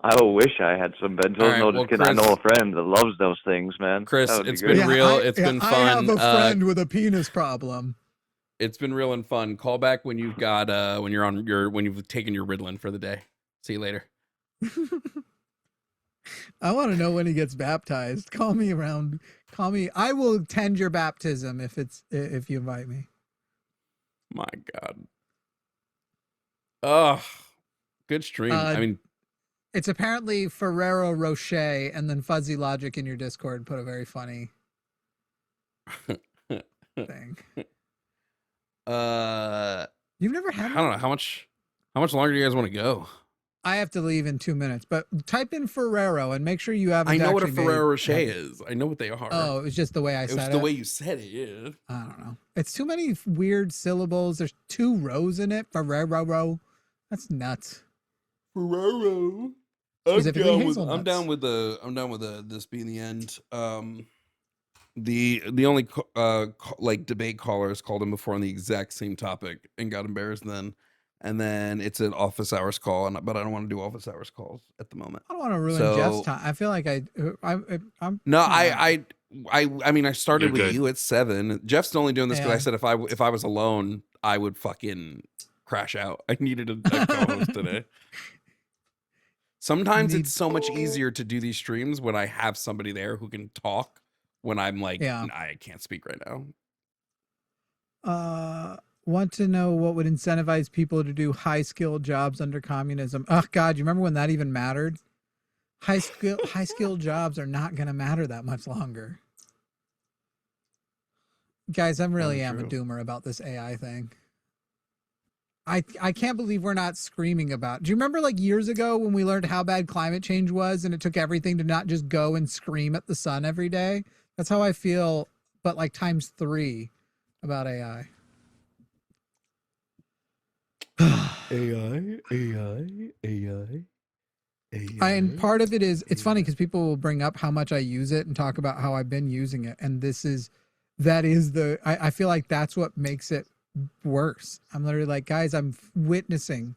I wish I had some bento All right, notice well, because I know Chris, a friend that loves those things, man. Chris, That would be it's been great. real. It's been I have fun. a friend with a penis problem. It's been real and fun. Call back when you've got when you're on your when you've taken your Ritalin for the day. See you later. I want to know when he gets baptized. Call me around. Call me. I will attend your baptism if you invite me. My God. Oh, good stream. I mean, it's apparently Ferrero Rocher, and then Fuzzy Logic in your Discord put a very funny thing. You've never had I don't know how much longer do you guys want to go? I have to leave in 2 minutes, but type in Ferrero and make sure you haven't. I know what a actually Ferrero Rocher is. I know what they are. Oh, it was just the way I said it. It was the way you said it. Yeah. I don't know. It's too many weird syllables. There's 2 rows in it. Ferrero. That's nuts. Ferrero. I'm down with this being the end. The only like debate callers called him before on the exact same topic and got embarrassed then. And then it's an office hours call, but I don't want to do office hours calls at the moment. I don't want to ruin Jeff's time. I feel like I'm. No, I mean, I started You're with good. you at 7. Jeff's only doing this because Yeah. I said if I was alone, I would fucking crash out. I needed a co-host today. Sometimes it's so much easier to do these streams when I have somebody there who can talk. When I'm like, Yeah. I can't speak right now. Want to know what would incentivize people to do high skilled jobs under communism? Oh God, you remember when that even mattered? High skilled jobs are not going to matter that much longer. Guys, I really am a doomer about this AI thing. I can't believe we're not screaming about. Do you remember like years ago when we learned how bad climate change was and it took everything to not just go and scream at the sun every day? That's how I feel, but like times 3 about AI. AI. And part of it is, it's funny because people will bring up how much I use it and talk about how I've been using it. And I feel like that's what makes it worse. I'm literally like, guys, I'm witnessing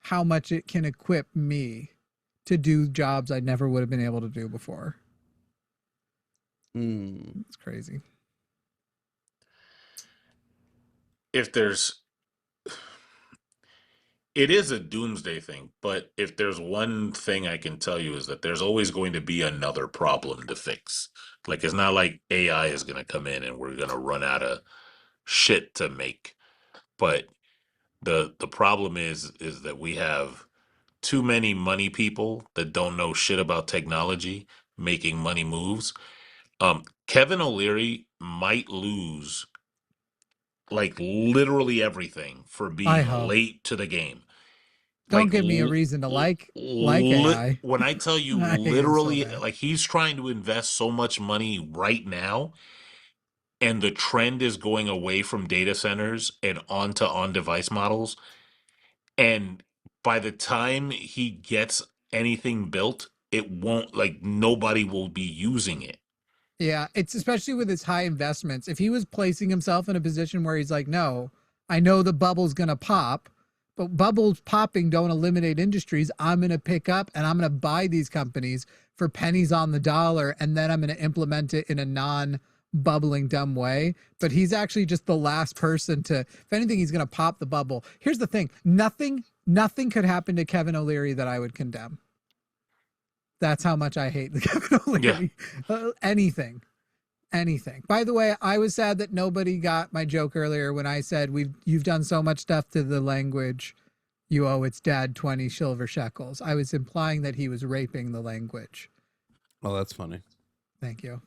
how much it can equip me to do jobs I never would have been able to do before. It's crazy. It is a doomsday thing, but if there's one thing I can tell you is that there's always going to be another problem to fix. Like, it's not like AI is going to come in and we're going to run out of shit to make. But the problem is that we have too many money people that don't know shit about technology making money moves. Kevin O'Leary might lose like literally everything for being late to the game. Don't give me a reason to like AI. When I tell you I hate him so literally, bad. like, he's trying to invest so much money right now, and the trend is going away from data centers and onto on-device models. And by the time he gets anything built, it won't, like, nobody will be using it. Yeah, it's especially with his high investments. If he was placing himself in a position where he's like, no, I know the bubble's going to pop, but bubbles popping don't eliminate industries. I'm going to pick up and I'm going to buy these companies for pennies on the dollar, and then I'm going to implement it in a non-bubbling dumb way. But he's actually just the last person to, if anything, he's going to pop the bubble. Here's the thing. Nothing could happen to Kevin O'Leary that I would condemn. That's how much I hate the Kevin O'Leary. Yeah. Anything. By the way, I was sad that nobody got my joke earlier when I said you've done so much stuff to the language, you owe its dad 20 silver shekels. I was implying that he was raping the language. Oh, that's funny. Thank you.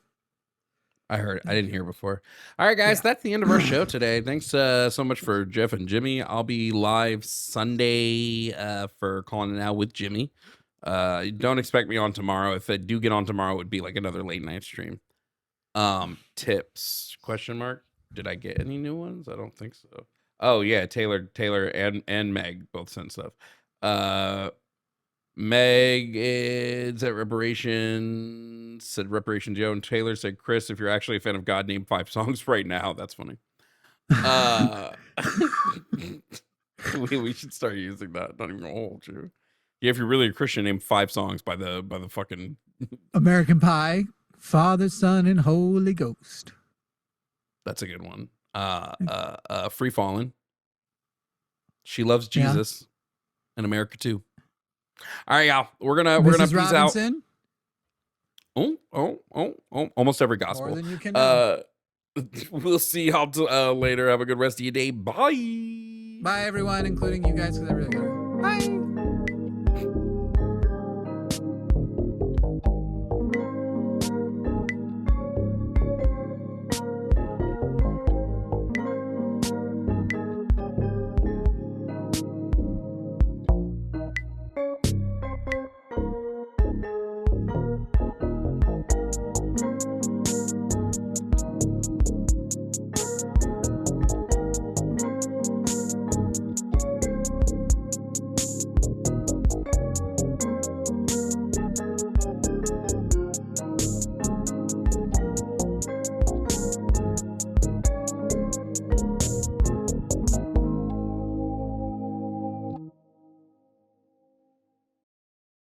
I heard. I didn't hear before. All right, guys, that's the end of our show today. Thanks so much for Jeff and Jimmy. I'll be live Sunday for Calling It Now with Jimmy. Don't expect me on tomorrow. If I do get on tomorrow, it would be like another late night stream. Tips ? Did I get any new ones? I don't think so. Oh yeah, Taylor and Meg both sent stuff. Meg is at Reparations, said Reparations Joe, and Taylor said, Chris, if you're actually a fan of God, name 5 songs right now. That's funny. We should start using that. Not even gonna hold you. Yeah, if you're really a Christian, name 5 songs by the fucking American Pie, Father, Son, and Holy Ghost. That's a good one. Free Fallin'. She Loves Jesus. And America Too. All right, y'all. We're gonna Mrs. peace Robinson. out. Almost every gospel. More than you can know. We'll see y'all later. Have a good rest of your day. Bye. Bye, everyone, including you guys, because I really gotta. Bye.